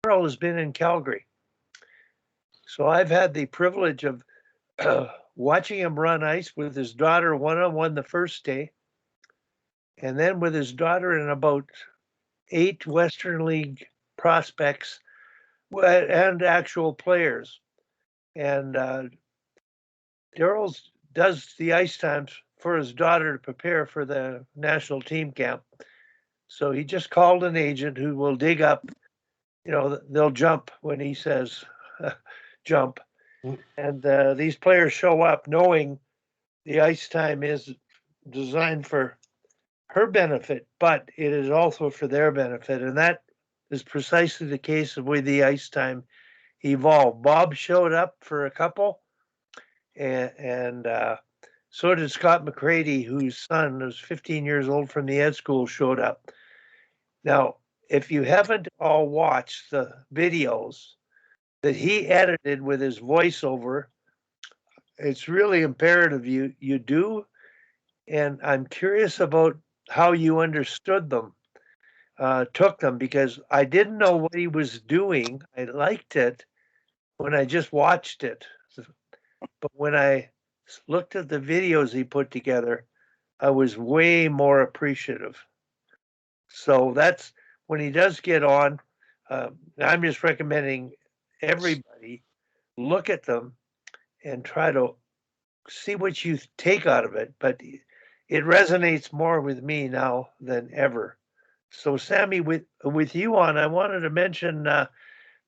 Darryl has been in Calgary. So I've had the privilege of watching him run ice with his daughter one-on-one the first day, and then with his daughter and about 8 Western League prospects and actual players. And Darryl does the ice times for his daughter to prepare for the national team camp. So he just called an agent who will dig up, they'll jump when he says jump. And these players show up knowing the ice time is designed for her benefit, but it is also for their benefit. And that is precisely the case of the way the ice time evolved. Bob showed up for a couple, and so did Scott McCready, whose son was 15 years old from the ed school, showed up. Now, if you haven't all watched the videos that he edited with his voiceover, it's really imperative you do. And I'm curious about how you understood them, took them, because I didn't know what he was doing. I liked it when I just watched it. But when I looked at the videos he put together, I was way more appreciative. So that's when he does get on. I'm just recommending everybody look at them and try to see what you take out of it. But it resonates more with me now than ever. So, Sammy, with you on, I wanted to mention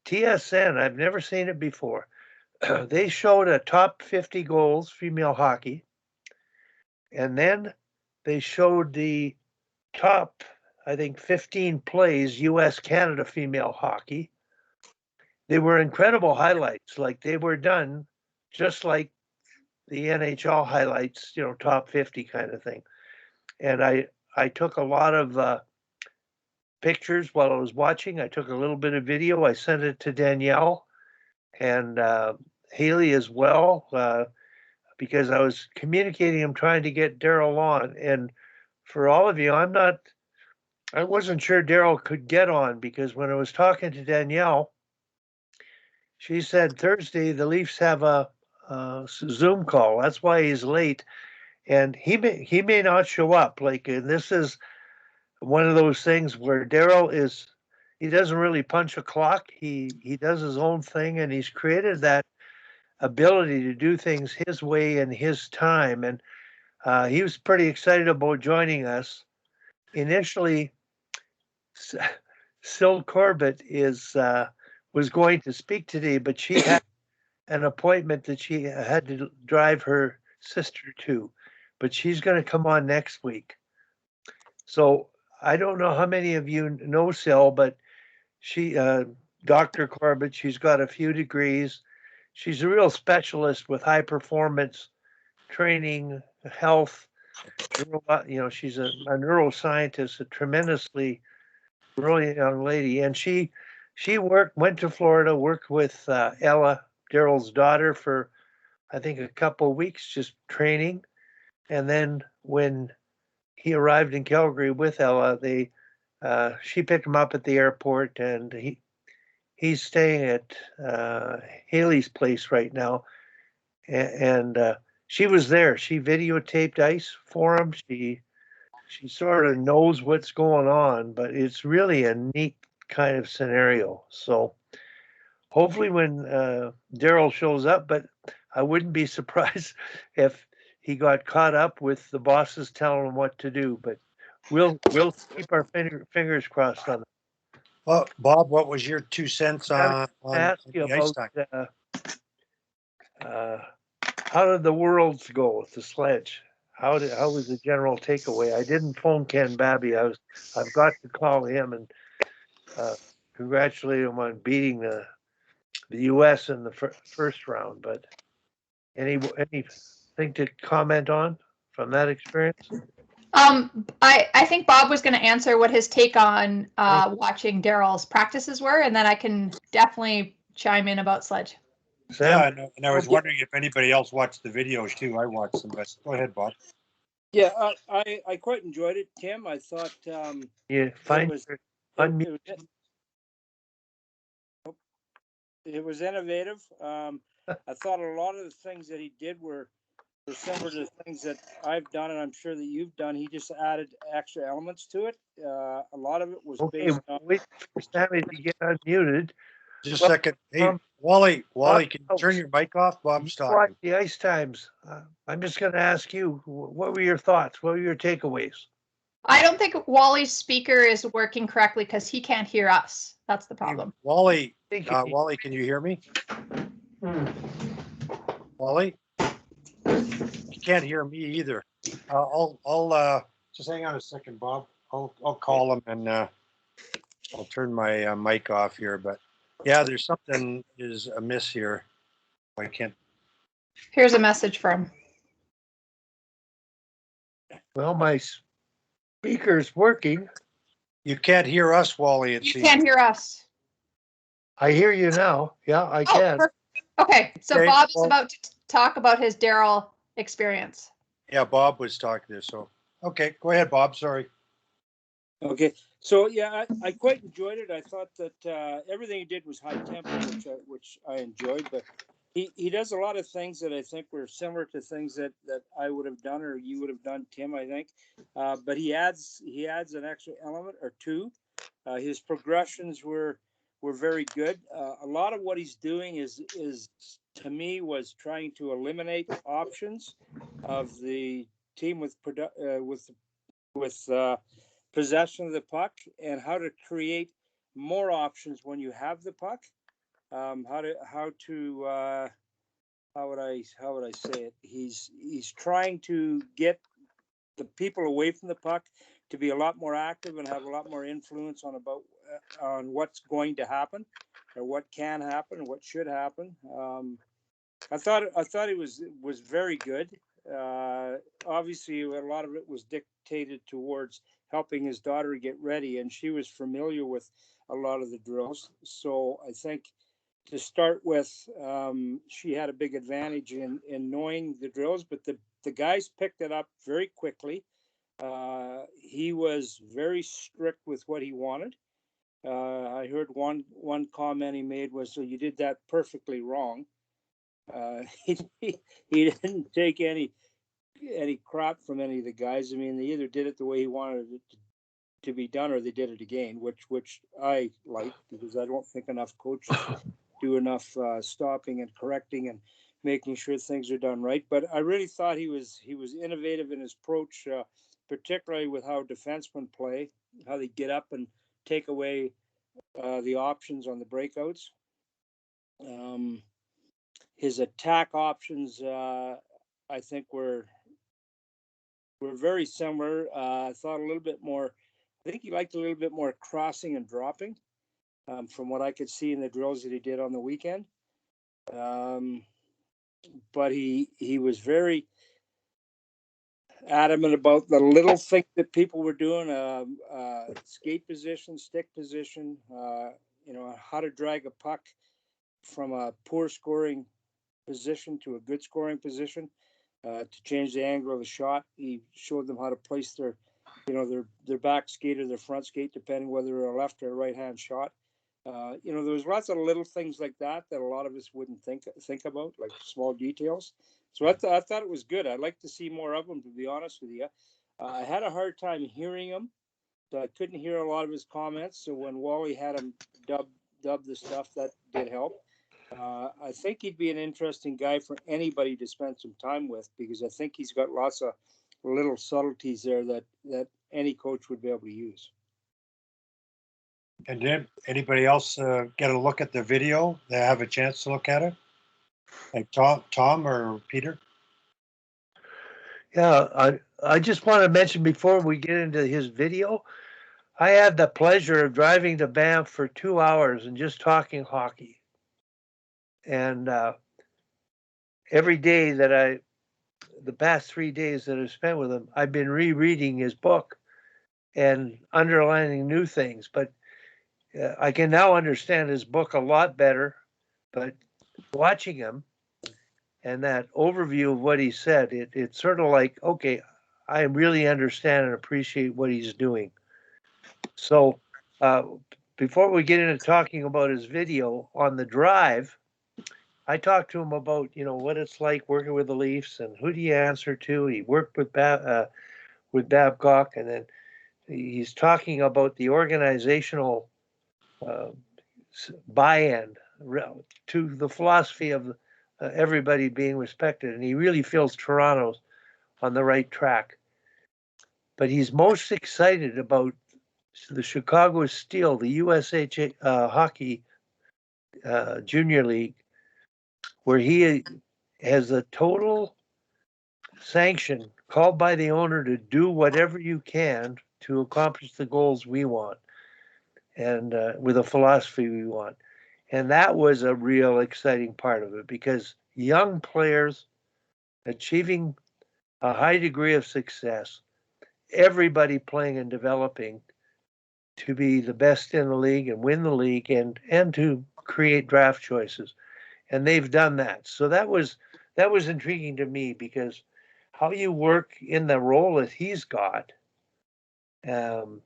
TSN. I've never seen it before. They showed a top 50 goals female hockey, and then they showed the top, I think, 15 plays U.S. Canada female hockey. They were incredible highlights. Like they were done just like the NHL highlights, top 50 kind of thing. And I took a lot of pictures while I was watching. I took a little bit of video. I sent it to Danielle and Haley as well, because I was communicating. I'm trying to get Darryl on. And for all of you, I wasn't sure Darryl could get on, because when I was talking to Danielle, she said Thursday the Leafs have a Zoom call. That's why he's late, and he may not show up. And this is one of those things where he doesn't really punch a clock. He does his own thing, and he's created that ability to do things his way and his time. And he was pretty excited about joining us. Initially, Syl Corbett was going to speak today, but she had an appointment that she had to drive her sister to, but she's going to come on next week. So I don't know how many of you know Syl, but she, Dr. Corbett, she's got a few degrees. She's a real specialist with high performance training, health. She's a neuroscientist, a tremendously brilliant young lady, and she went to Florida, worked with Ella, Darryl's daughter, for I think a couple of weeks, just training. And then when he arrived in Calgary with Ella, she picked him up at the airport, and he's staying at Haley's place right now. And she was there. She videotaped ice for him. She sort of knows what's going on, but it's really a neat kind of scenario. So hopefully when Darryl shows up, but I wouldn't be surprised if he got caught up with the bosses telling him what to do. But we'll keep our fingers crossed on that. Well, Bob, what was your 2 cents on ask you the ice time? About how did the worlds go with the sledge? How was the general takeaway? I didn't phone Ken Babby. I've got to call him and congratulate him on beating the U.S. in the first round. But anything to comment on from that experience? I think Bob was going to answer what his take on watching Darryl's practices were, and then I can definitely chime in about sledge. Sam? Yeah, and I was wondering if anybody else watched the videos too. I watched them, but go ahead, Bob. Yeah, I quite enjoyed it, Tim. I thought unmute. It was innovative. I thought a lot of the things that he did were similar to things that I've done, and I'm sure that you've done. He just added extra elements to it. A lot of it was Okay, based on. wait for Sammy to get unmuted. Just a Well, second. Hey, Wally, can you turn Bob, your mic off? You Bob's watch talking. the ice times. I'm just going to ask you, what were your thoughts? What were your takeaways? I don't think Wally's speaker is working correctly because he can't hear us. That's the Hey, problem. Wally, Thank you. Wally, can you hear me? Wally? You can't hear me either. I'll just hang on a second, Bob. I'll call him and I'll turn my mic off here. But yeah, there's something is amiss here. I can't. Here's a message from. Well, my speaker's working. You can't hear us, Wally. It You seems. can't hear us. I hear you now. Yeah, I Oh, can. perfect. Okay, so Okay, Bob is well- about to talk about his Darryl experience. Yeah, Bob was talking there. So okay, go ahead, Bob. Sorry. Okay, so yeah, I quite enjoyed it. I thought that everything he did was high tempo, which I enjoyed. But he does a lot of things that I think were similar to things that I would have done or you would have done, Tim. I think, but he adds an extra element or two. His progressions were very good. A lot of what he's doing is to me was trying to eliminate options of the team with possession of the puck and how to create more options when you have the puck. How would I say it? He's trying to get the people away from the puck to be a lot more active and have a lot more influence on what's going to happen or what can happen, what should happen. I thought it was very good. Obviously, a lot of it was dictated towards helping his daughter get ready, and she was familiar with a lot of the drills. So I think to start with, she had a big advantage in knowing the drills, but the guys picked it up very quickly. He was very strict with what he wanted. I heard one comment he made was, "So you did that perfectly wrong." He didn't take any crap from any of the guys. I mean, they either did it the way he wanted it to be done, or they did it again, which I like because I don't think enough coaches do enough stopping and correcting and making sure things are done right. But I really thought he was innovative in his approach, particularly with how defensemen play, how they get up and take away the options on the breakouts. His attack options, I think, were very similar. I thought a little bit more. I think he liked a little bit more crossing and dropping, from what I could see in the drills that he did on the weekend. But he was very adamant about the little things that people were doing: skate position, stick position. How to drag a puck from a poor scoring position to a good scoring position, to change the angle of the shot. He showed them how to place their back skate or their front skate, depending whether they're a left or a right hand shot. There was lots of little things like that a lot of us wouldn't think about, like small details. So I thought it was good. I'd like to see more of them, to be honest with you. I had a hard time hearing him, so I couldn't hear a lot of his comments. So when Wally had him dub the stuff, that did help. I think he'd be an interesting guy for anybody to spend some time with, because I think he's got lots of little subtleties there that any coach would be able to use. And did anybody else get a look at the video? They have a chance to look at it? Like Tom or Peter? Yeah, I just want to mention before we get into his video, I had the pleasure of driving to Banff for 2 hours and just talking hockey. And every day the past 3 days that I've spent with him, I've been rereading his book and underlining new things. But I can now understand his book a lot better. But watching him and that overview of what he said, it's sort of like, okay, I really understand and appreciate what he's doing. So before we get into talking about his video on the drive, I talked to him about, what it's like working with the Leafs and who do you answer to. He worked with Babcock, and then he's talking about the organizational uh, buy-in to the philosophy of everybody being respected, and he really feels Toronto's on the right track. But he's most excited about the Chicago Steel, the USH Hockey Junior League, where he has a total sanction called by the owner to do whatever you can to accomplish the goals we want and with a philosophy we want. And that was a real exciting part of it, because young players achieving a high degree of success, everybody playing and developing to be the best in the league and win the league and to create draft choices. And they've done that. So that was intriguing to me, because how you work in the role that he's got, and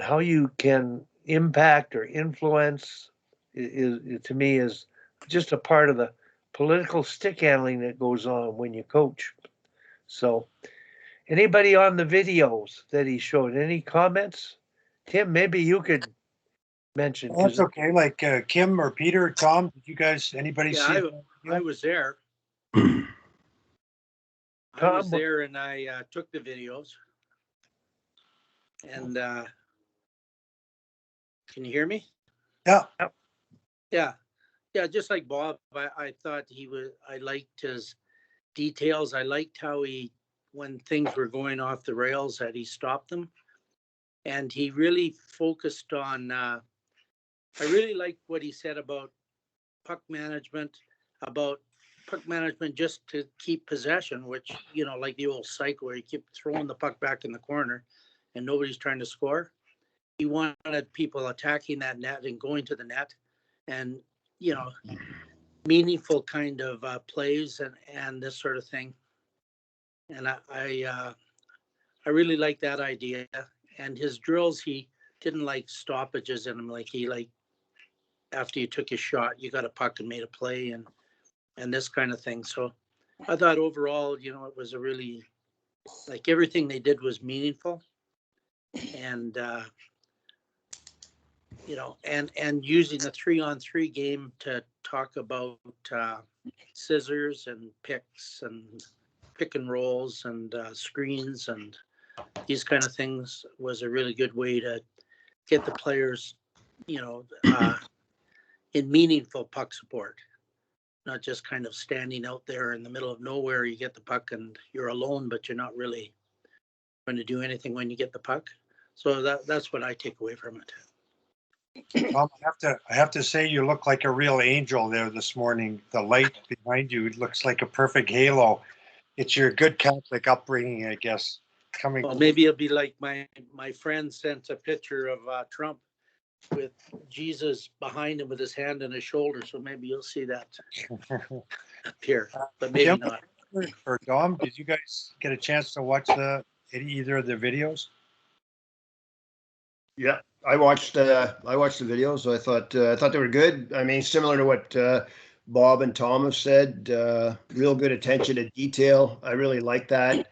how you can impact or influence is to me is just a part of the political stick handling that goes on when you coach. So anybody on the videos that he showed, any comments? Tim, maybe you could mention. That's okay. Like Kim or Peter or Tom, did you guys, anybody see it? I was there. Tom, I was there and I took the videos. And can you hear me? Yeah. Yeah. Yeah, just like Bob, I thought I liked his details. I liked how when things were going off the rails, that he stopped them. And he really focused on, I really liked what he said about puck management just to keep possession, which, like the old cycle where you keep throwing the puck back in the corner and nobody's trying to score. He wanted people attacking that net and going to the net and, meaningful kind of plays and this sort of thing. And I really like that idea. And his drills, he didn't like stoppages in them. Like after you took your shot, you got a puck and made a play and this kind of thing. So I thought overall, it was a really, like, everything they did was meaningful. And, and using the 3-on-3 game to talk about scissors and picks and pick and rolls and screens and these kind of things was a really good way to get the players, in meaningful puck support, not just kind of standing out there in the middle of nowhere. You get the puck and you're alone, but you're not really going to do anything when you get the puck. So that's what I take away from it. Tom, I have to say you look like a real angel there this morning. The light behind you looks like a perfect halo. It's your good Catholic upbringing, I guess. Well, maybe it'll be like my friend sent a picture of Trump with Jesus behind him with his hand on his shoulder. So maybe you'll see that appear, but maybe not. Or Dom, did you guys get a chance to watch either of the videos? Yeah, I watched the videos. I thought they were good. I mean, similar to what Bob and Tom have said, real good attention to detail. I really like that.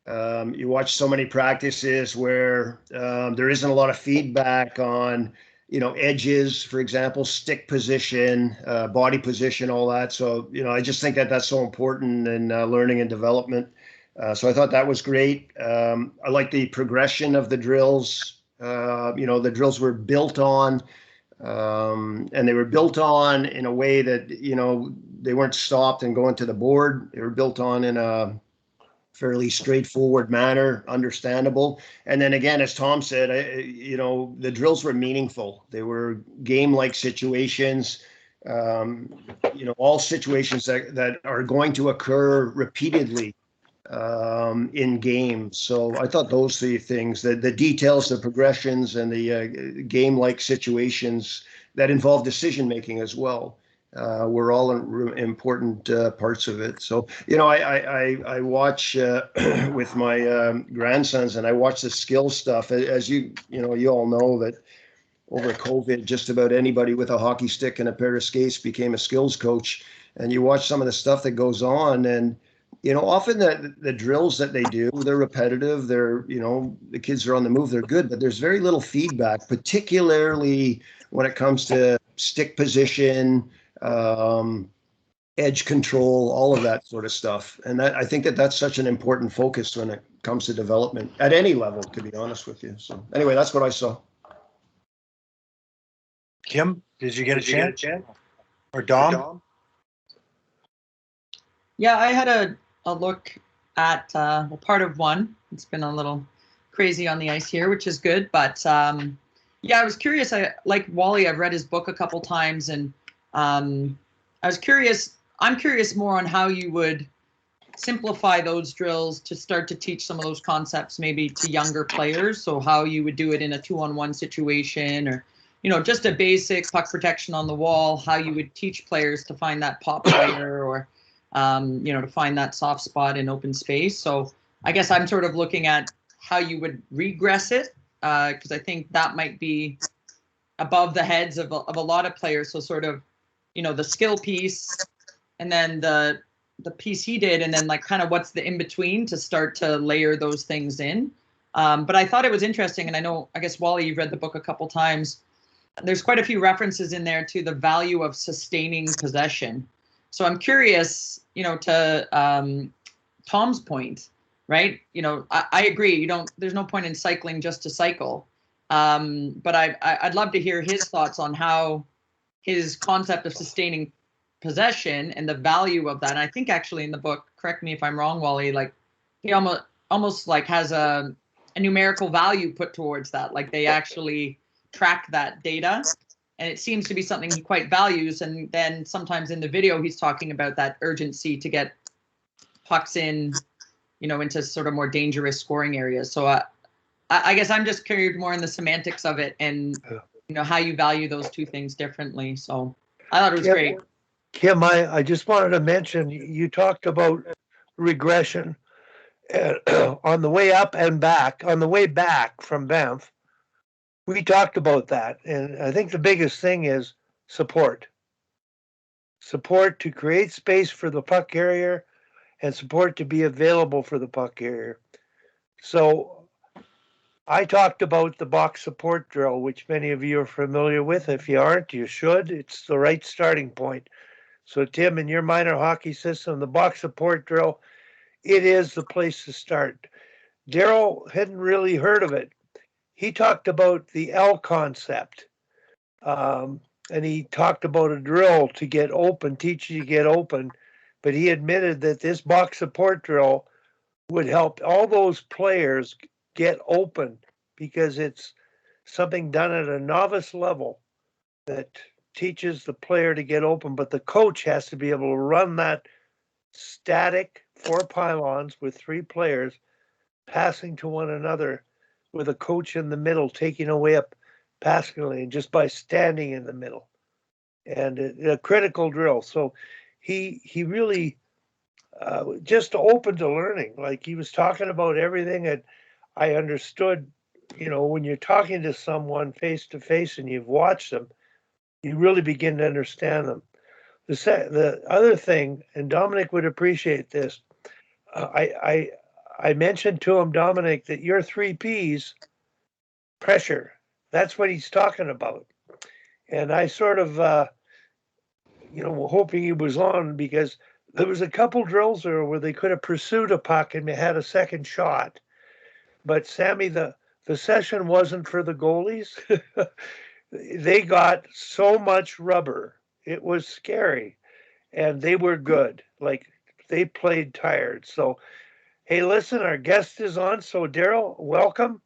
You watch so many practices where there isn't a lot of feedback on, edges, for example, stick position, body position, all that. So, I just think that that's so important in learning and development. So I thought that was great. I like the progression of the drills. The drills were built on, and they were built on in a way that, they weren't stopped and going to the board. They were built on in a fairly straightforward manner, understandable. And then again, as Tom said, the drills were meaningful. They were game-like situations, all situations that are going to occur repeatedly in games. So I thought those three things, the details, the progressions, and the game-like situations that involve decision-making as well, were all important parts of it. So, I watch with my grandsons, and I watch the skill stuff. As you all know, that over COVID, just about anybody with a hockey stick and a pair of skates became a skills coach. And you watch some of the stuff that goes on, and often the drills that they do, they're repetitive. They're, the kids are on the move. They're good, but there's very little feedback, particularly when it comes to stick position, edge control, all of that sort of stuff. And I think that's such an important focus when it comes to development at any level, to be honest with you. So anyway, that's what I saw. Kim, did you get a chance? Or Dom? Yeah, I had a look at part of one. It's been a little crazy on the ice here, which is good. But yeah, I was curious. I like Wally. I've read his book a couple times, and I was curious. I'm curious more on how you would simplify those drills to start to teach some of those concepts maybe to younger players. So how you would do it in a 2-on-1 situation, or just a basic puck protection on the wall, how you would teach players to find that pop player, or to find that soft spot in open space. So I guess I'm sort of looking at how you would regress it, because I think that might be above the heads of a lot of players. So sort of, the skill piece, and then the piece he did, and then like kind of what's the in between to start to layer those things in. But I thought it was interesting, and I guess Wally, you've read the book a couple times. There's quite a few references in there to the value of sustaining possession. So I'm curious, to Tom's point, right? I agree. There's no point in cycling just to cycle. But I'd love to hear his thoughts on how his concept of sustaining possession and the value of that. And I think actually in the book, correct me if I'm wrong, Wally, like he almost like has a numerical value put towards that. Like they actually track that data, and it seems to be something he quite values. And then sometimes in the video, he's talking about that urgency to get pucks in, into sort of more dangerous scoring areas. So I guess I'm just curious more in the semantics of it, and how you value those two things differently. So I thought it was great. Kim, I just wanted to mention, you talked about regression on the way up and back. On the way back from Banff, we talked about that. And I think the biggest thing is support. Support to create space for the puck carrier, and support to be available for the puck carrier. So I talked about the box support drill, which many of you are familiar with. If you aren't, you should. It's the right starting point. So Tim, in your minor hockey system, the box support drill, it is the place to start. Darryl hadn't really heard of it. He talked about the L concept. And he talked about a drill to get open, teach you to get open. But he admitted that this box support drill would help all those players get open, because it's something done at a novice level that teaches the player to get open, but the coach has to be able to run that static 4 pylons with 3 players passing to one another, with a coach in the middle taking away a passing lane just by standing in the middle, and a critical drill. So he really just open to learning. Like he was talking about everything that I understood. When you're talking to someone face to face and you've watched them, you really begin to understand them. The other thing, and Dominic would appreciate this, I mentioned to him, Dominic, that your 3 Ps, pressure, that's what he's talking about. And I sort of, hoping he was on, because there was a couple drills there where they could have pursued a puck and had a second shot. But Sammy, the session wasn't for the goalies. They got so much rubber. It was scary. And they were good. Like they played tired. So, hey, listen, our guest is on. So, Darryl, welcome.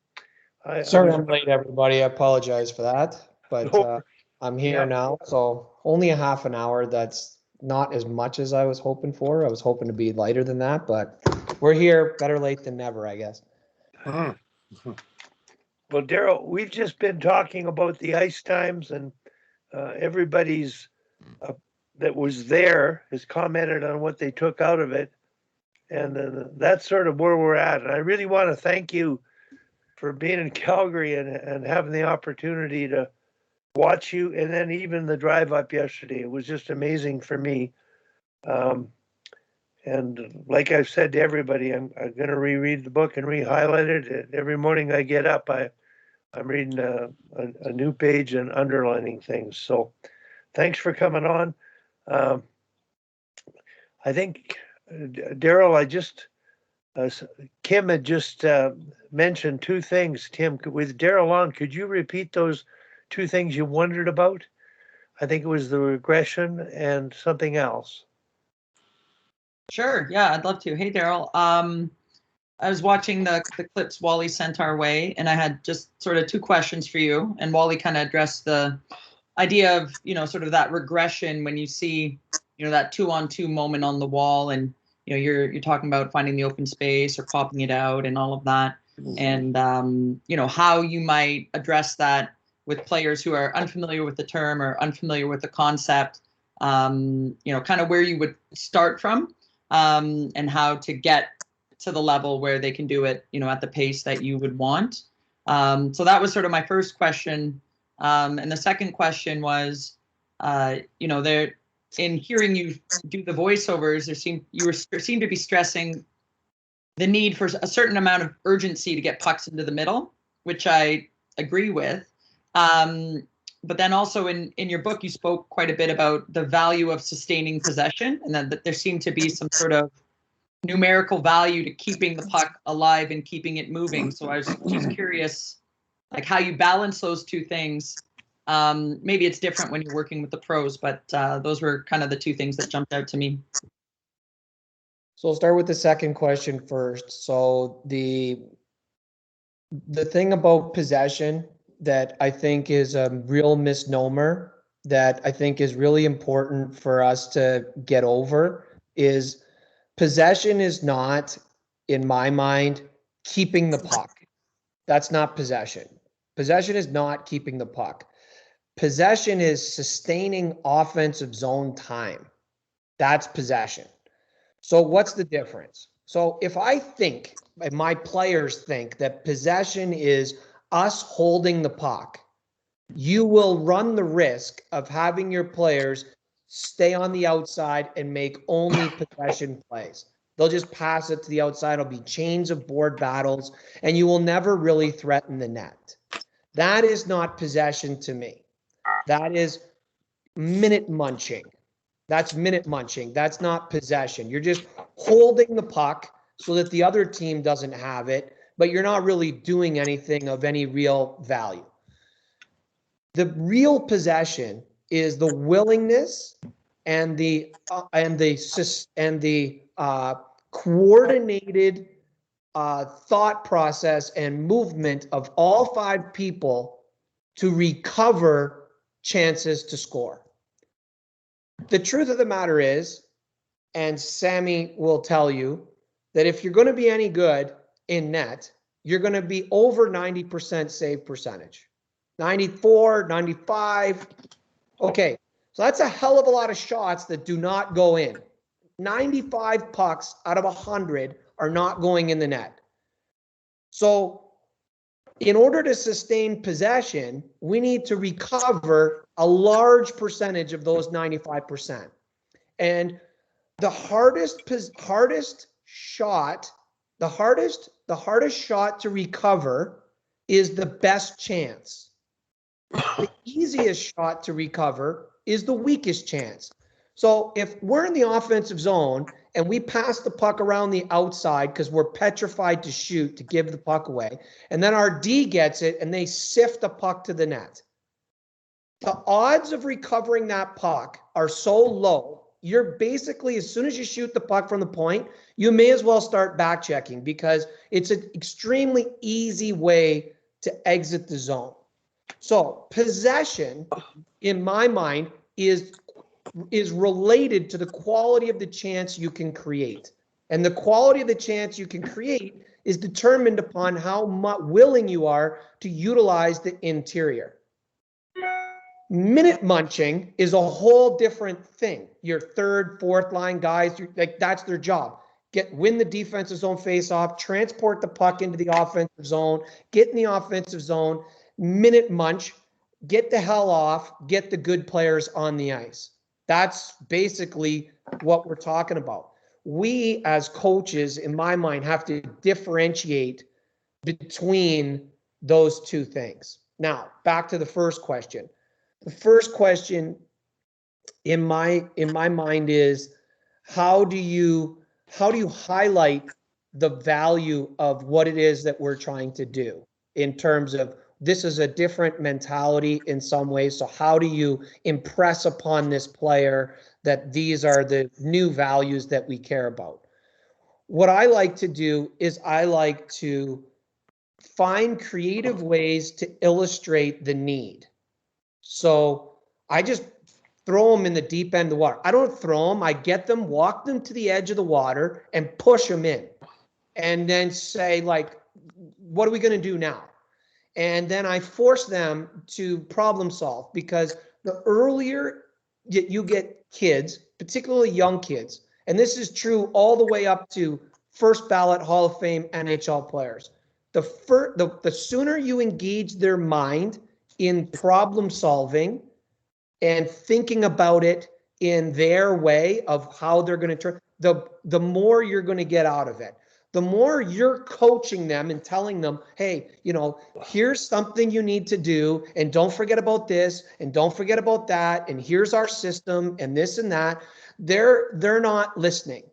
Sorry I'm late, everybody. I apologize for that. But I'm here now. So only a half an hour. That's not as much as I was hoping for. I was hoping to be lighter than that. But we're here. Better late than never, I guess. Well, Darryl, we've just been talking about the ice times, and everybody's that was there has commented on what they took out of it. And that's sort of where we're at. And I really want to thank you for being in Calgary and having the opportunity to watch you, and then even the drive up yesterday. It was just amazing for me. And like I've said to everybody, I'm going to reread the book and re-highlight it. Every morning I get up, I'm reading a new page and underlining things. So thanks for coming on. I think, Darryl, Kim had just mentioned two things. Tim, with Darryl on, could you repeat those two things you wondered about? I think it was the regression and something else. Sure. Yeah, I'd love to. Hey, Darryl. I was watching the clips Wally sent our way, and I had just sort of two questions for you. And Wally kind of addressed the idea of, sort of that regression when you see, that 2-on-2 moment on the wall, and you're talking about finding the open space or popping it out and all of that, and how you might address that with players who are unfamiliar with the term or unfamiliar with the concept. Kind of where you would start from. And how to get to the level where they can do it, at the pace that you would want. So that was sort of my first question. And the second question was, there, in hearing you do the voiceovers, you seem to be stressing the need for a certain amount of urgency to get pucks into the middle, which I agree with. But then also in your book, you spoke quite a bit about the value of sustaining possession, and that there seemed to be some sort of numerical value to keeping the puck alive and keeping it moving. So I was just curious, like, how you balance those two things. Maybe it's different when you're working with the pros, but those were kind of the two things that jumped out to me. So I'll start with the second question first. So the thing about possession that I think is a real misnomer that I think is really important for us to get over is possession is not, in my mind, keeping the puck. That's not possession. Possession is not keeping the puck. Possession is sustaining offensive zone time. That's possession. So what's the difference? So if my players think that possession is us holding the puck, you will run the risk of having your players stay on the outside and make only possession plays. They'll just pass it to the outside. It'll be chains of board battles, and you will never really threaten the net. That is not possession to me. That is minute munching. That's minute munching. That's not possession. You're just holding the puck so that the other team doesn't have it, but you're not really doing anything of any real value. The real possession is the willingness and the coordinated thought process and movement of all five people to recover chances to score. The truth of the matter is, and Sammy will tell you, that if you're going to be any good in net, you're going to be over 90% save percentage. 94, 95. Okay, so that's a hell of a lot of shots that do not go in. 95 pucks out of 100 are not going in the net. So in order to sustain possession, we need to recover a large percentage of those 95%. And the hardest shot to recover is the best chance. The easiest shot to recover is the weakest chance. So if we're in the offensive zone and we pass the puck around the outside because we're petrified to shoot to give the puck away, and then our D gets it and they sift the puck to the net, the odds of recovering that puck are so low. You're basically, as soon as you shoot the puck from the point, you may as well start back checking because it's an extremely easy way to exit the zone. So possession, in my mind, is related to the quality of the chance you can create. And the quality of the chance you can create is determined upon how willing you are to utilize the interior. Minute munching is a whole different thing. Your third, fourth line guys, that's their job. Win the defensive zone face-off, transport the puck into the offensive zone, get in the offensive zone, minute munch, get the hell off, get the good players on the ice. That's basically what we're talking about. We as coaches, in my mind, have to differentiate between those two things. Now, back to the first question. The first question in my mind is how do you highlight the value of what it is that we're trying to do in terms of this is a different mentality in some ways. So how do you impress upon this player that these are the new values that we care about? What I like to do is I like to find creative ways to illustrate the need. So I just throw them in the deep end of the water. I don't throw them. I get them, walk them to the edge of the water and push them in. And then say, like, what are we going to do now? And then I force them to problem solve, because the earlier you get kids, particularly young kids, and this is true all the way up to first ballot Hall of Fame NHL players, the sooner you engage their mind in problem solving and thinking about it in their way of how they're going to turn, the more you're going to get out of it. The more you're coaching them and telling them, hey, here's something you need to do, and don't forget about this, and don't forget about that, and here's our system, and this and that. They're not listening.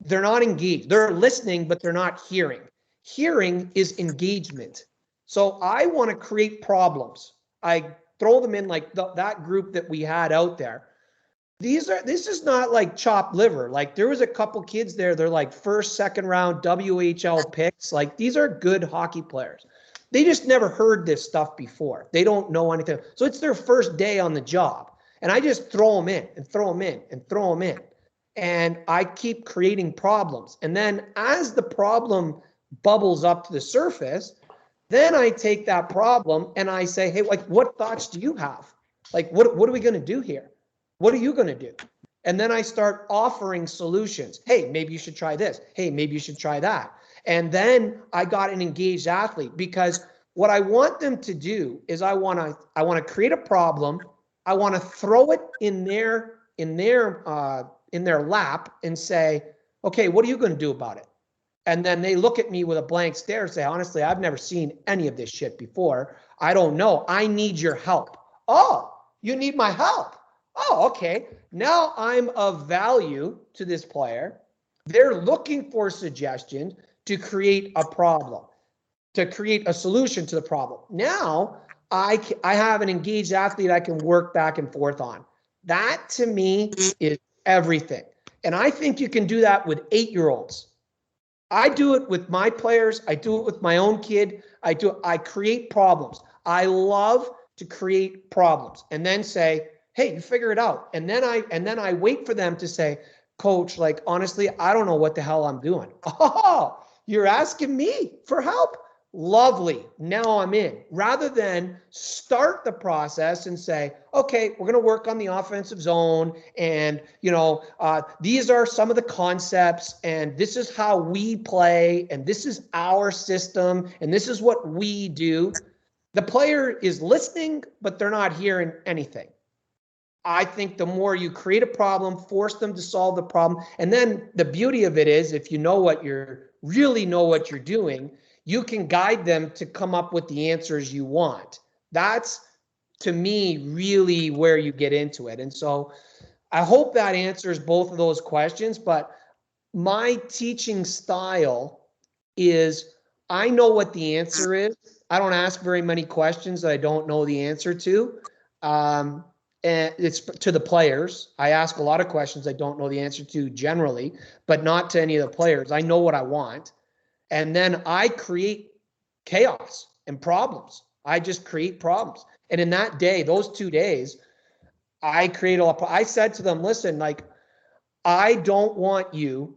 They're not engaged. They're listening, but they're not hearing. Hearing is engagement. So I want to create problems. I throw them in like that group that we had out there. This is not like chopped liver. Like there was a couple kids there. They're like first, second round WHL picks. Like these are good hockey players. They just never heard this stuff before. They don't know anything. So it's their first day on the job. And I just throw them in and throw them in and throw them in. And I keep creating problems. And then as the problem bubbles up to the surface, then I take that problem and I say, hey, like, what thoughts do you have? Like, what are we going to do here? What are you going to do? And then I start offering solutions. Hey, maybe you should try this. Hey, maybe you should try that. And then I got an engaged athlete, because what I want them to do is I want to create a problem. I want to throw it in their lap and say, okay, what are you going to do about it? And then they look at me with a blank stare and say, honestly, I've never seen any of this shit before. I don't know. I need your help. Oh, you need my help. Oh, okay. Now I'm of value to this player. They're looking for suggestions to create a problem, to create a solution to the problem. Now I have an engaged athlete I can work back and forth on. That to me is everything. And I think you can do that with 8-year-olds. I do it with my players. I do it with my own kid. I create problems. I love to create problems and then say, hey, you figure it out. And then I wait for them to say, coach, like, honestly, I don't know what the hell I'm doing. Oh, you're asking me for help? Lovely. Now I'm in. Rather than start the process and say, okay, we're going to work on the offensive zone. And, these are some of the concepts, and this is how we play, and this is our system, and this is what we do. The player is listening, but they're not hearing anything. I think the more you create a problem, force them to solve the problem. And then the beauty of it is, if you really know what you're doing, you can guide them to come up with the answers you want. That's, to me, really where you get into it. And so I hope that answers both of those questions. But my teaching style is I know what the answer is. I don't ask very many questions that I don't know the answer to. And it's to the players. I ask a lot of questions I don't know the answer to generally, but not to any of the players. I know what I want. And then I create chaos and problems. I just create problems. And in that day, those 2 days, I create I said to them, listen, like, I don't want you,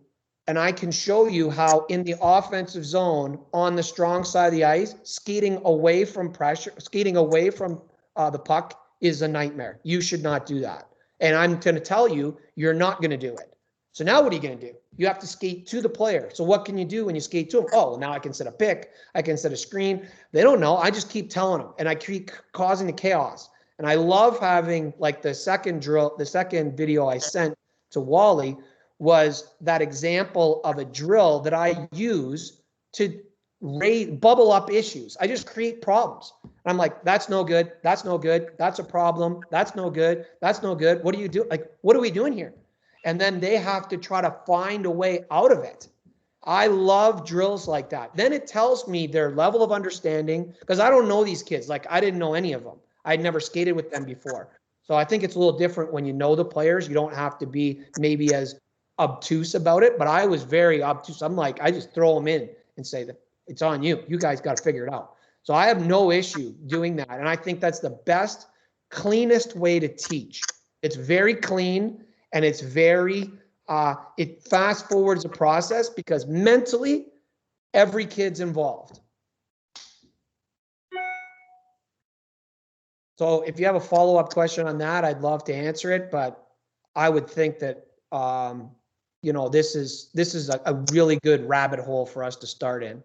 and I can show you how in the offensive zone on the strong side of the ice, skating away from pressure, skating away from the puck is a nightmare. You should not do that. And I'm going to tell you, you're not going to do it. So now what are you going to do? You have to skate to the player. So what can you do when you skate to them? Oh, well, now I can set a pick. I can set a screen. They don't know. I just keep telling them, and I keep causing the chaos. And I love having, like, the second video I sent to Wally was that example of a drill that I use to bubble up issues. I just create problems. And I'm like, that's no good. That's no good. That's a problem. That's no good. That's no good. What do you do? Like, what are we doing here? And then they have to try to find a way out of it. I love drills like that. Then it tells me their level of understanding, because I don't know these kids. Like, I didn't know any of them. I'd never skated with them before. So I think it's a little different when you know the players. You don't have to be maybe as obtuse about it, but I was very obtuse. I'm like, I just throw them in and say that it's on you. You guys got to figure it out. So I have no issue doing that. And I think that's the best, cleanest way to teach. It's very clean. And it's very, it fast forwards the process because mentally, every kid's involved. So if you have a follow-up question on that, I'd love to answer it. But I would think that, you know, this is a really good rabbit hole for us to start in.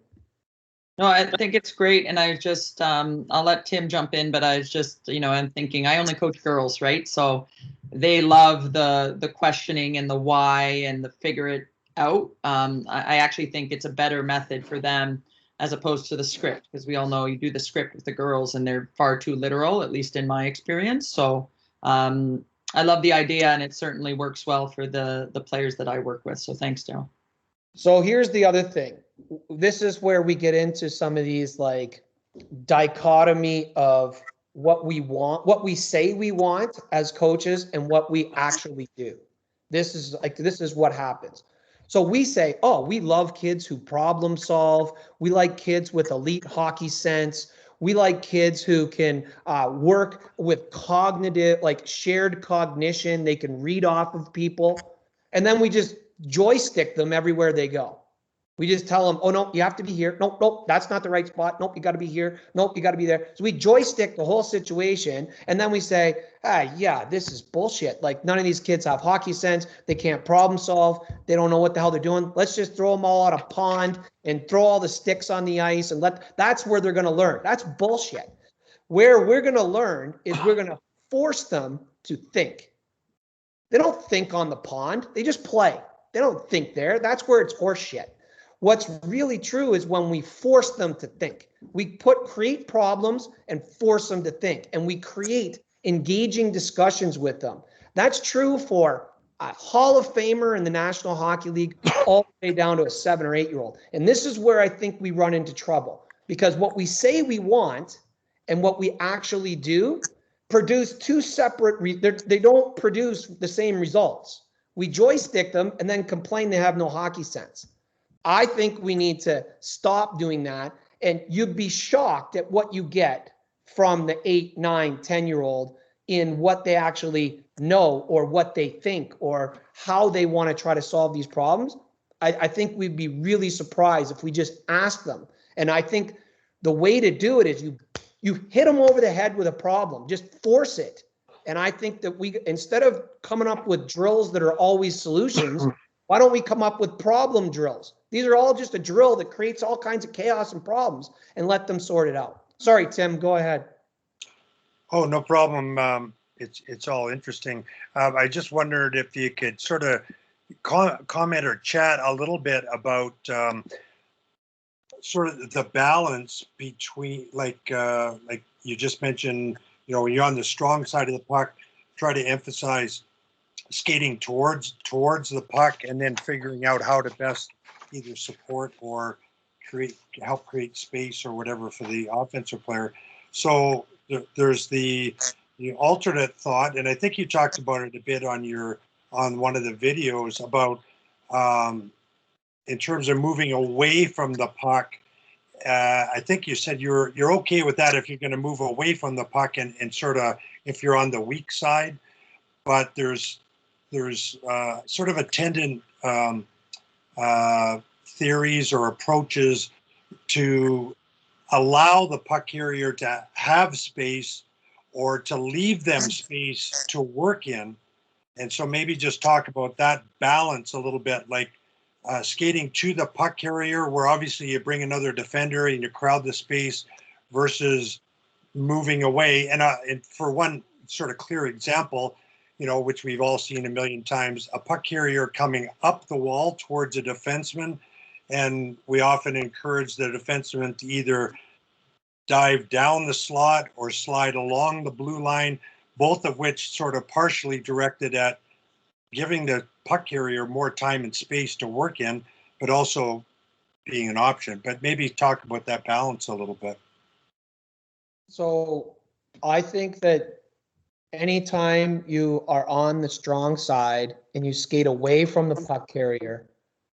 No, I think it's great. And I just, I'll let Tim jump in, but I was just, you know, I'm thinking I only coach girls, right? So they love the questioning and the why and the figure it out. I actually think it's a better method for them as opposed to the script, because we all know you do the script with the girls and they're far too literal, at least in my experience. So I love the idea, and it certainly works well for the players that I work with. So thanks, Darryl. So here's the other thing. This is where we get into some of these, like, dichotomy of what we want, what we say we want as coaches, and what we actually do. This is what happens. So we say, oh, we love kids who problem solve. We like kids with elite hockey sense. We like kids who can work with cognitive, like shared cognition. They can read off of people. And then we just joystick them everywhere they go. We just tell them, oh, no, you have to be here. Nope, nope, that's not the right spot. Nope, you got to be here. Nope, you got to be there. So we joystick the whole situation. And then we say, yeah, this is bullshit. Like, none of these kids have hockey sense. They can't problem solve. They don't know what the hell they're doing. Let's just throw them all out a pond and throw all the sticks on the ice. And that's where they're going to learn. That's bullshit. Where we're going to learn is we're going to force them to think. They don't think on the pond. They just play. They don't think there. That's where it's horse shit. What's really true is when we force them to think. We create problems and force them to think, and we create engaging discussions with them. That's true for a Hall of Famer in the National Hockey League all the way down to a 7 or 8 year old. And this is where I think we run into trouble, because what we say we want and what we actually do produce two separate, they don't produce the same results. We joystick them and then complain they have no hockey sense. I think we need to stop doing that, and you'd be shocked at what you get from the 8, 9, 10-year-old in what they actually know or what they think or how they want to try to solve these problems. I think we'd be really surprised if we just ask them. And I think the way to do it is you hit them over the head with a problem, just force it. And I think that instead of coming up with drills that are always solutions, why don't we come up with problem drills? These are all just a drill that creates all kinds of chaos and problems, and let them sort it out. Sorry, Tim, go ahead. Oh, no problem. It's all interesting. I just wondered if you could sort of comment or chat a little bit about sort of the balance between, like you just mentioned, you know, when you're on the strong side of the puck, try to emphasize skating towards the puck, and then figuring out how to best either support or help create space or whatever for the offensive player. So there's the alternate thought, and I think you talked about it a bit on one of the videos about in terms of moving away from the puck. I think you said you're okay with that if you're going to move away from the puck and sort of if you're on the weak side, but there's sort of attendant theories or approaches to allow the puck carrier to have space or to leave them space to work in, And so maybe just talk about that balance a little bit, like skating to the puck carrier, where obviously you bring another defender and you crowd the space, versus moving away. And for one sort of clear example, which we've all seen a million times, a puck carrier coming up the wall towards a defenseman. And we often encourage the defenseman to either dive down the slot or slide along the blue line, both of which sort of partially directed at giving the puck carrier more time and space to work in, but also being an option. But maybe talk about that balance a little bit. So I think that anytime you are on the strong side and you skate away from the puck carrier,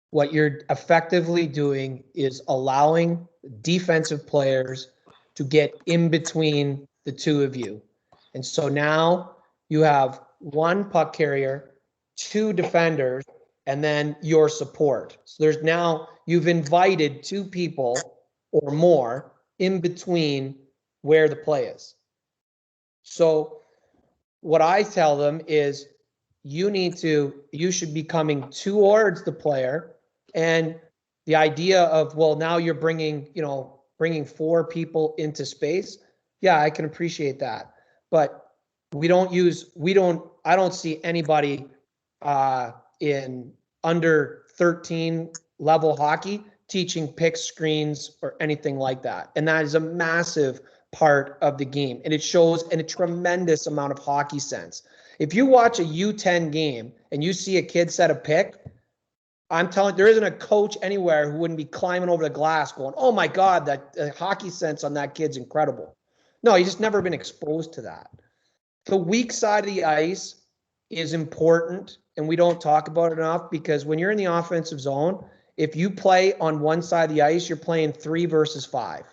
what you're effectively doing is allowing defensive players to get in between the two of you. And so now you have one puck carrier, two defenders, and then your support. So there's now, you've invited two people or more in between where the play is. So what I tell them is you should be coming towards the player, and the idea of, well, now you're bringing four people into space. Yeah, I can appreciate that. But I don't see anybody in under 13 level hockey teaching pick screens or anything like that. And that is a massive part of the game. And it shows a tremendous amount of hockey sense. If you watch a U10 game and you see a kid set a pick, I'm telling you, there isn't a coach anywhere who wouldn't be climbing over the glass going, oh my God, that hockey sense on that kid's incredible. No, he's just never been exposed to that. The weak side of the ice is important, and we don't talk about it enough, because when you're in the offensive zone, if you play on one side of the ice, you're playing 3 versus 5.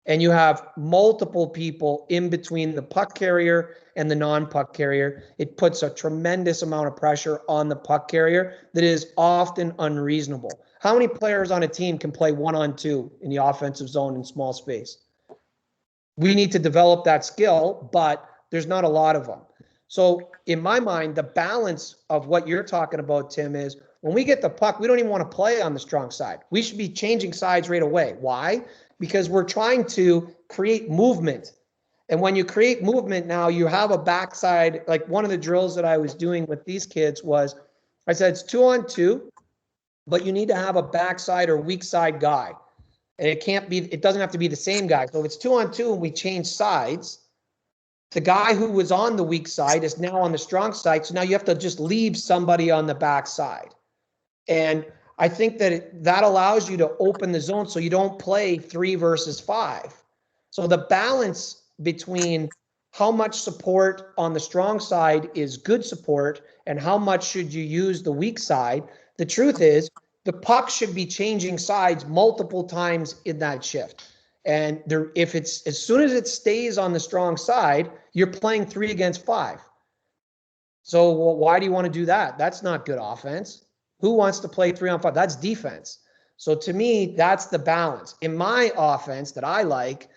And you have multiple people in between the puck carrier and the non-puck carrier. It puts a tremendous amount of pressure on the puck carrier that is often unreasonable. How many players on a team can play 1-on-2 in the offensive zone in small space? We need to develop that skill, but there's not a lot of them. So in my mind, the balance of what you're talking about, Tim, is when we get the puck, we don't even want to play on the strong side. We should be changing sides right away. Why? Because we're trying to create movement. And when you create movement now, you have a backside. Like one of the drills that I was doing with these kids was, I said, it's 2-on-2, but you need to have a backside or weak side guy. And it doesn't have to be the same guy. So if it's 2-on-2 and we change sides, the guy who was on the weak side is now on the strong side. So now you have to just leave somebody on the backside. And I think that that allows you to open the zone so you don't play 3 versus 5. So the balance between how much support on the strong side is good support and how much should you use the weak side, the truth is the puck should be changing sides multiple times in that shift. And if it's as soon as it stays on the strong side, you're playing 3 against 5. So why do you want to do that? That's not good offense. Who wants to play 3-on-5? That's defense. So to me, that's the balance. In my offense that I like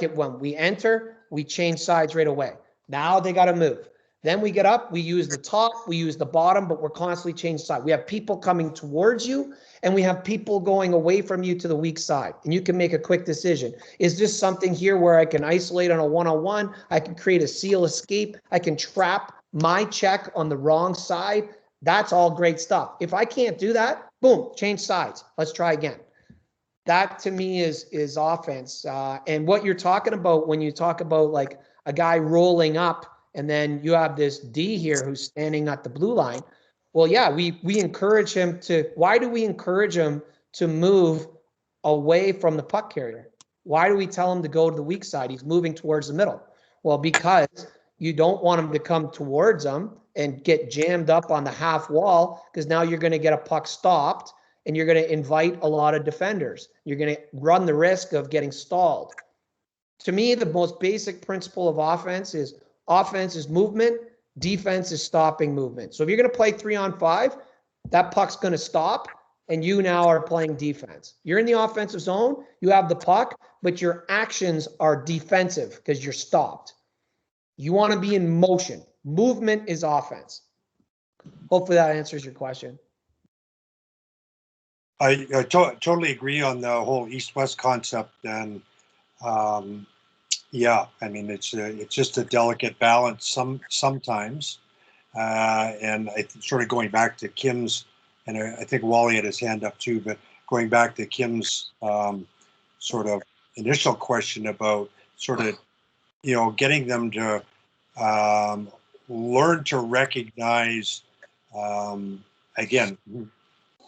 it when we enter, we change sides right away. Now they got to move. Then we get up, we use the top, we use the bottom, but we're constantly changing side. We have people coming towards you, and we have people going away from you to the weak side. And you can make a quick decision. Is this something here where I can isolate on a one-on-one? I can create a seal escape. I can trap my check on the wrong side. That's all great stuff. If I can't do that, boom, change sides. Let's try again. That to me is offense. And what you're talking about when you talk about like a guy rolling up and then you have this D here who's standing at the blue line. Well, yeah, we encourage him to, why do we encourage him to move away from the puck carrier? Why do we tell him to go to the weak side? He's moving towards the middle. Well, because you don't want him to come towards him and get jammed up on the half wall, because now you're going to get a puck stopped and you're going to invite a lot of defenders. You're going to run the risk of getting stalled. To me, the most basic principle of offense is movement, defense is stopping movement. So if you're going to play 3-on-5, that puck's going to stop and you now are playing defense. You're in the offensive zone, you have the puck, but your actions are defensive because you're stopped. You want to be in motion. Movement is offense. hopefully that answers your question. I totally agree on the whole East-West concept, and yeah, I mean it's just a delicate balance sometimes, and sort of going back to Kim's, and I think Wally had his hand up too, but going back to Kim's sort of initial question about sort of getting them to learn to recognize again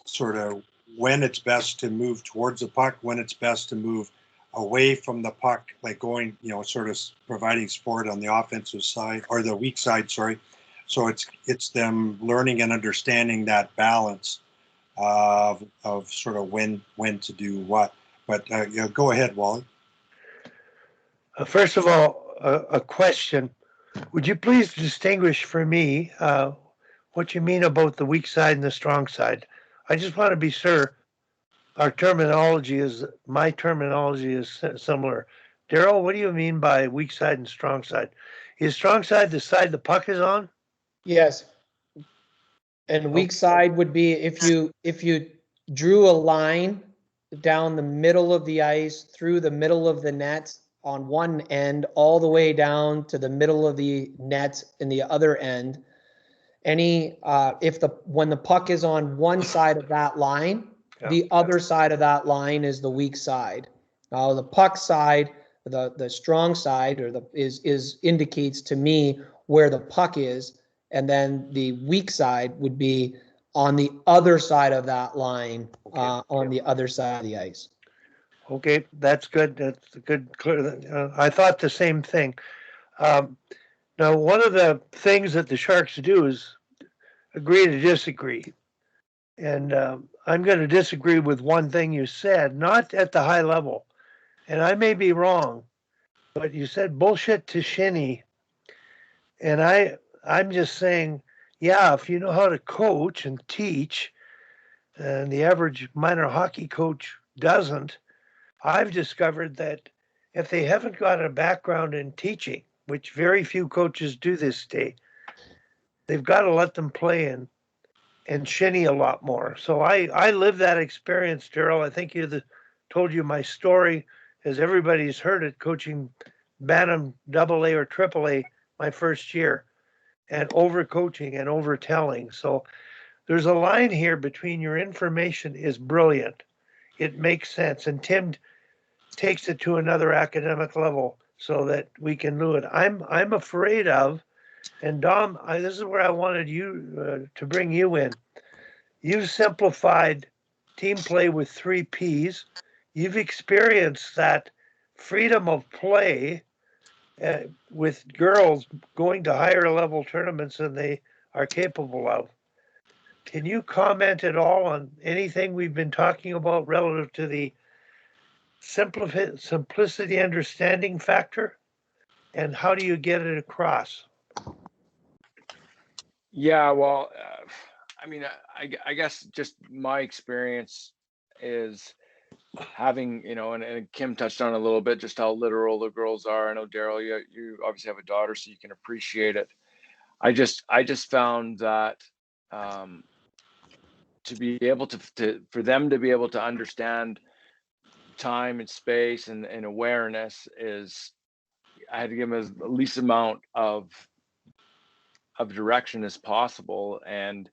sort of when it's best to move towards the puck, when it's best to move away from the puck, like going, sort of providing support on the offensive side or the weak side, sorry. So it's them learning and understanding that balance of sort of when to do what. But go ahead, Wally. First of all, a question. Would you please distinguish for me what you mean about the weak side and the strong side? I just want to be sure my terminology is similar. Darryl, what do you mean by weak side and strong side? Is strong side the side the puck is on? Yes. And weak side would be if you drew a line down the middle of the ice through the middle of the net on one end all the way down to the middle of the net in the other end. When the puck is on one side of that line, the other side of that line is the weak side. Now the puck side, the strong side, is indicates to me where the puck is, and then the weak side would be on the other side of that line, on the other side of the ice. Okay, that's good. That's good. I thought the same thing. Now, one of the things that the Sharks do is agree to disagree. And I'm going to disagree with one thing you said, not at the high level. And I may be wrong, but you said bullshit to Shinny. And I'm just saying, yeah, if you know how to coach and teach, and the average minor hockey coach doesn't, I've discovered that if they haven't got a background in teaching, which very few coaches do this day, they've got to let them play and shinny a lot more. So I live that experience, Darryl. I think told you my story, as everybody's heard it, coaching Bantam AA or AAA my first year, and overcoaching and overtelling. So there's a line here between your information is brilliant. It makes sense. And Tim takes it to another academic level so that we can do it. I'm afraid of, and Dom, this is where I wanted you to bring you in. You've simplified team play with 3 Ps. You've experienced that freedom of play with girls going to higher level tournaments than they are capable of. Can you comment at all on anything we've been talking about relative to the simplicity understanding factor? And how do you get it across? Yeah, well, I mean, I guess just my experience is having, and Kim touched on it a little bit, just how literal the girls are. I know, Darryl, you obviously have a daughter, so you can appreciate it. I just found that to be able for them to be able to understand time and space and awareness is, I had to give them as the least amount of direction as possible. And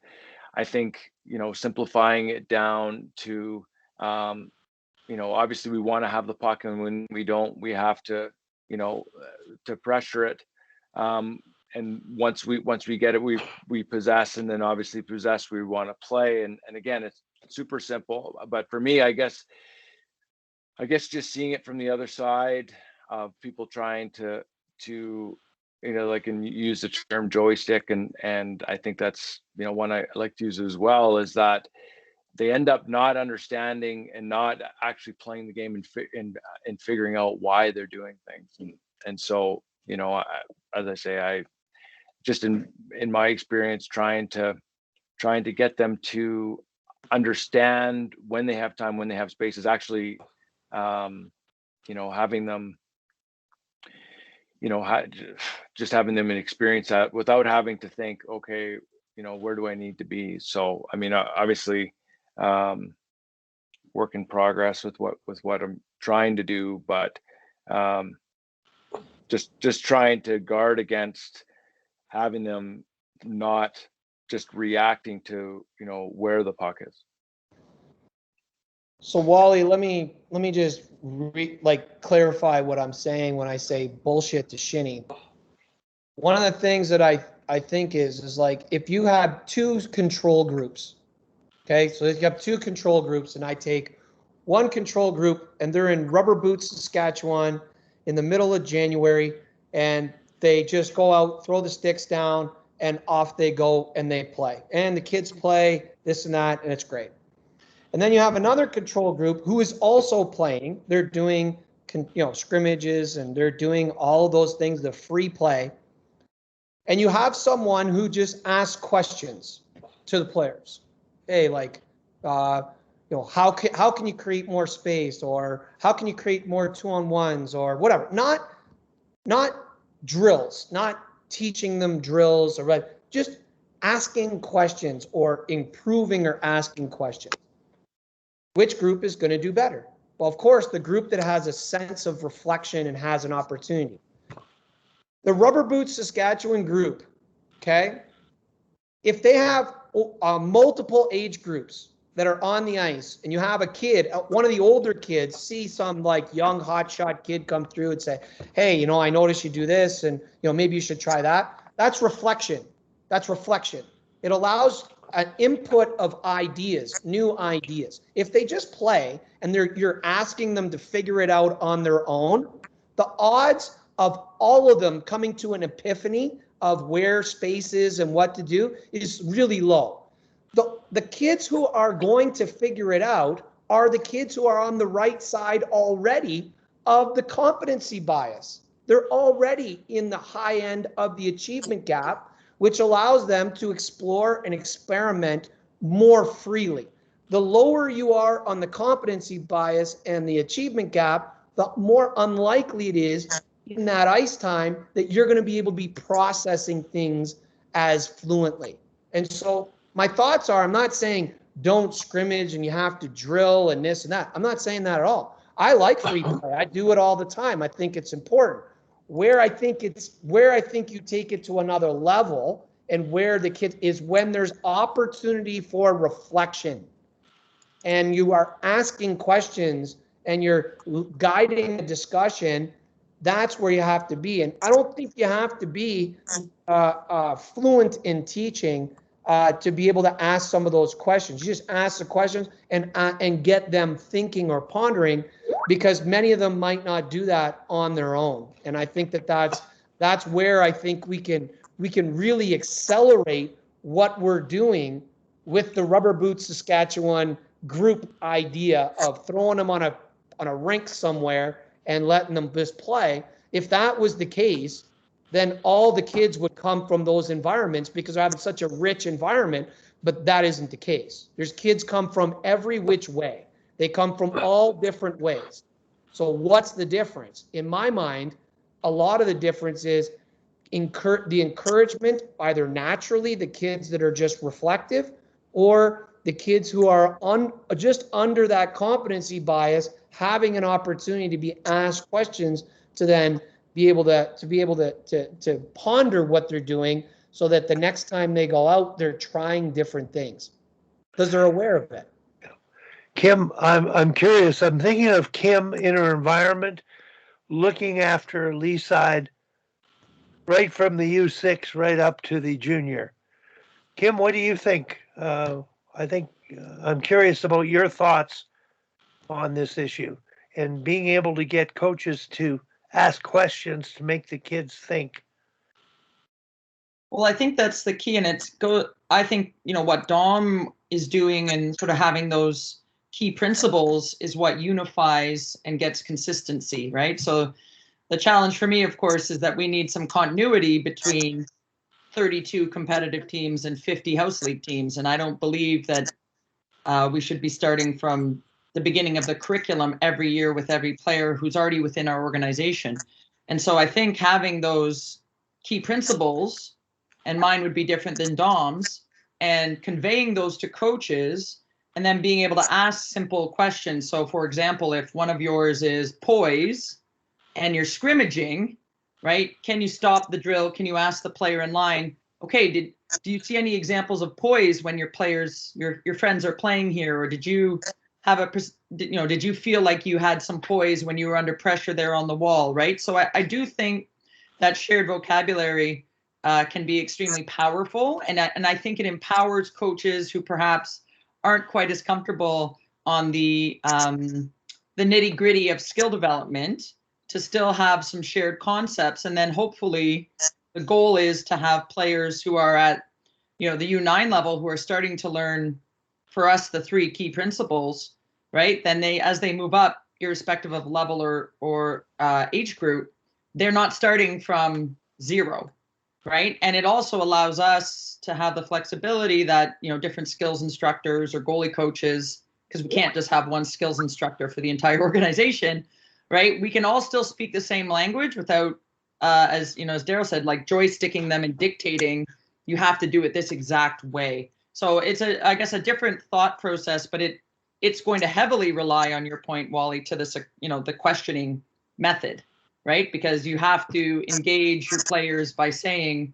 I think, simplifying it down to, obviously we want to have the puck, and when we don't, we have to, to pressure it. And once we get it, we possess, and then obviously possess, we want to play. And again, it's super simple. But for me, I guess just seeing it from the other side of people trying to like, and use the term joystick, and I think that's one I like to use as well, is that they end up not understanding and not actually playing the game and figuring out why they're doing things. And so, as I say, I just in my experience trying to get them to understand when they have time, when they have space, is actually having them just having them experience that without having to think, okay, where do I need to be? So, I mean, obviously, work in progress with what I'm trying to do, but just trying to guard against having them not just reacting to, where the puck is. So Wally, let me just clarify what I'm saying when I say bullshit to Shinny. One of the things that I think is like, if you have two control groups, okay, so if you have two control groups and I take one control group and they're in Rubber Boots, Saskatchewan in the middle of January, and they just go out, throw the sticks down, and off they go and they play. And the kids play this and that, and it's great. And then you have another control group who is also playing. They're doing, scrimmages, and they're doing all of those things, the free play. And you have someone who just asks questions to the players. Hey, like, how can you create more space, or how can you create more 2-on-1s, or whatever? Not drills, not teaching them drills, or just asking questions or improving or asking questions. Which group is going to do better? Well, of course, the group that has a sense of reflection and has an opportunity. The Rubber Boots Saskatchewan group, okay, if they have multiple age groups that are on the ice, and you have a kid, one of the older kids, see some like young hotshot kid come through and say, hey, I noticed you do this, and maybe you should try that. That's reflection. That's reflection. It allows an input of ideas, new ideas. If they just play and you're asking them to figure it out on their own, the odds of all of them coming to an epiphany of where space is and what to do is really low. The kids who are going to figure it out are the kids who are on the right side already of the competency bias. They're already in the high end of the achievement gap, which allows them to explore and experiment more freely. The lower you are on the competency bias and the achievement gap, the more unlikely it is in that ice time that you're going to be able to be processing things as fluently. And so my thoughts are, I'm not saying don't scrimmage and you have to drill and this and that. I'm not saying that at all. I like free play. I do it all the time. I think it's important. Where I think you take it to another level, and where the kid is when there's opportunity for reflection, and you are asking questions and you're guiding a discussion. That's where you have to be. And I don't think you have to be fluent in teaching to be able to ask some of those questions. You just ask the questions and get them thinking or pondering, because many of them might not do that on their own. And I think that's where I think we can really accelerate what we're doing with the Rubber Boots Saskatchewan group idea of throwing them on a rink somewhere and letting them just play. If that was the case, then all the kids would come from those environments because they're having such a rich environment, but that isn't the case. There's kids come from every which way. They come from all different ways. So what's the difference? In my mind, a lot of the difference is the encouragement, either naturally, the kids that are just reflective, or the kids who are just under that competency bias, having an opportunity to be asked questions to then be able to ponder what they're doing, so that the next time they go out, they're trying different things because they're aware of it. Kim, I'm curious. I'm thinking of Kim in her environment, looking after Leaside, right from the U6 right up to the junior. Kim, what do you think? I'm curious about your thoughts on this issue, and being able to get coaches to ask questions to make the kids think. Well, I think that's the key, and I think, what Dom is doing and sort of having those key principles is what unifies and gets consistency, right? So the challenge for me, of course, is that we need some continuity between 32 competitive teams and 50 house league teams. And I don't believe that we should be starting from the beginning of the curriculum every year with every player who's already within our organization. And so I think having those key principles, and mine would be different than Dom's, and conveying those to coaches and then being able to ask simple questions. So for example, if one of yours is poise and you're scrimmaging, right? Can you stop the drill? Can you ask the player in line, okay, do you see any examples of poise when your players, your friends are playing here? Or did you have did you feel like you had some poise when you were under pressure there on the wall, right? So I do think that shared vocabulary can be extremely powerful. And I think it empowers coaches who perhaps aren't quite as comfortable on the nitty gritty of skill development to still have some shared concepts. And then hopefully the goal is to have players who are at, the U9 level who are starting to learn, for us, the 3 key principles, right? Then as they move up, irrespective of level or age group, they're not starting from 0, right? And it also allows us to have the flexibility that, different skills instructors or goalie coaches, because we can't just have one skills instructor for the entire organization, right? We can all still speak the same language without, as Darryl said, like joysticking them and dictating, you have to do it this exact way. So it's I guess a different thought process, but it's going to heavily rely on your point, Wally, to this, the questioning method, right? Because you have to engage your players by saying,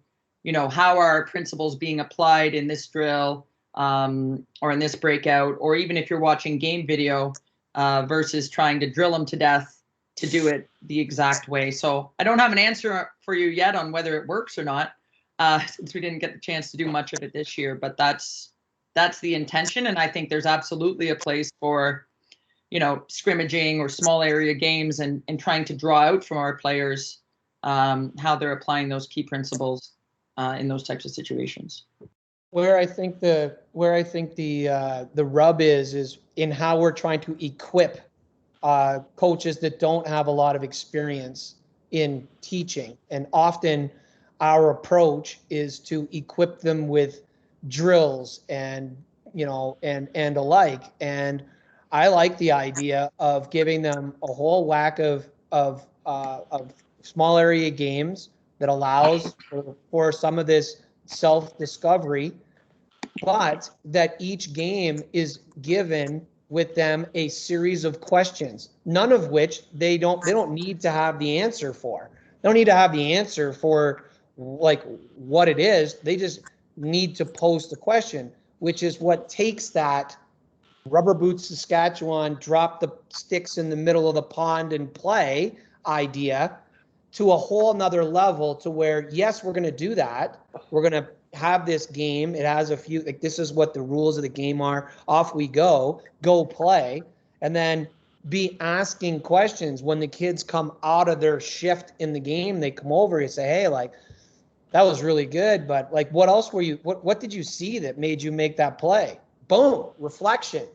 how are principles being applied in this drill, or in this breakout, or even if you're watching game video, versus trying to drill them to death to do it the exact way. So I don't have an answer for you yet on whether it works or not, since we didn't get the chance to do much of it this year, but that's the intention. And I think there's absolutely a place for, scrimmaging or small area games and trying to draw out from our players how they're applying those key principles in those types of situations. Where I think the rub is in how we're trying to equip coaches that don't have a lot of experience in teaching. And often our approach is to equip them with drills and alike. And I like the idea of giving them a whole whack of small area games that allows for some of this self-discovery, but that each game is given with them a series of questions, none of which they don't need to have the answer for. They don't need to have the answer for like what it is. They just need to pose the question, which is what takes that rubber boots Saskatchewan, drop the sticks in the middle of the pond and play idea to a whole nother level, to where, yes, we're going to do that. We're going to have this game. It has a few, like, this is what the rules of the game are. Off we go play. And then be asking questions when the kids come out of their shift in the game. They come over and say, hey, like, that was really good, but like, what else were you, what did you see that made you make that play? Boom, reflection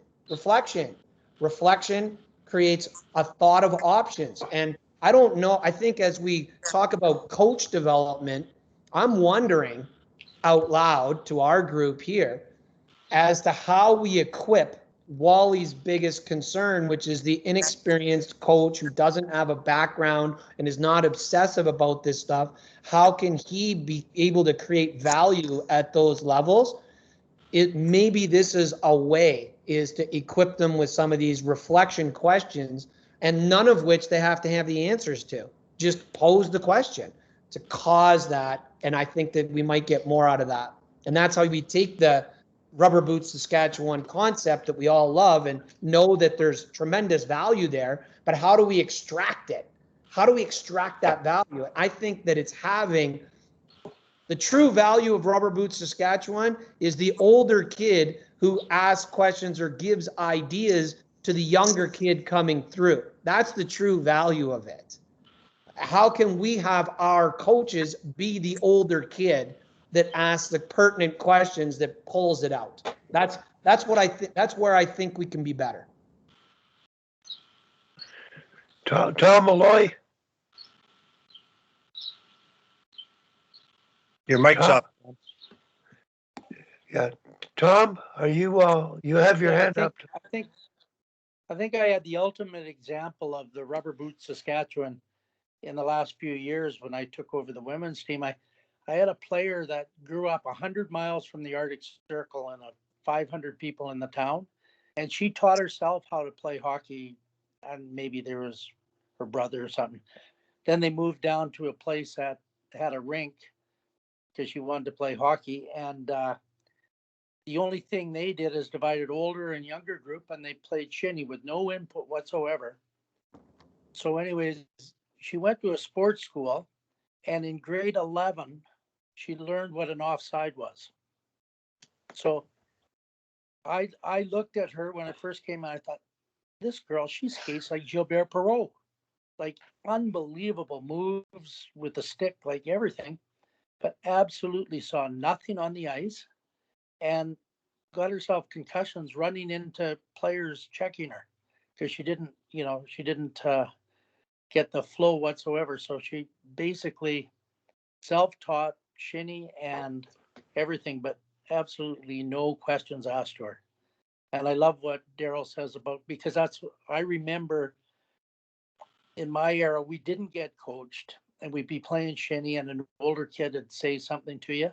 creates a thought of options. And I don't know, I think as we talk about coach development, I'm wondering out loud to our group here as to how we equip Wally's biggest concern, which is the inexperienced coach who doesn't have a background and is not obsessive about this stuff. How can he be able to create value at those levels? Maybe this is a way, is to equip them with some of these reflection questions, and none of which they have to have the answers to. Just pose the question to cause that. And I think that we might get more out of that. And that's how we take the rubber boots Saskatchewan concept that we all love and know that there's tremendous value there, but how do we extract it? How do we extract that value? I think that it's having the true value of rubber boots Saskatchewan is the older kid who asks questions or gives ideas to the younger kid coming through. That's the true value of it. How can we have our coaches be the older kid that asks the pertinent questions, that pulls it out? That's what I think. That's where I think we can be better. Tom Malloy. Your mic's up. Yeah, Tom, are you? You have your hand up. I think I had the ultimate example of the rubber boots Saskatchewan in the last few years when I took over the women's team. I had a player that grew up 100 miles from the Arctic Circle and 500 people in the town, and she taught herself how to play hockey, and maybe there was her brother or something. Then they moved down to a place that had a rink because she wanted to play hockey, and the only thing they did is divided older and younger group, and they played shinny with no input whatsoever. So anyways, she went to a sports school, and in grade 11, she learned what an offside was. So I looked at her when I first came out. I thought, this girl, she skates like Gilbert Perreault, like unbelievable moves with the stick, like everything, but absolutely saw nothing on the ice and got herself concussions running into players checking her because she didn't, get the flow whatsoever. So she basically self-taught shinny and everything, but absolutely no questions asked to her. And I love what Darryl says about, because I remember in my era, we didn't get coached and we'd be playing shinny and an older kid would say something to you.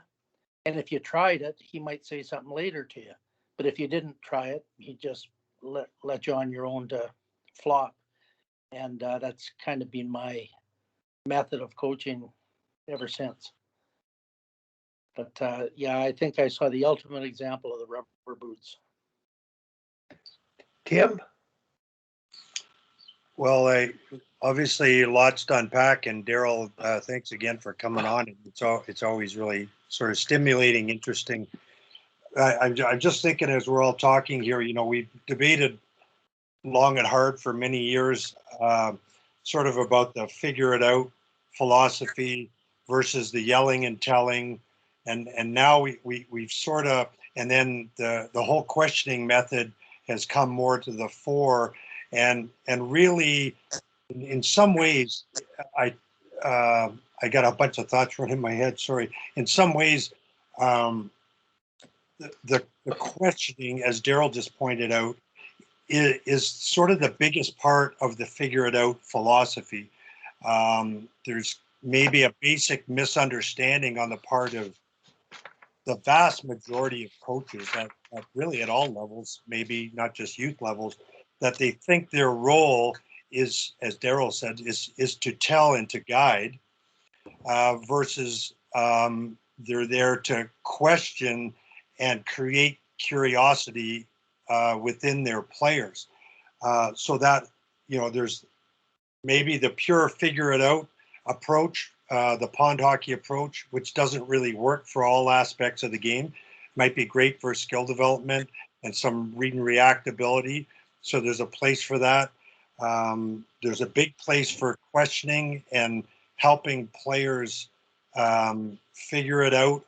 And if you tried it, he might say something later to you. But if you didn't try it, he'd just let you on your own to flop. And that's kind of been my method of coaching ever since. But yeah, I think I saw the ultimate example of the rubber boots. Tim? Well, obviously lots to unpack, and Darryl, thanks again for coming on. It's always really sort of stimulating, interesting. I'm just thinking as we're all talking here, we've debated long and hard for many years, sort of about the figure it out philosophy versus the yelling and telling, and now we've sort of, and then the whole questioning method has come more to the fore, and really, in some ways, I got a bunch of thoughts running in my head. Sorry. In some ways, the questioning, as Darryl just pointed out, is sort of the biggest part of the figure it out philosophy. There's maybe a basic misunderstanding on the part of the vast majority of coaches that really at all levels, maybe not just youth levels, that they think their role is, as Darryl said, is to tell and to guide, versus they're there to question and create curiosity within their players. So that, there's maybe the pure figure it out approach, the pond hockey approach, which doesn't really work for all aspects of the game. Might be great for skill development and some read and react ability. So there's a place for that. There's a big place for questioning and helping players figure it out,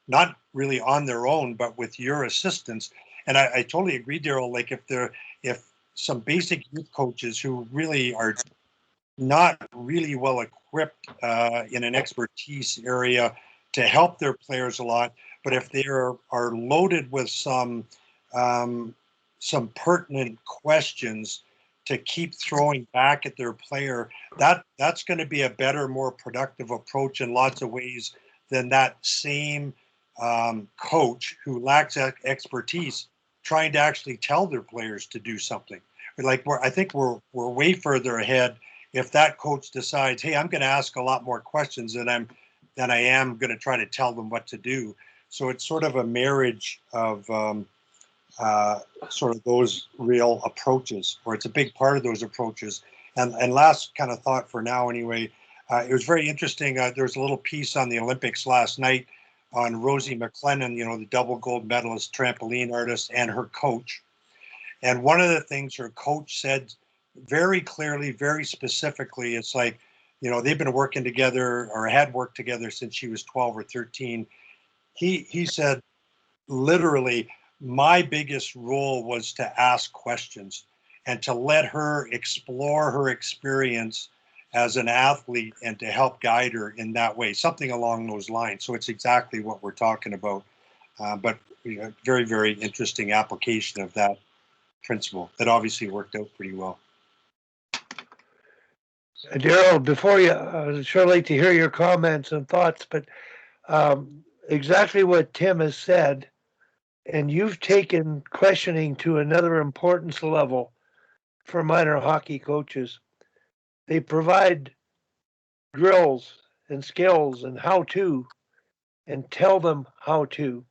not really on their own, but with your assistance. And I totally agree, Darryl. Like if some basic youth coaches who really are not really well equipped in an expertise area to help their players a lot, but if they are loaded with some pertinent questions to keep throwing back at their player, that's going to be a better, more productive approach in lots of ways than that same coach who lacks expertise trying to actually tell their players to do something. Like I think we're way further ahead if that coach decides, hey, I'm going to ask a lot more questions than I am going to try to tell them what to do. So it's sort of a marriage of sort of those real approaches, or it's a big part of those approaches. And last kind of thought for now, anyway, it was very interesting. There was a little piece on the Olympics last night on Rosie McLennan, the double gold medalist trampoline artist, and her coach. And one of the things her coach said very clearly, very specifically, it's like, they've been working together or had worked together since she was 12 or 13. He said, literally, my biggest role was to ask questions and to let her explore her experience as an athlete and to help guide her in that way, something along those lines. So it's exactly what we're talking about. But very, very interesting application of that principle that obviously worked out pretty well. Darryl, before you, I'd sure like to hear your comments and thoughts, but exactly what Tim has said, and you've taken questioning to another importance level for minor hockey coaches. They provide drills and skills and how to and tell them how to.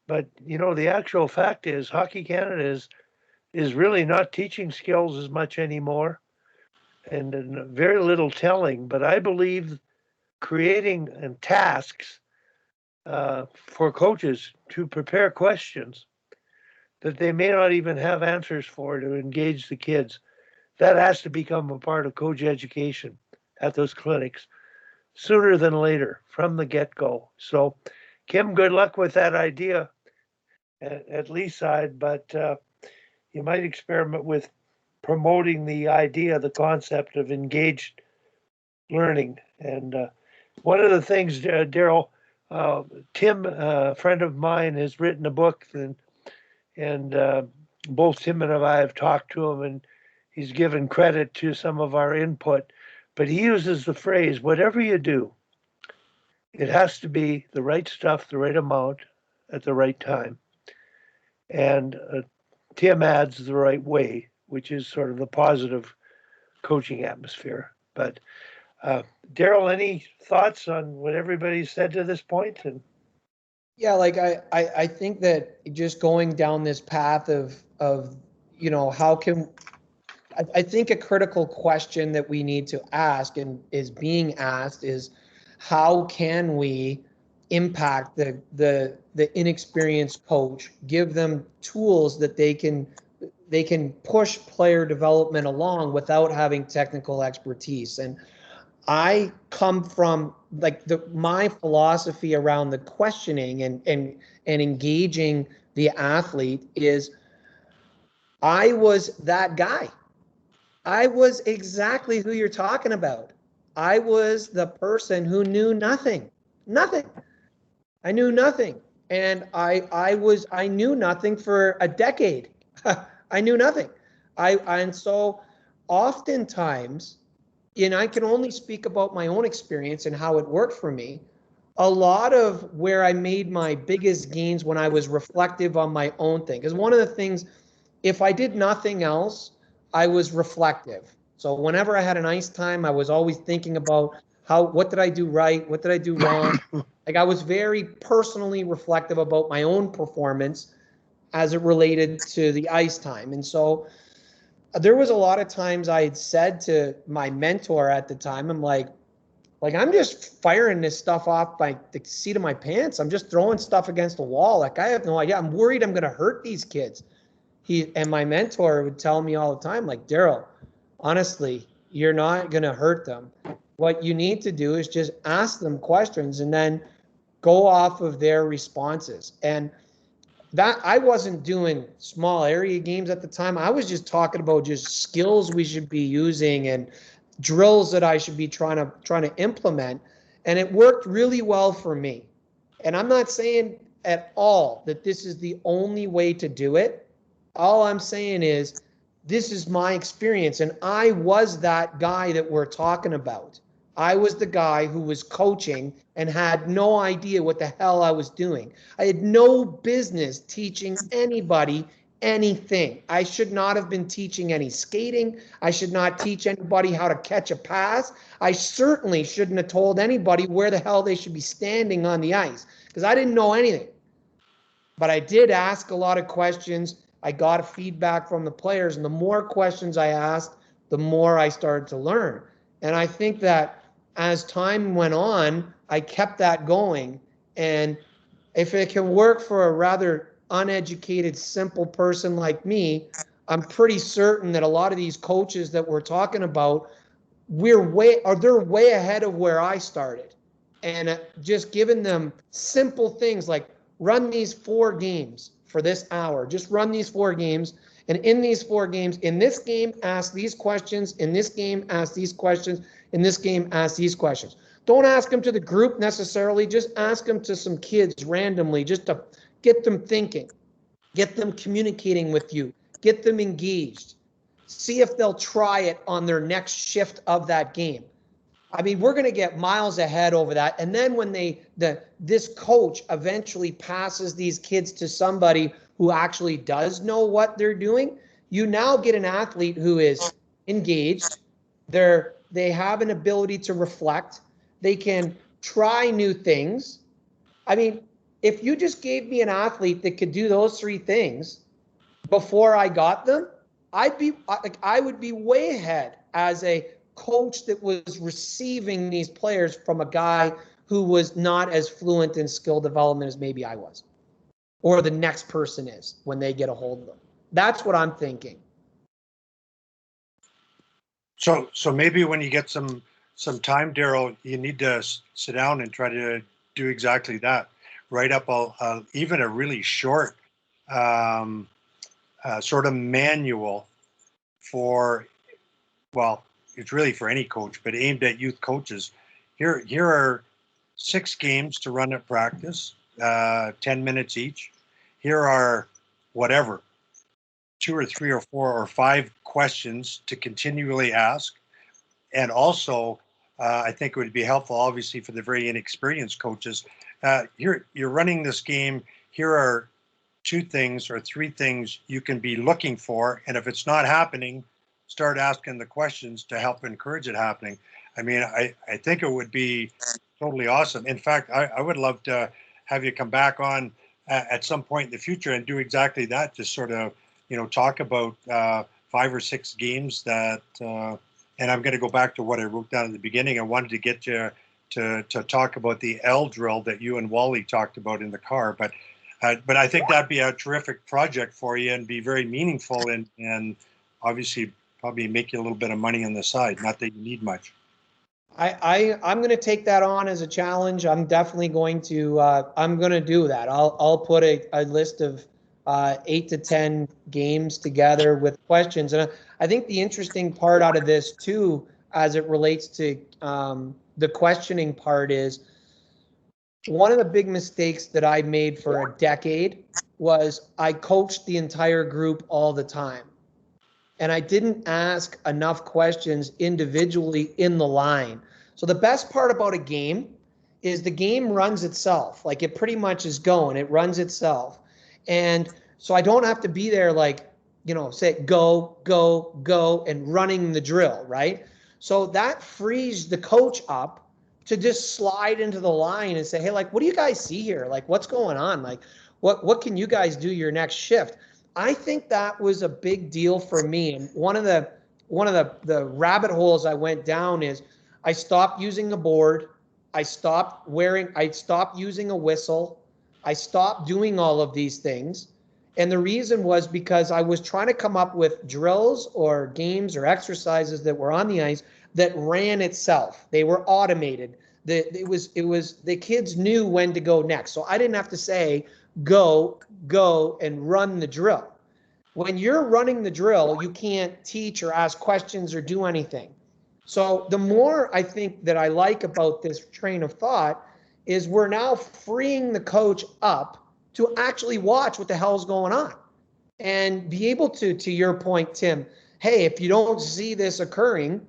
But the actual fact is Hockey Canada is really not teaching skills as much anymore and very little telling. But I believe creating tasks for coaches to prepare questions that they may not even have answers for to engage the kids. That has to become a part of coach education at those clinics sooner than later from the get-go. So, Kim, good luck with that idea at Leaside, but you might experiment with promoting the idea, the concept of engaged learning. And one of the things, Darryl, Tim, a friend of mine, has written a book, and both Tim and I have talked to him, and he's given credit to some of our input. But he uses the phrase, whatever you do, it has to be the right stuff, the right amount, at the right time. And Tim adds the right way, which is sort of the positive coaching atmosphere. But Darryl, any thoughts on what everybody said to this point? And Yeah, like I think that just going down this path of how can I think a critical question that we need to ask and is being asked is how can we impact the inexperienced coach, give them tools that they can push player development along without having technical expertise. And I come from like my philosophy around the questioning and engaging the athlete is I was that guy. I was exactly who you're talking about. I was the person who knew nothing. Nothing. I knew nothing. And I knew nothing for a decade. I knew nothing. And so oftentimes, and I can only speak about my own experience and how it worked for me. A lot of where I made my biggest gains when I was reflective on my own thing. Because one of the things, if I did nothing else, I was reflective. So whenever I had an ice time, I was always thinking about what did I do right? What did I do wrong? Like I was very personally reflective about my own performance as it related to the ice time. And so there was a lot of times I had said to my mentor at the time, I'm like I'm just firing this stuff off by the seat of my pants. I'm just throwing stuff against the wall. Like I have no idea. I'm worried I'm going to hurt these kids. And my mentor would tell me all the time, like, Darryl, honestly, you're not going to hurt them. What you need to do is just ask them questions and then go off of their responses. And that I wasn't doing small area games at the time. I was just talking about just skills we should be using and drills that I should be trying to implement. And it worked really well for me. And I'm not saying at all that this is the only way to do it. All I'm saying is this is my experience. And I was that guy that we're talking about. I was the guy who was coaching and had no idea what the hell I was doing. I had no business teaching anybody anything. I should not have been teaching any skating. I should not teach anybody how to catch a pass. I certainly shouldn't have told anybody where the hell they should be standing on the ice because I didn't know anything. But I did ask a lot of questions. I got feedback from the players, and the more questions I asked, the more I started to learn. And I think that as time went on, I kept that going. And if it can work for a rather uneducated, simple person like me, I'm pretty certain that a lot of these coaches that we're talking about, they're way ahead of where I started. And just giving them simple things like run these 4 games for this hour, just run these 4 games. And in these 4 games, in this game, ask these questions. In this game, ask these questions. In this game, ask these questions. Don't ask them to the group necessarily. Just ask them to some kids randomly, just to get them thinking, get them communicating with you, get them engaged. see if they'll try it on their next shift of that game. I mean, we're going to get miles ahead over that. And then when this coach eventually passes these kids to somebody who actually does know what they're doing, you now get an athlete who is engaged. They have an ability to reflect. They can try new things. I mean, if you just gave me an athlete that could do those three things before I got them, I would be way ahead as a coach that was receiving these players from a guy who was not as fluent in skill development as maybe I was, or the next person is when they get a hold of them. That's what I'm thinking. So maybe when you get some time, Darryl, you need to sit down and try to do exactly that. Write up even a really short sort of manual for, well, it's really for any coach, but aimed at youth coaches. Here are 6 games to run at practice, 10 minutes each. Here are whatever, 2 or 3 or 4 or 5 questions to continually ask. And also, I think it would be helpful, obviously, for the very inexperienced coaches. You're running this game. Here are 2 things or 3 things you can be looking for. And if it's not happening, start asking the questions to help encourage it happening. I mean, I think it would be totally awesome. In fact, I would love to have you come back on at some point in the future and do exactly that. Just sort of, talk about 5 or 6 games that, and I'm going to go back to what I wrote down at the beginning. I wanted to get you to talk about the L drill that you and Wally talked about in the car. But I think that'd be a terrific project for you and be very meaningful and obviously probably make you a little bit of money on the side. Not that you need much. I'm going to take that on as a challenge. I'm definitely going to. I'm going to do that. I'll put a list of 8 to 10 games together with questions. And I think the interesting part out of this too, as it relates to the questioning part, is one of the big mistakes that I made for a decade was I coached the entire group all the time. And I didn't ask enough questions individually in the line. So the best part about a game is the game runs itself. Like, it pretty much is going, it runs itself. And so I don't have to be there like, say go, go, go and running the drill, right? So that frees the coach up to just slide into the line and say, hey, like, what do you guys see here? Like, what's going on? Like, what can you guys do your next shift? I think that was a big deal for me. And one of the rabbit holes I went down is I stopped using a board. I stopped using a whistle. I stopped doing all of these things. And the reason was because I was trying to come up with drills or games or exercises that were on the ice that ran itself. They were automated. The kids knew when to go next. So I didn't have to say, go, and run the drill. When you're running the drill, you can't teach or ask questions or do anything. So the more I think that I like about this train of thought is we're now freeing the coach up to actually watch what the hell's going on and be able to your point, Tim, hey, if you don't see this occurring,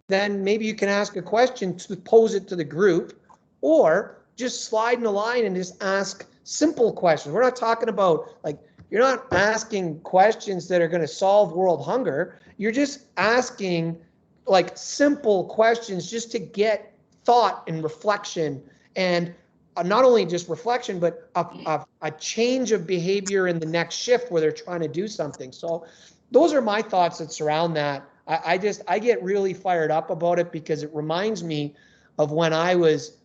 then maybe you can ask a question to pose it to the group, or just slide in the line and just ask simple questions. We're not talking about, like, you're not asking questions that are going to solve world hunger. You're just asking like simple questions just to get thought and reflection, and not only just reflection, but a change of behavior in the next shift where they're trying to do something. So those are my thoughts that surround that. I get really fired up about it because it reminds me of when I was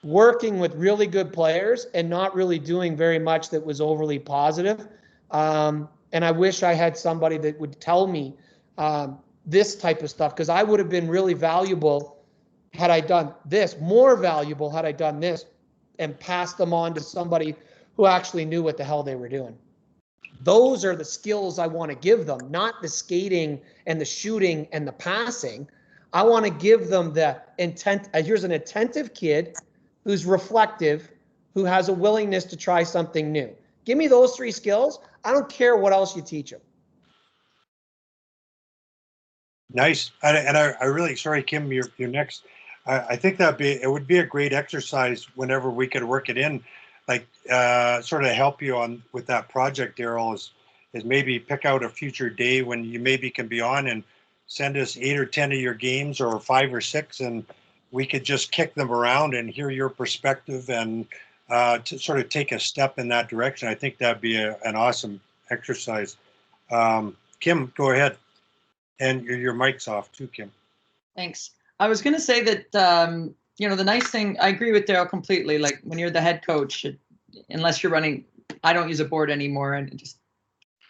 working with really good players and not really doing very much that was overly positive. And I wish I had somebody that would tell me this type of stuff, because I would have been really valuable had I done this, more valuable had I done this and passed them on to somebody who actually knew what the hell they were doing. Those are the skills I want to give them, not the skating and the shooting and the passing. I want to give them the intent. Here's an attentive kid who's reflective, who has a willingness to try something new. Give me those 3 skills. I don't care what else you teach them. Nice. And I really, sorry, Kim, you're next. I think it would be a great exercise whenever we could work it in, like sort of help you on with that project, Darryl, is maybe pick out a future day when you maybe can be on and send us 8 or 10 of your games or 5 or 6, and we could just kick them around and hear your perspective and to sort of take a step in that direction. I think that'd be an awesome exercise. Kim, go ahead. And your mic's off too, Kim. Thanks. I was going to say that, the nice thing, I agree with Darryl completely. Like when you're the head coach, unless you're running, I don't use a board anymore and just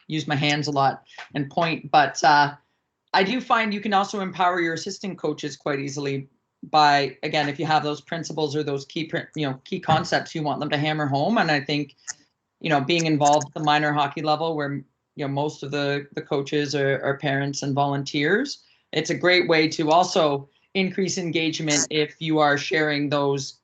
use my hands a lot and point. But I do find you can also empower your assistant coaches quite easily by, again, if you have those principles or those key concepts you want them to hammer home. And I think, being involved at the minor hockey level where most of the coaches are parents and volunteers, it's a great way to also increase engagement if you are sharing those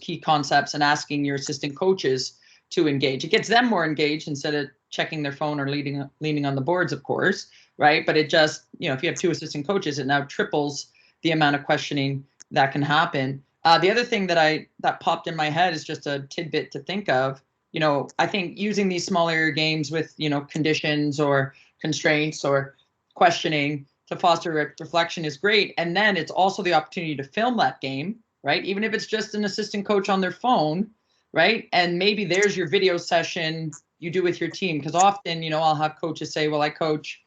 key concepts and asking your assistant coaches to engage. It gets them more engaged instead of checking their phone or leaning on the boards, of course, right? But it just, if you have 2 assistant coaches, it now triples the amount of questioning that can happen. The other thing that popped in my head is just a tidbit to think of. I think using these small area games with, conditions or constraints or questioning to foster reflection is great. And then it's also the opportunity to film that game, right? Even if it's just an assistant coach on their phone, right? And maybe there's your video session you do with your team. Because often, I'll have coaches say, well, I coach,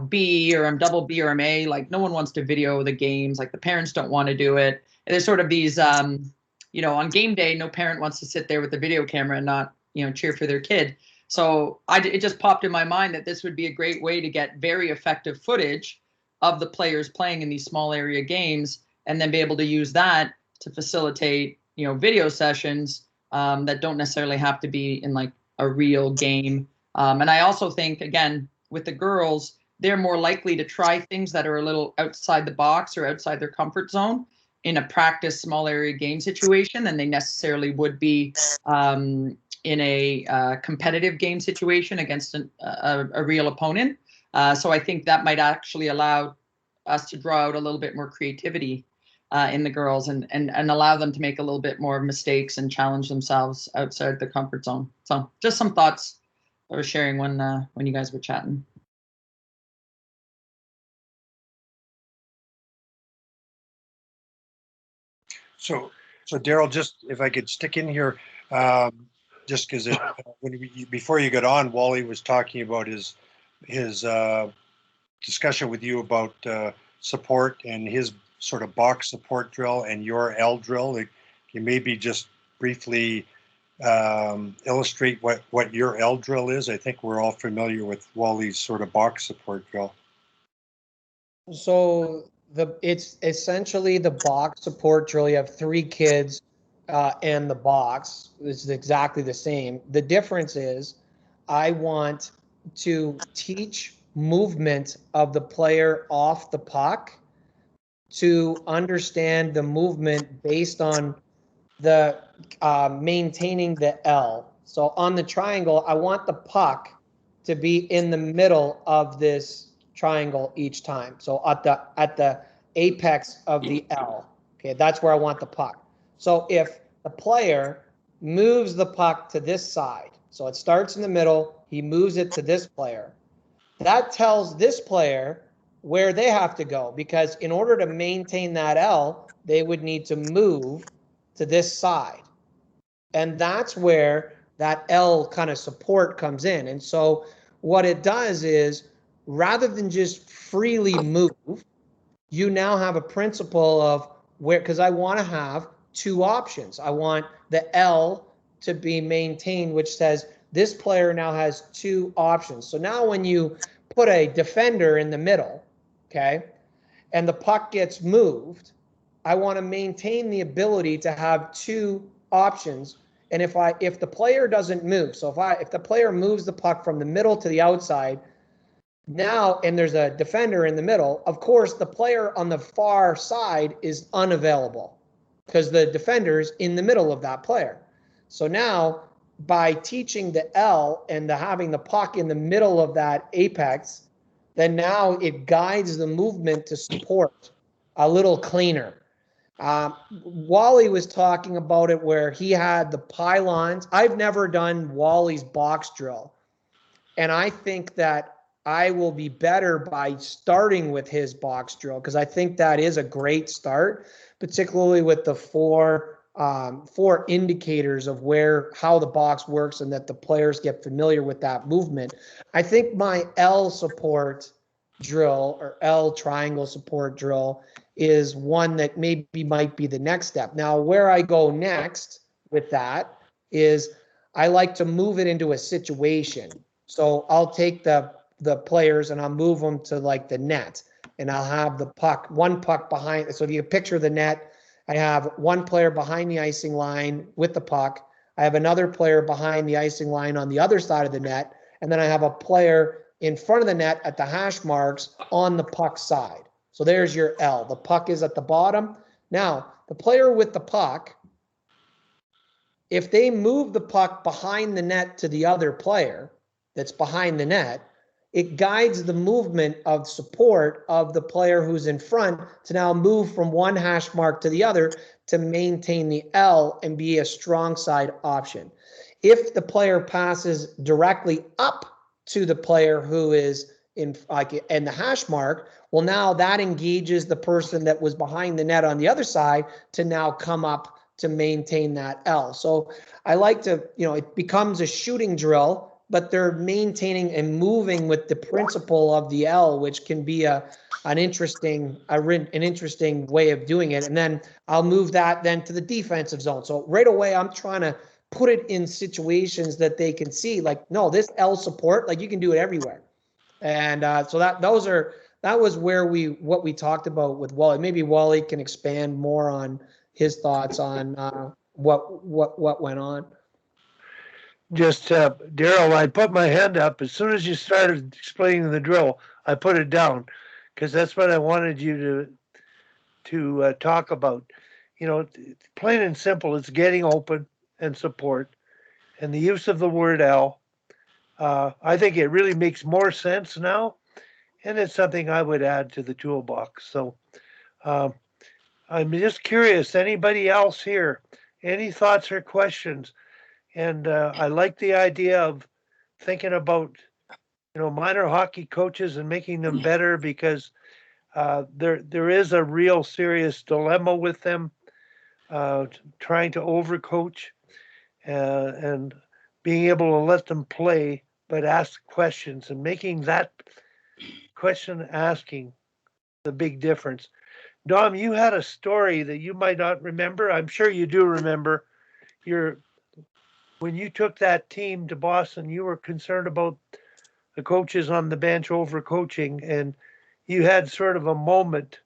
B, or I'm double B, or I'm A. Like no one wants to video the games. Like the parents don't want to do it. And there's sort of these, on game day, no parent wants to sit there with the video camera and not, cheer for their kid. So it just popped in my mind that this would be a great way to get very effective footage of the players playing in these small area games, and then be able to use that to facilitate, video sessions that don't necessarily have to be in like a real game. And I also think, again, with the girls, they're more likely to try things that are a little outside the box or outside their comfort zone in a practice small area game situation than they necessarily would be in a competitive game situation against a real opponent. So I think that might actually allow us to draw out a little bit more creativity in the girls and allow them to make a little bit more mistakes and challenge themselves outside their comfort zone. So just some thoughts I was sharing when you guys were chatting. So Darryl, just if I could stick in here, just because before you got on, Wally was talking about his discussion with you about support and his sort of box support drill and your L drill. Like, you maybe just briefly illustrate what your L drill is. I think we're all familiar with Wally's sort of box support drill. So it's essentially the box support drill. You have 3 kids and the box is exactly the same. The difference is I want to teach movement of the player off the puck to understand the movement based on the maintaining the L. So on the triangle, I want the puck to be in the middle of this triangle each time. So at the apex of the L. Okay, that's where I want the puck. So if the player moves the puck to this side, so it starts in the middle, he moves it to this player, that tells this player where they have to go, because in order to maintain that L, they would need to move to this side. And that's where that L kind of support comes in. And so what it does is, rather than just freely move, you now have a principle of where, because I want to have 2 options. I want the L to be maintained, which says this player now has 2 options. So now when you put a defender in the middle, okay, and the puck gets moved, I want to maintain the ability to have 2 options. And if the player doesn't move, so if the player moves the puck from the middle to the outside, now, and there's a defender in the middle, of course, the player on the far side is unavailable because the defender's in the middle of that player. So now, by teaching the L and having the puck in the middle of that apex, then now it guides the movement to support a little cleaner. Wally was talking about it where he had the pylons. I've never done Wally's box drill. And I think that I will be better by starting with his box drill, because I think that is a great start, particularly with the four indicators of how the box works and that the players get familiar with that movement. I think my L support drill or L triangle support drill is one that maybe might be the next step. Now, where I go next with that is I like to move it into a situation. So I'll take the players and I'll move them to like the net, and I'll have one puck behind. So if you picture the net, I have one player behind the icing line with the puck. I have another player behind the icing line on the other side of the net. And then I have a player in front of the net at the hash marks on the puck side. So there's your L. The puck is at the bottom. Now, the player with the puck, if they move the puck behind the net to the other player that's behind the net, it guides the movement of support of the player who's in front to now move from one hash mark to the other to maintain the L and be a strong side option. If the player passes directly up to the player who is in the hash mark, well, now that engages the person that was behind the net on the other side to now come up to maintain that L. So I like to, it becomes a shooting drill, but they're maintaining and moving with the principle of the L, which can be an interesting way of doing it. And then I'll move that then to the defensive zone. So right away, I'm trying to put it in situations that they can see, like, no, this L support, like you can do it everywhere. And so that was what we talked about with Wally. Maybe Wally can expand more on his thoughts on what went on. Just Darryl, I put my hand up as soon as you started explaining the drill. I put it down because that's what I wanted you to talk about. Plain and simple, it's getting open and support, and the use of the word L. I think it really makes more sense now, and it's something I would add to the toolbox. So I'm just curious, anybody else here, any thoughts or questions? And I like the idea of thinking about, minor hockey coaches and making them better, because there is a real serious dilemma with them trying to overcoach and being able to let them play, but ask questions and making that question asking the big difference. Dom, you had a story that you might not remember. I'm sure you do remember. When you took that team to Boston, you were concerned about the coaches on the bench overcoaching, and you had sort of a moment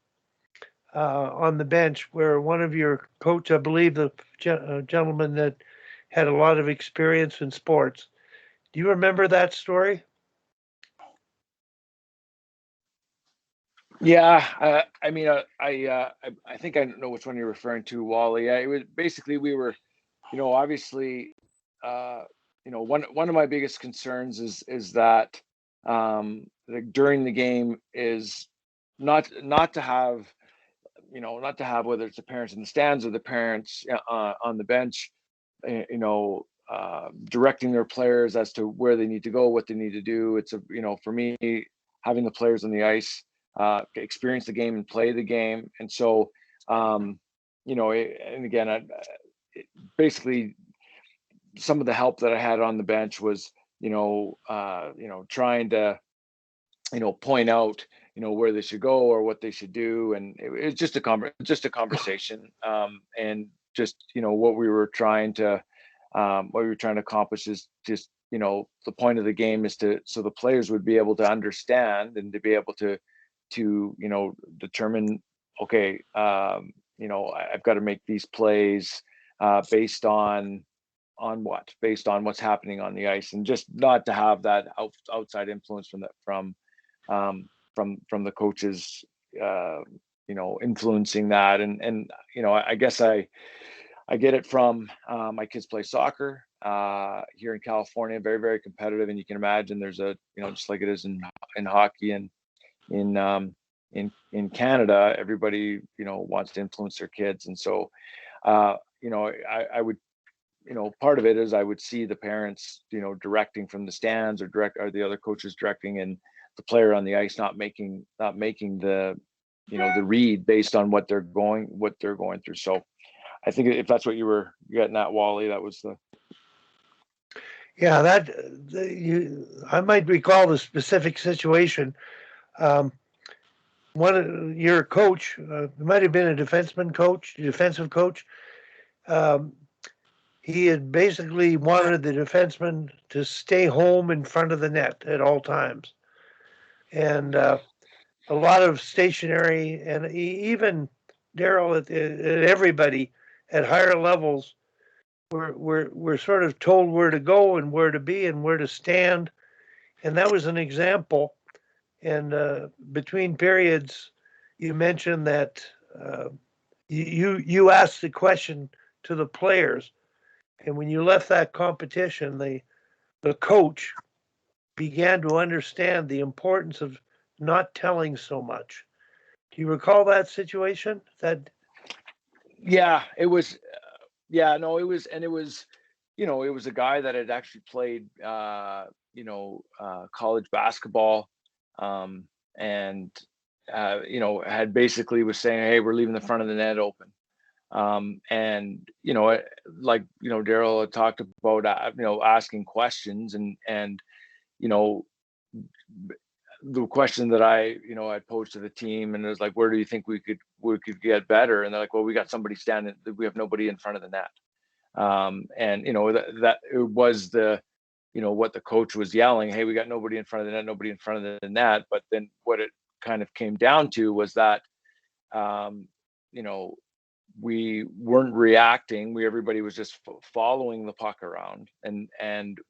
on the bench where one of your coach, I believe the gentleman that had a lot of experience in sports. Do you remember that story? Yeah, I mean, I think I know which one you're referring to, Wally. It was basically we were, obviously, one of my biggest concerns is that during the game is not to have, whether it's the parents in the stands or the parents on the bench, directing their players as to where they need to go, what they need to do. It's for me, having the players on the ice experience the game and play the game. And so, and again, basically some of the help that I had on the bench was, trying to, point out, where they should go or what they should do. And it's just a conversation. And just, what we were trying to accomplish is just, the point of the game is so the players would be able to understand and to be able to determine, okay, I've got to make these plays based on what's happening on the ice, and just not to have that outside influence from the coaches, influencing that. And I guess I get it from my kids play soccer here in California, very, very competitive. And you can imagine there's just like it is in hockey, and in Canada, everybody, you know, wants to influence their kids. And so, you know, I would, you know, part of it is I would see the parents, you know, directing from the stands, or the other coaches directing, and the player on the ice not making the, you know, the read based on what they're going through. So I think if that's what you were getting at, Wally, that was the. Yeah, I might recall the specific situation. Your coach, it might have been a defensive coach. He had basically wanted the defenseman to stay home in front of the net at all times. And a lot of stationary, and even Darryl, at everybody at higher levels, we're sort of told where to go and where to be and where to stand. And that was an example. And between periods, you mentioned that you asked the question to the players, and when you left that competition, the coach began to understand the importance of not telling so much. Do you recall that situation? Yeah, it was. Yeah, no, it was, and it was, you know, it was a guy that had actually played, you know, college basketball, and you know, had basically was saying, hey, we're leaving the front of the net open. And you know, like, you know, Darryl had talked about, you know, asking questions, and you know, the question that I posed to the team, and it was like, where do you think we could get better? And they're like, well, we got somebody standing, we have nobody in front of the net. And you know, that it was the, you know, what the coach was yelling, hey, we got nobody in front of the net, nobody in front of the net. But then what it kind of came down to was that, you know, we weren't reacting. Everybody was just following the puck around, and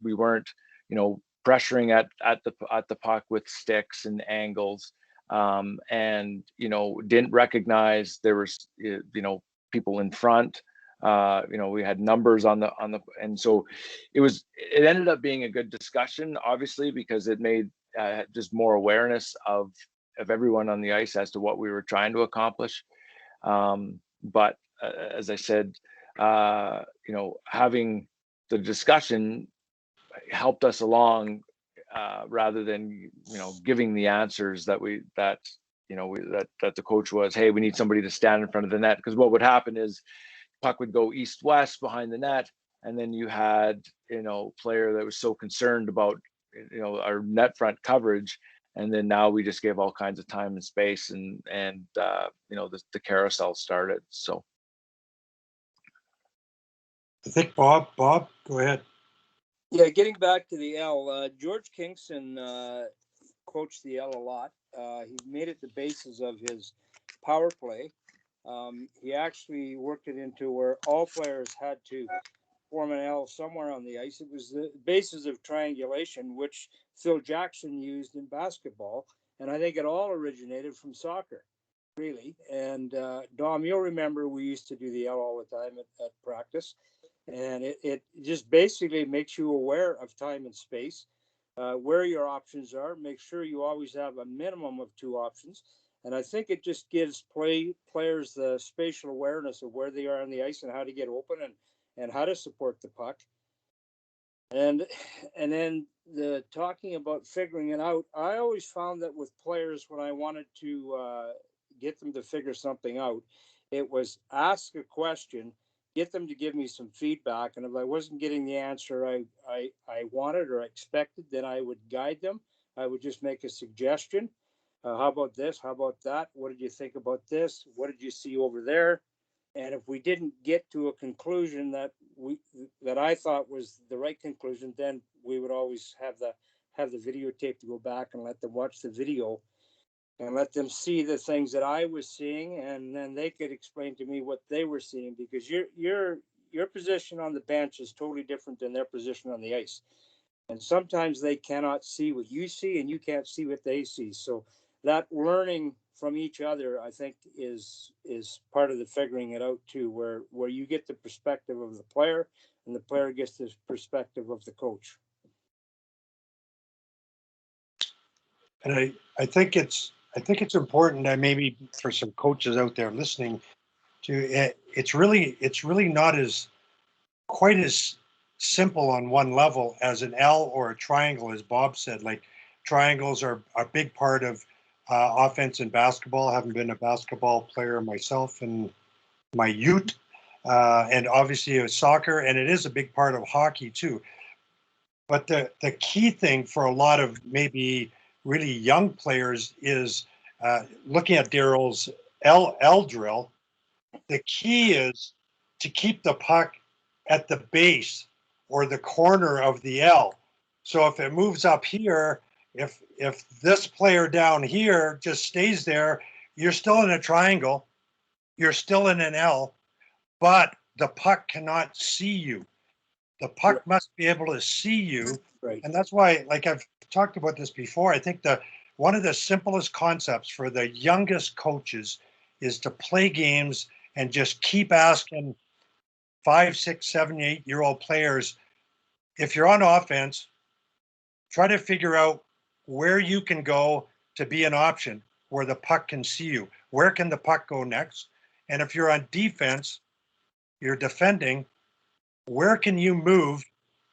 we weren't, you know, pressuring at the puck with sticks and angles, and you know, didn't recognize there was, you know, people in front. You know, we had numbers on the, and so it ended up being a good discussion, obviously, because it made just more awareness of everyone on the ice as to what we were trying to accomplish. But as I said, you know, having the discussion helped us along, rather than, you know, giving the answers that the coach was, hey, we need somebody to stand in front of the net. Because what would happen is puck would go east-west behind the net, and then you had, you know, player that was so concerned about, you know, our net front coverage. And then now we just gave all kinds of time and space, and you know, the carousel started. So I think Bob, go ahead. Yeah, getting back to the L, George Kingston coached the L a lot. He made it the basis of his power play. He actually worked it into where all players had to form an L somewhere on the ice. It was the basis of triangulation, which Phil Jackson used in basketball. And I think it all originated from soccer, really. And Dom, you'll remember we used to do the L all the time at practice. And it just basically makes you aware of time and space, where your options are. Make sure you always have a minimum of 2 options. And I think it just gives players the spatial awareness of where they are on the ice and how to get open and how to support the puck. And then the talking about figuring it out, I always found that with players, when I wanted to get them to figure something out, it was ask a question, get them to give me some feedback. And if I wasn't getting the answer I wanted or expected, then I would guide them. I would just make a suggestion. How about this? How about that? What did you think about this? What did you see over there? And if we didn't get to a conclusion that I thought was the right conclusion, then we would always have the videotape to go back and let them watch the video and let them see the things that I was seeing, and then they could explain to me what they were seeing, because your position on the bench is totally different than their position on the ice. And sometimes they cannot see what you see and you can't see what they see. So that learning from each other, I think, is part of the figuring it out too, where you get the perspective of the player and the player gets the perspective of the coach. And I think it's I think it's important that maybe for some coaches out there listening to it's really not as quite as simple on one level as an L or a triangle, as Bob said. Like triangles are a big part of offense in basketball. I haven't been a basketball player myself in my youth, and obviously soccer, and it is a big part of hockey too. But the key thing for a lot of maybe really young players is looking at Darryl's L drill. The key is to keep the puck at the base or the corner of the L. So if it moves up here, if this player down here just stays there, you're still in a triangle, you're still in an L, but the puck cannot see you. The puck must be able to see you. Right. And that's why, like I've talked about this before, I think one of the simplest concepts for the youngest coaches is to play games and just keep asking 5, 6, 7, 8-year-old players, if you're on offense, try to figure out where you can go to be an option where the puck can see you. Where can the puck go next? And if you're on defense, you're defending, where can you move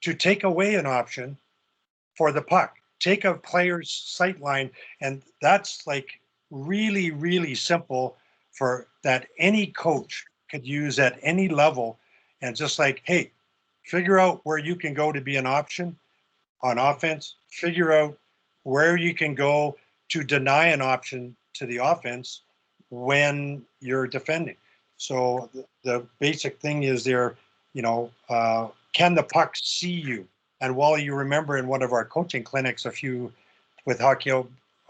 to take away an option for the puck? Take a player's sight line, and that's like really, really simple for that any coach could use at any level. And just like, hey, figure out where you can go to be an option on offense, figure out where you can go to deny an option to the offense when you're defending. So the basic thing is there, can the puck see you? And Wally, you remember in one of our coaching clinics with hockey,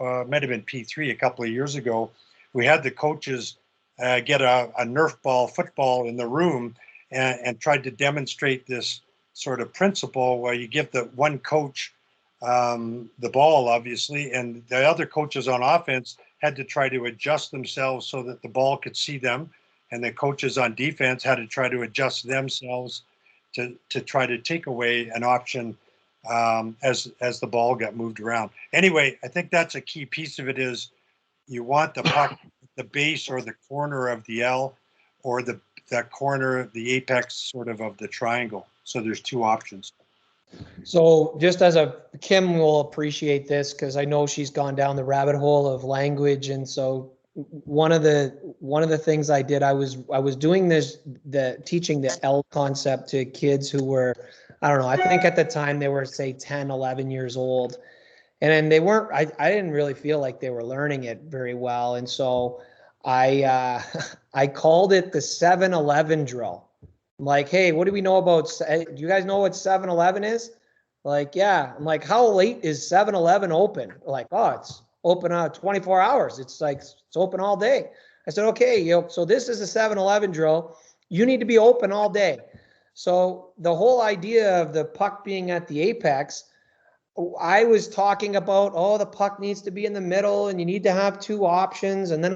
might have been P3 a couple of years ago, we had the coaches get a Nerf ball football in the room and tried to demonstrate this sort of principle where you give the one coach the ball, obviously, and the other coaches on offense had to try to adjust themselves so that the ball could see them, and the coaches on defense had to try to adjust themselves to try to take away an option as the ball got moved around. Anyway, I think that's a key piece of it is you want the puck at the base or the corner of the L or that corner, the apex sort of the triangle. So there's two options. So just Kim will appreciate this because I know she's gone down the rabbit hole of language. And so one of the things I did, I was doing teaching the L concept to kids who were, I don't know, I think at the time they were say 10, 11 years old. And then they weren't, I didn't really feel like they were learning it very well. And so I called it the 7-11 drill. I'm like, hey, what do we know about, do you guys know what 7-11 is? Like, yeah. I'm like, how late is 7-Eleven open? Like, oh, it's open 24 hours. It's like, it's open all day. I said, okay, so this is a 7-Eleven drill. You need to be open all day. So the whole idea of the puck being at the apex, I was talking about, the puck needs to be in the middle and you need to have two options. And then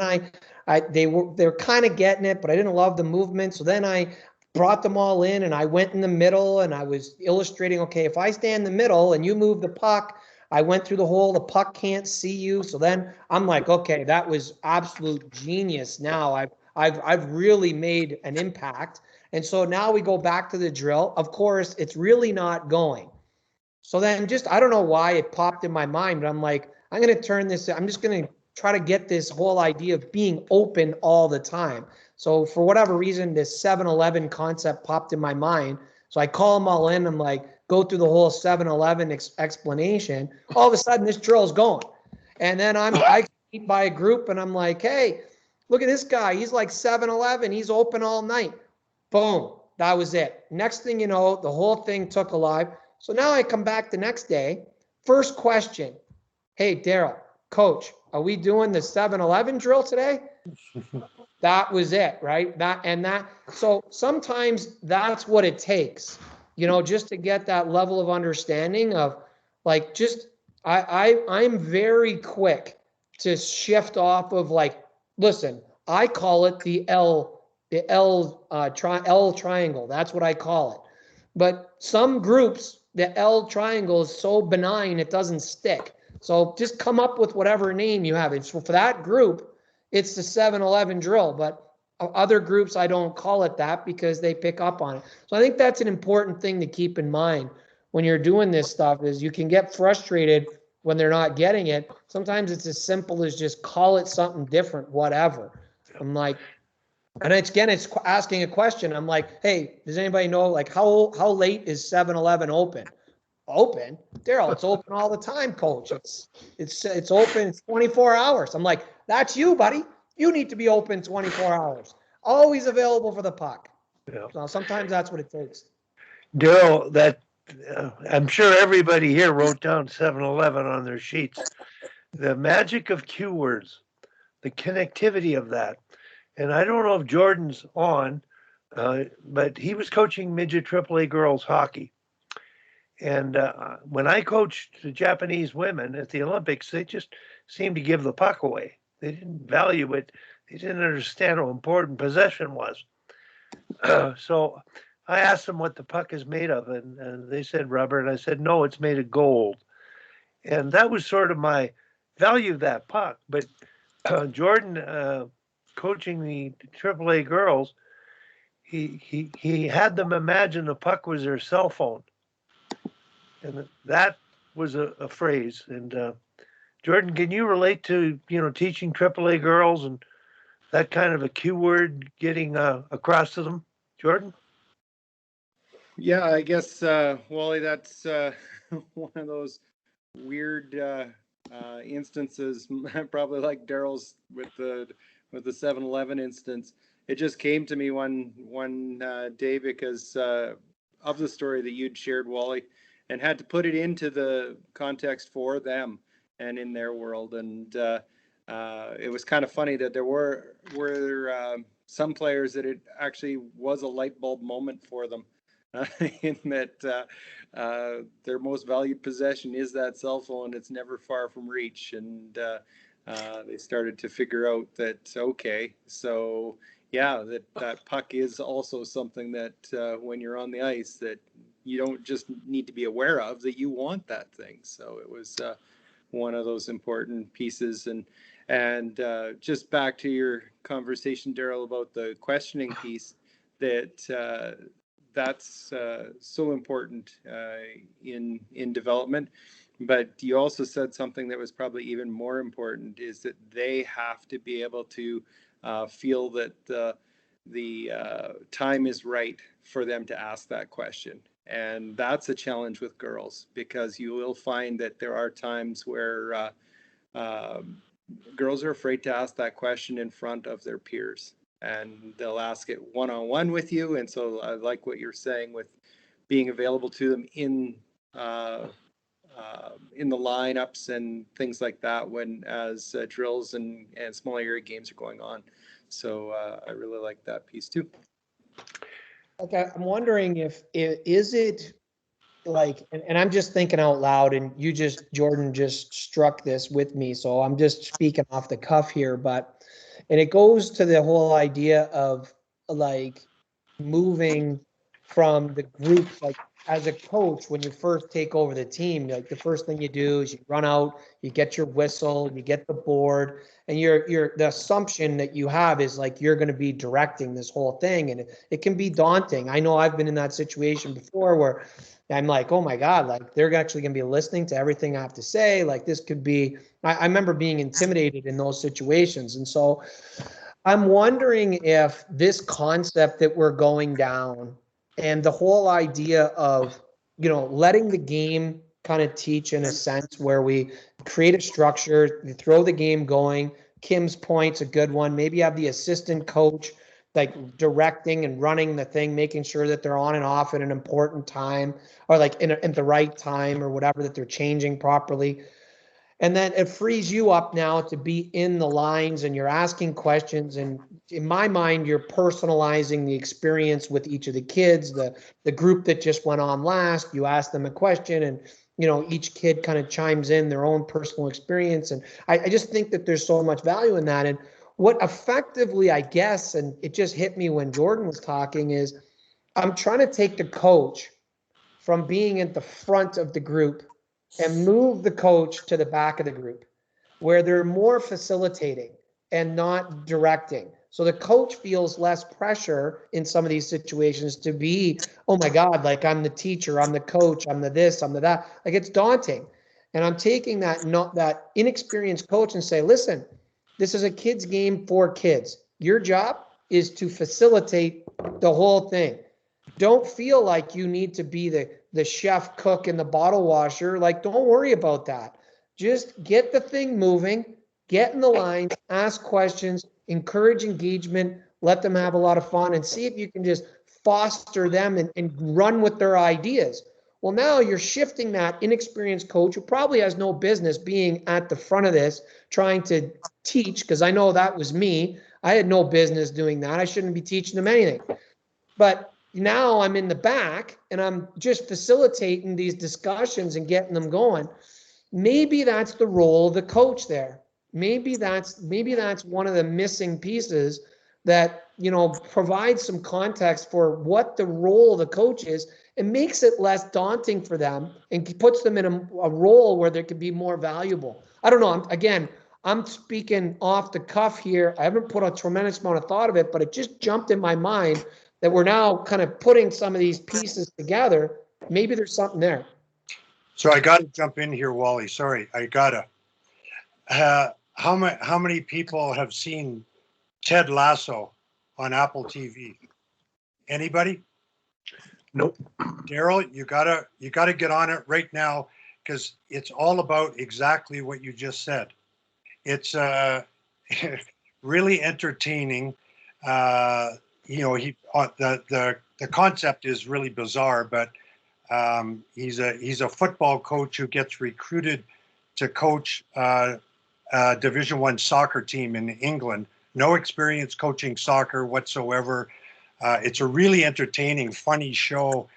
they were kind of getting it, but I didn't love the movement. So then I brought them all in and I went in the middle and I was illustrating, okay, if I stand in the middle and you move the puck, I went through the hole, the puck can't see you. So then I'm like, okay, that was absolute genius. Now I've really made an impact. And so now we go back to the drill. Of course, it's really not going. So then I don't know why it popped in my mind, but I'm like, I'm going to turn this, I'm just going to try to get this whole idea of being open all the time. So for whatever reason, this 7-Eleven concept popped in my mind. So I call them all in. I'm like, go through the whole 7-Eleven explanation. All of a sudden, this drill's going. And then I meet by a group and I'm like, hey, look at this guy. He's like 7-Eleven. He's open all night. Boom. That was it. Next thing you know, the whole thing took alive. So now I come back the next day. First question. Hey, Darryl, coach, are we doing the 7-Eleven drill today? That was it, right? So sometimes that's what it takes, just to get that level of understanding of like, I'm very quick to shift off of like, listen, I call it the L triangle. That's what I call it. But some groups, the L triangle is so benign, it doesn't stick. So just come up with whatever name you have. It's for that group, it's the 7-Eleven drill, but other groups, I don't call it that because they pick up on it. So I think that's an important thing to keep in mind when you're doing this stuff is you can get frustrated when they're not getting it. Sometimes it's as simple as just call it something different, whatever. I'm like, and it's asking a question. I'm like, hey, does anybody know, like, how late is 7-Eleven open? Open? Darryl, it's open all the time, coach. It's open. It's 24 hours. I'm like, that's you, buddy. You need to be open 24 hours. Always available for the puck. Yeah. So sometimes that's what it takes. Darryl, I'm sure everybody here wrote down 7-Eleven on their sheets. The magic of cue words, the connectivity of that. And I don't know if Jordan's on, but he was coaching midget AAA girls hockey. And when I coached the Japanese women at the Olympics, they just seemed to give the puck away. They didn't value it. They didn't understand how important possession was. So I asked them what the puck is made of, and they said rubber. And I said, no, it's made of gold. And that was sort of my value of that puck. But Jordan, coaching the AAA girls, he had them imagine the puck was their cell phone. And that was a phrase. And Jordan, can you relate to, teaching AAA girls and that kind of a cue word getting across to them? Jordan? Yeah, I guess, Wally, that's one of those weird instances, probably like Darryl's with the 7-Eleven instance. It just came to me one day because of the story that you'd shared, Wally, and had to put it into the context for them and in their world. And it was kind of funny that there were some players that it actually was a light bulb moment for them. In that their most valued possession is that cell phone. It's never far from reach. And they started to figure out that, okay, so yeah, that puck is also something that when you're on the ice that you don't just need to be aware of, that you want that thing. So it was one of those important pieces. And just back to your conversation, Darryl, about the questioning piece, that's so important in development. But you also said something that was probably even more important, is that they have to be able to feel that the time is right for them to ask that question. And that's a challenge with girls, because you will find that there are times where girls are afraid to ask that question in front of their peers, and they'll ask it one-on-one with you. And so I like what you're saying with being available to them in the lineups and things like that, when as drills and small area games are going on. So I really like that piece too. Okay, I'm wondering if is it like, and I'm just thinking out loud, and Jordan just struck this with me, so I'm just speaking off the cuff here, and it goes to the whole idea of like moving from the group, like as a coach, when you first take over the team, like the first thing you do is you run out, you get your whistle, you get the board, and the assumption that you have is like you're going to be directing this whole thing, and it can be daunting. I know I've been in that situation before where I'm like, oh my God, like they're actually going to be listening to everything I have to say. Like this could be, I remember being intimidated in those situations. And so I'm wondering if this concept that we're going down and the whole idea of, letting the game kind of teach in a sense where we create a structure, you throw the game going. Kim's point's a good one. Maybe have the assistant coach like directing and running the thing, making sure that they're on and off at an important time, or like in the right time or whatever, that they're changing properly. And then it frees you up now to be in the lines and you're asking questions. And in my mind, you're personalizing the experience with each of the kids, the group that just went on last, you ask them a question and, each kid kind of chimes in their own personal experience. And I just think that there's so much value in that. And what effectively, I guess, and it just hit me when Jordan was talking, is I'm trying to take the coach from being at the front of the group and move the coach to the back of the group where they're more facilitating and not directing. So the coach feels less pressure in some of these situations to be, oh my God, like I'm the teacher, I'm the coach, I'm the this, I'm the that. Like it's daunting. And I'm taking that inexperienced coach and say, listen, this is a kid's game for kids. Your job is to facilitate the whole thing. Don't feel like you need to be the chef, cook, and the bottle washer. Like, don't worry about that. Just get the thing moving, get in the line, ask questions, encourage engagement, let them have a lot of fun, and see if you can just foster them and run with their ideas. Well, now you're shifting that inexperienced coach who probably has no business being at the front of this, trying to teach, because I know that was me. I had no business doing that. I shouldn't be teaching them anything. But now I'm in the back and I'm just facilitating these discussions and getting them going. Maybe that's the role of the coach there. Maybe that's one of the missing pieces that, you know, provides some context for what the role of the coach is and makes it less daunting for them and puts them in a role where they could be more valuable. I don't know. I'm speaking off the cuff here. I haven't put a tremendous amount of thought of it, but it just jumped in my mind that we're now kind of putting some of these pieces together. Maybe there's something there. So I got to jump in here, Wally. Sorry, I gotta. How many people have seen Ted Lasso on Apple TV? Anybody? Nope. Darryl, you gotta get on it right now because it's all about exactly what you just said. It's really entertaining. You know, the concept is really bizarre, but he's a football coach who gets recruited to coach Division I soccer team in England. No experience coaching soccer whatsoever. It's a really entertaining, funny show.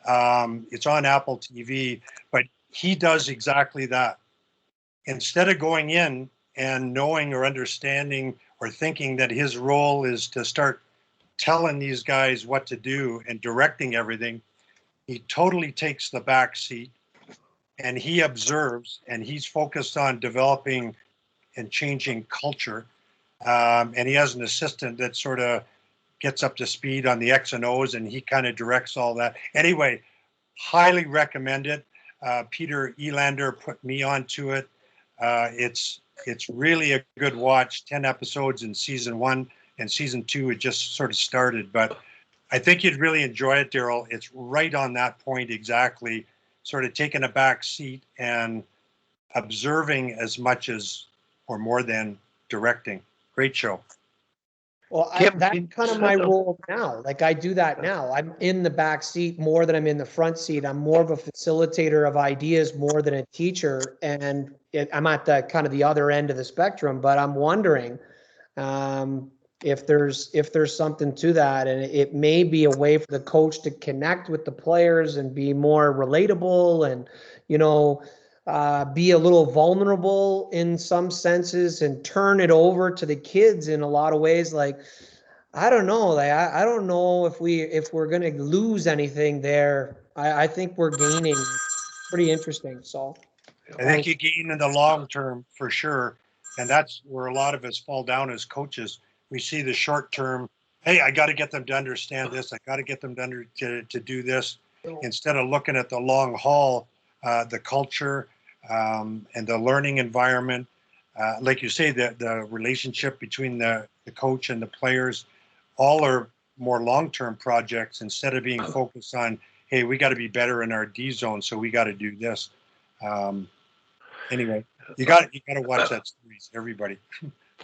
It's on Apple TV, but he does exactly that. Instead of going in and knowing or understanding or thinking that his role is to start telling these guys what to do and directing everything, he totally takes the back seat and he observes and he's focused on developing and changing culture. And he has an assistant that sort of gets up to speed on the X and O's and he kind of directs all that. Anyway, highly recommend it. Peter Elander put me onto it. It's really a good watch. 10 episodes in season 1 and season 2 it just sort of started, but I think you'd really enjoy it, Darryl. It's right on that point exactly, sort of taking a back seat and observing as much as or more than directing. Great show. Well, that's kind of my role now. Like I do that now. I'm in the back seat more than I'm in the front seat. I'm more of a facilitator of ideas more than a teacher. And I'm at the kind of the other end of the spectrum, but I'm wondering if there's something to that. And it may be a way for the coach to connect with the players and be more relatable and, you know, be a little vulnerable in some senses and turn it over to the kids in a lot of ways. Like, I don't know. Like, I don't know if we're going to lose anything there. I think we're gaining. Pretty interesting. So I think you gain in the long term for sure. And that's where a lot of us fall down as coaches. We see the short term. Hey, I got to get them to understand this. I got to get them to do this instead of looking at the long haul, the culture, and the learning environment. Like you say, the relationship between the coach and the players, all are more long-term projects instead of being focused on, hey, we got to be better in our D zone, so we got to do this. Anyway, you got to watch that series, everybody.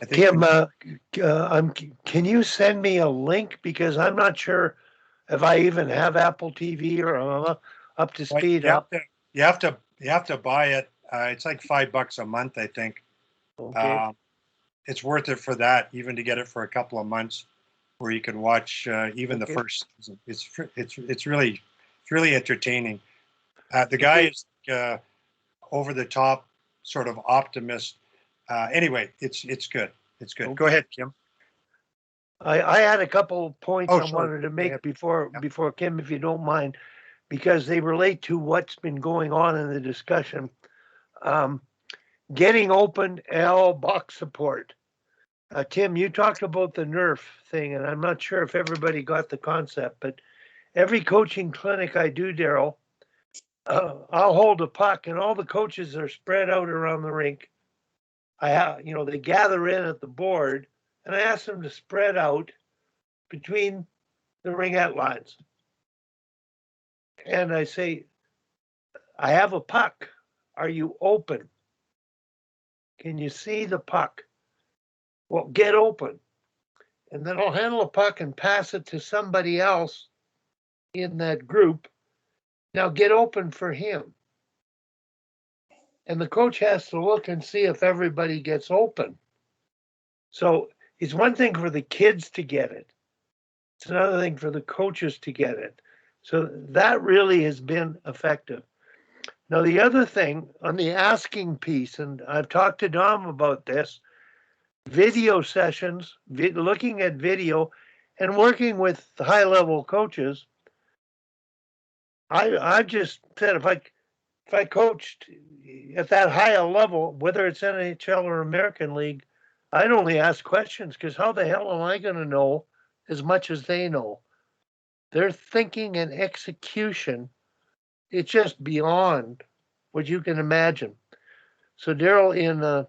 I think Kim, can you send me a link because I'm not sure if I even have Apple TV or I'm up to speed. You have to buy it. It's like $5 a month, I think. Okay. It's worth it for that, even to get it for a couple of months, where you can watch even the first season. It's really entertaining. The guy is over the top, sort of optimist. Anyway, it's good. It's good. Go ahead, Kim. I had a couple points I sure. wanted to make before Kim, if you don't mind, because they relate to what's been going on in the discussion. Getting open L box support. Tim, you talked about the Nerf thing, and I'm not sure if everybody got the concept, but every coaching clinic I do, Darryl, I'll hold a puck, and all the coaches are spread out around the rink. They gather in at the board, and I ask them to spread out between the ringette lines. And I say, I have a puck. Are you open? Can you see the puck? Well, get open. And then I'll handle a puck and pass it to somebody else in that group. Now get open for him. And the coach has to look and see if everybody gets open. So it's one thing for the kids to get it. It's another thing for the coaches to get it. So that really has been effective. Now, the other thing on the asking piece, and I've talked to Dom about this, video sessions, looking at video and working with high-level coaches. I just said if I coached at that high a level, whether it's NHL or American League, I'd only ask questions because how the hell am I going to know as much as they know? Their thinking and execution, it's just beyond what you can imagine. So Darryl, in the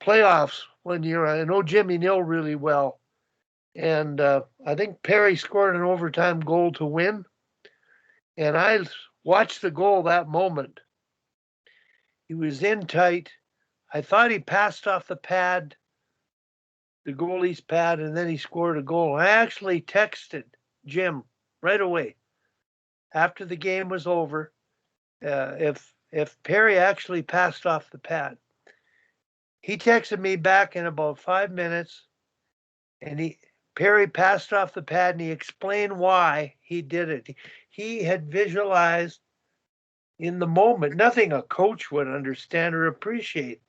playoffs one year, I know Jimmy Nill really well, and I think Perry scored an overtime goal to win, and I watched the goal that moment. He was in tight. I thought he passed off the pad, the goalie's pad, and then he scored a goal. I actually texted Jim right away after the game was over if Perry actually passed off the pad. He texted me back in about 5 minutes, and Perry passed off the pad, and he explained why he did it. He had visualized in the moment nothing a coach would understand or appreciate.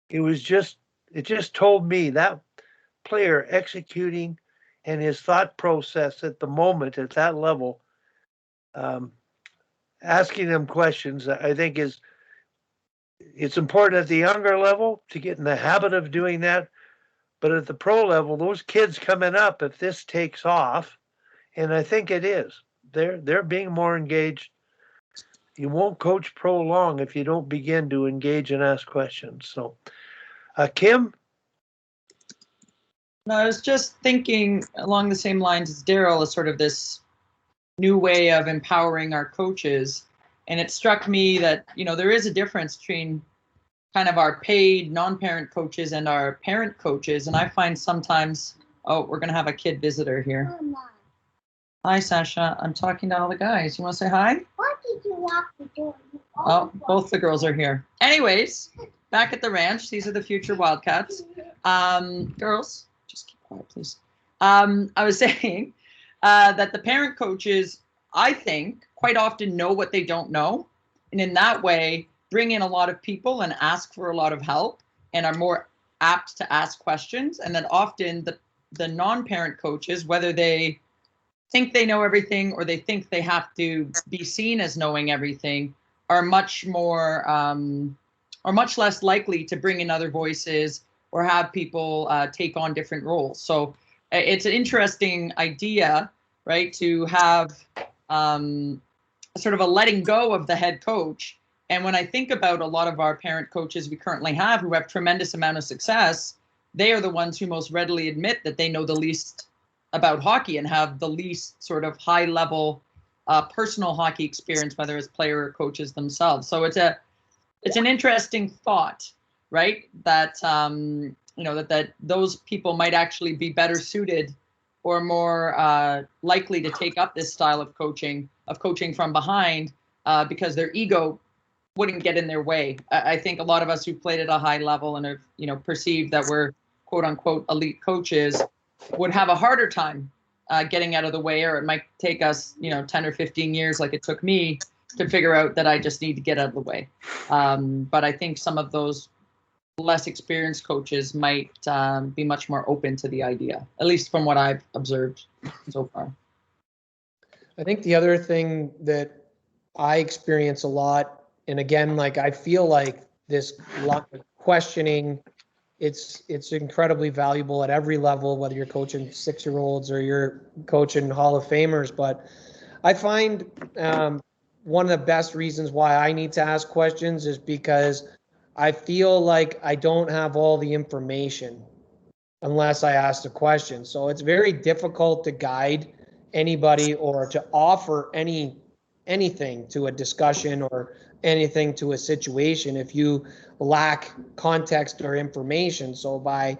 It just told me that player executing and his thought process at the moment at that level, asking them questions, I think it's important at the younger level to get in the habit of doing that. But at the pro level, those kids coming up, if this takes off, and I think it is, they're being more engaged. You won't coach pro long if you don't begin to engage and ask questions. So, Kim? No, I was just thinking along the same lines as Darryl, is sort of this new way of empowering our coaches. And it struck me that, there is a difference between kind of our paid non-parent coaches and our parent coaches. And I find sometimes, we're going to have a kid visitor here. Hi, Sasha. I'm talking to all the guys. You want to say hi? What did you lock the door? Oh, both the girls are here. Anyways, back at the ranch, these are the future Wildcats. Girls, just keep quiet, please. I was saying that the parent coaches, I think, quite often know what they don't know. And in that way, bring in a lot of people and ask for a lot of help and are more apt to ask questions. And then often the non-parent coaches, whether they think they know everything or they think they have to be seen as knowing everything, are much more or much less likely to bring in other voices or have people take on different roles. So it's an interesting idea, right, to have sort of a letting go of the head coach. And when I think about a lot of our parent coaches we currently have who have tremendous amount of success, they are the ones who most readily admit that they know the least about hockey and have the least sort of high level personal hockey experience, whether as player or coaches themselves. So it's an interesting thought, right? That that those people might actually be better suited or more likely to take up this style of coaching from behind because their ego wouldn't get in their way. I think a lot of us who played at a high level and have perceived that we're quote unquote elite coaches would have a harder time getting out of the way, or it might take us 10 or 15 years like it took me to figure out that I just need to get out of the way. But I think some of those less experienced coaches might be much more open to the idea, at least from what I've observed so far. I think the other thing that I experience a lot, and again, like I feel like this lot of questioning, it's incredibly valuable at every level, whether you're coaching 6-year-olds or you're coaching Hall of Famers. But I find one of the best reasons why I need to ask questions is because I feel like I don't have all the information unless I ask the question. So it's very difficult to guide anybody or to offer anything to a discussion or anything to a situation if you lack context or information. So by,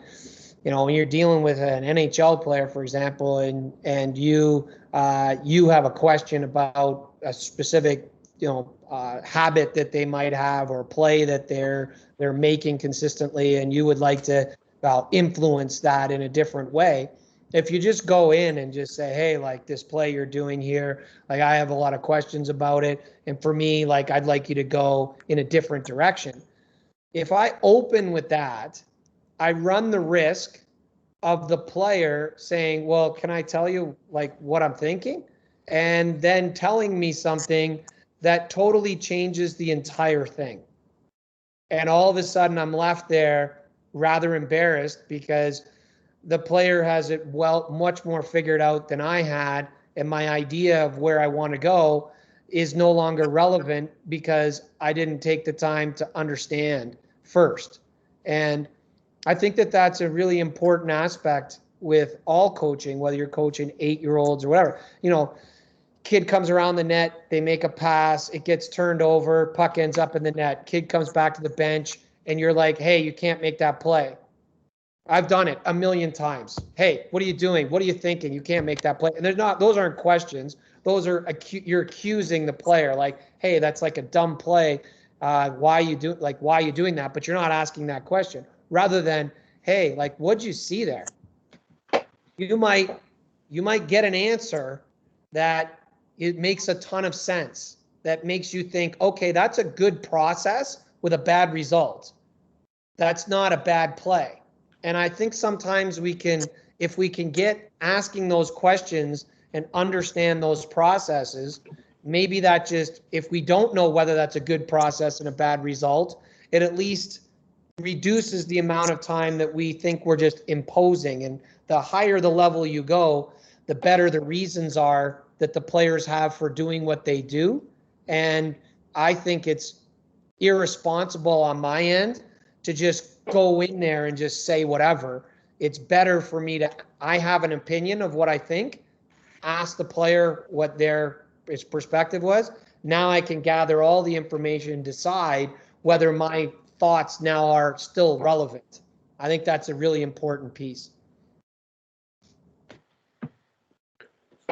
when you're dealing with an NHL player, for example, and you have a question about a specific habit that they might have or play that they're making consistently, and you would like to influence that in a different way. If you just go in and just say, hey, like this play you're doing here, like I have a lot of questions about it, and for me, like I'd like you to go in a different direction. If I open with that, I run the risk of the player saying, well, can I tell you like what I'm thinking? And then telling me something that totally changes the entire thing. And all of a sudden I'm left there rather embarrassed because the player has it much more figured out than I had, and my idea of where I want to go is no longer relevant because I didn't take the time to understand first. And I think that that's a really important aspect with all coaching, whether you're coaching 8-year-olds or whatever. Kid comes around the net, they make a pass, it gets turned over, puck ends up in the net, kid comes back to the bench, and you're like, hey, you can't make that play. I've done it a million times. Hey, what are you doing? What are you thinking? You can't make that play. And those aren't questions. Those are, you're accusing the player like, hey, that's like a dumb play. Why are you doing that? But you're not asking that question. Rather than, hey, like, what'd you see there? You might get an answer that it makes a ton of sense. That makes you think, okay, that's a good process with a bad result. That's not a bad play. And I think sometimes if we can get asking those questions and understand those processes, maybe that just, if we don't know whether that's a good process and a bad result, it at least reduces the amount of time that we think we're just imposing. And the higher the level you go, the better the reasons are that the players have for doing what they do. And I think it's irresponsible on my end to just go in there and just say whatever. It's better for me I have an opinion of what I think, ask the player what his perspective was. Now I can gather all the information and decide whether my thoughts now are still relevant. I think that's a really important piece.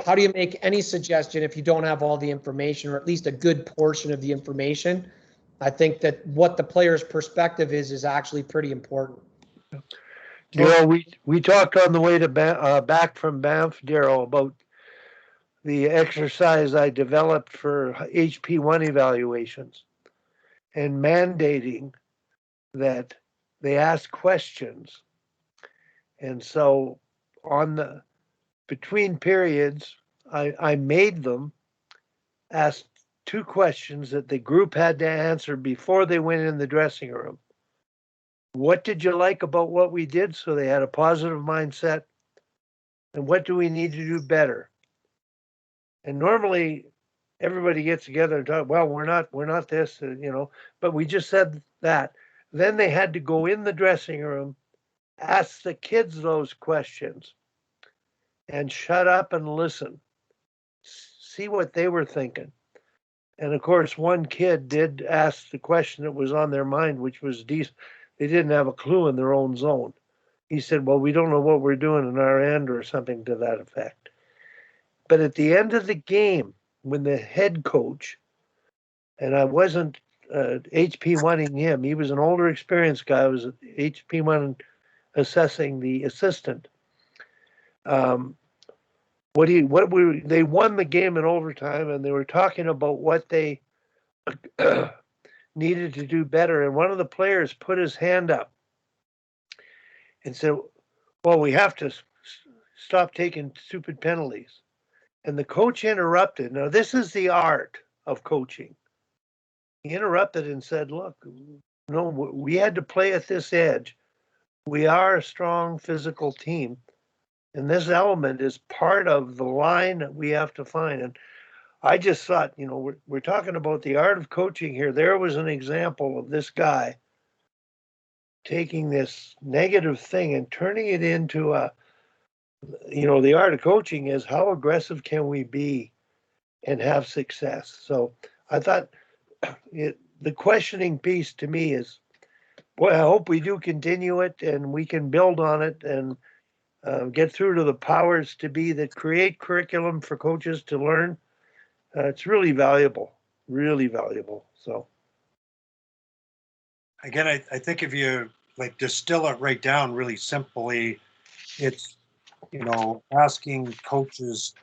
How do you make any suggestion if you don't have all the information, or at least a good portion of the information? I think that what the player's perspective is actually pretty important. We talked on the way to back from Banff, Darryl, about the exercise I developed for HP1 evaluations and mandating that they ask questions. And so between periods, I made them ask 2 questions that the group had to answer before they went in the dressing room. What did you like about what we did? So they had a positive mindset. And what do we need to do better? And normally everybody gets together and talk, well, we're not this, but we just said that. Then they had to go in the dressing room, ask the kids those questions, and shut up and listen. See what they were thinking. And of course, one kid did ask the question that was on their mind, which was decent. They didn't have a clue in their own zone. He said, well, we don't know what we're doing in our end, or something to that effect. But at the end of the game, when the head coach, and I wasn't HP1ing him, he was an older, experienced guy. I was HP1 assessing the assistant. They won the game in overtime, and they were talking about what they needed to do better. And one of the players put his hand up and said, well, we have to stop taking stupid penalties. and the coach interrupted. Now, this is the art of coaching. He interrupted and said, look, no, we had to play at this edge. We are a strong physical team. And this element is part of the line that we have to find. And I just thought, we're talking about the art of coaching here. There was an example of this guy taking this negative thing and turning it into the art of coaching is how aggressive can we be and have success. So I thought the questioning piece to me is, boy, I hope we do continue it and we can build on it and get through to the powers to be that create curriculum for coaches to learn. It's really valuable, really valuable. So Again, I think if you like distill it right down really simply, it's, asking coaches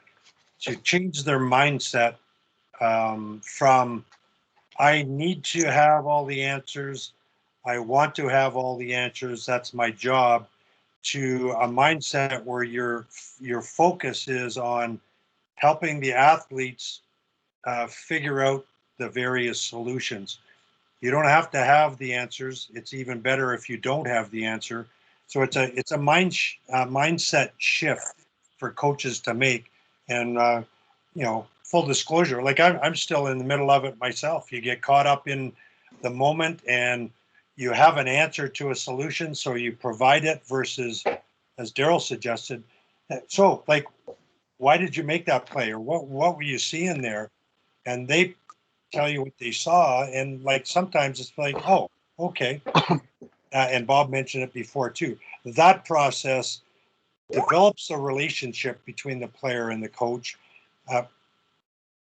to change their mindset from I need to have all the answers, I want to have all the answers, that's my job, to a mindset where your focus is on helping the athletes figure out the various solutions. You don't have to have the answers. It's even better if you don't have the answer. So it's a mindset shift for coaches to make. And full disclosure, like I'm still in the middle of it myself. You get caught up in the moment and you have an answer to a solution, so you provide it versus, as Darryl suggested. So, like, why did you make that play, or what were you seeing there? And they tell you what they saw, and like sometimes it's like, oh, okay. And Bob mentioned it before too. That process develops a relationship between the player and the coach,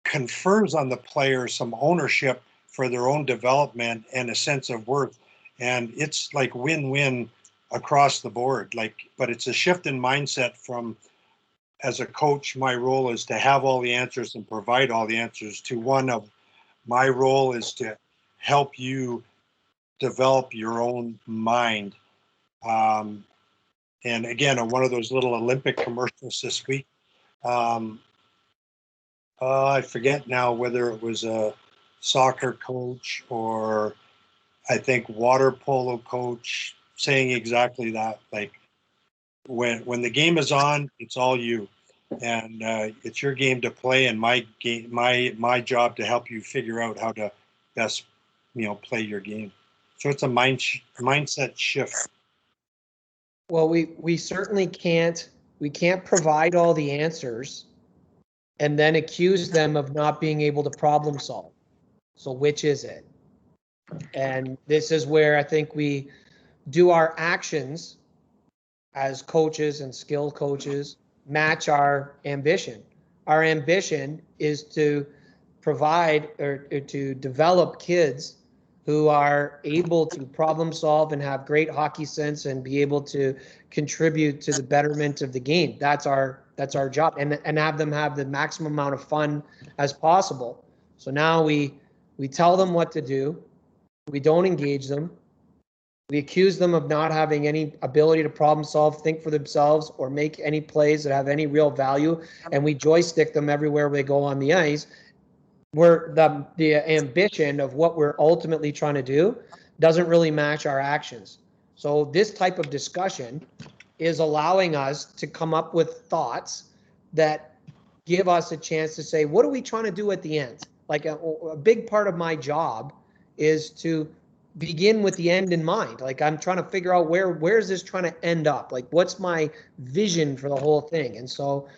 confers on the player some ownership for their own development and a sense of worth, and it's like win-win across the board. But it's a shift in mindset from, as a coach, my role is to have all the answers and provide all the answers, to one of my role is to help you develop your own mind. And again, on one of those little Olympic commercials this week, I forget now whether it was a soccer coach or I think water polo coach saying exactly that. Like when the game is on, it's all you, and it's your game to play, and my job to help you figure out how to best play your game. So it's a mindset shift. Well, we certainly can't provide all the answers and then accuse them of not being able to problem solve. So which is it? And this is where I think we do our actions as coaches and skill coaches match our ambition. Our ambition is to provide or to develop kids who are able to problem solve and have great hockey sense and be able to contribute to the betterment of the game. That's our job, and have them have the maximum amount of fun as possible. So now we tell them what to do. We don't engage them. We accuse them of not having any ability to problem solve, think for themselves, or make any plays that have any real value. And we joystick them everywhere they go on the ice. Where the ambition of what we're ultimately trying to do doesn't really match our actions. So this type of discussion is allowing us to come up with thoughts that give us a chance to say, what are we trying to do at the end? Like a big part of my job is to begin with the end in mind. Like I'm trying to figure out where is this trying to end up? Like what's my vision for the whole thing? And so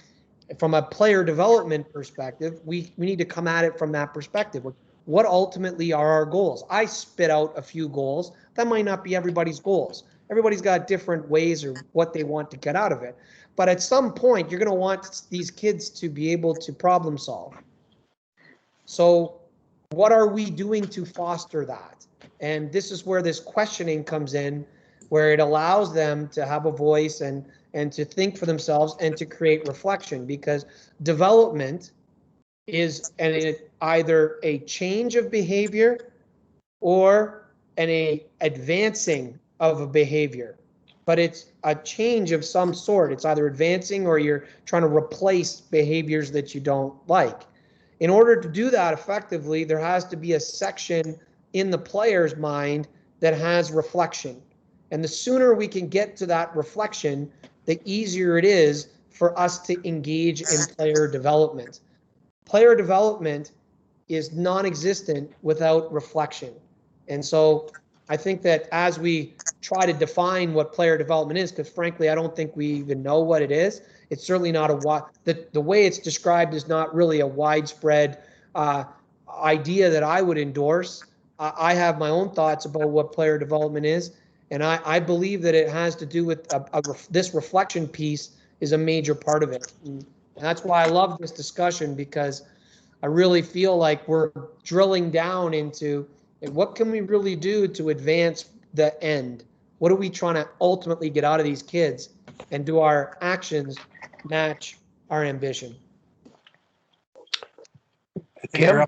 from a player development perspective, we need to come at it from that perspective. What ultimately are our goals? I spit out a few goals. That might not be everybody's goals. Everybody's got different ways or what they want to get out of it. But at some point, you're going to want these kids to be able to problem solve. So what are we doing to foster that? And this is where this questioning comes in, where it allows them to have a voice and to think for themselves and to create reflection, because development is either a change of behavior or an advancing of a behavior. but it's a change of some sort. It's either advancing or you're trying to replace behaviors that you don't like. In order to do that effectively, there has to be a section in the player's mind that has reflection. And the sooner we can get to that reflection, the easier it is for us to engage in player development. Player development is non-existent without reflection. And so I think that as we try to define what player development is, because frankly, I don't think we even know what it is. It's certainly not the way it's described is not really a widespread idea that I would endorse. I have my own thoughts about what player development is, and I believe that it has to do with this reflection piece is a major part of it. And that's why I love this discussion, because I really feel like we're drilling down into what can we really do to advance the end? What are we trying to ultimately get out of these kids? And do our actions match our ambition? Kim?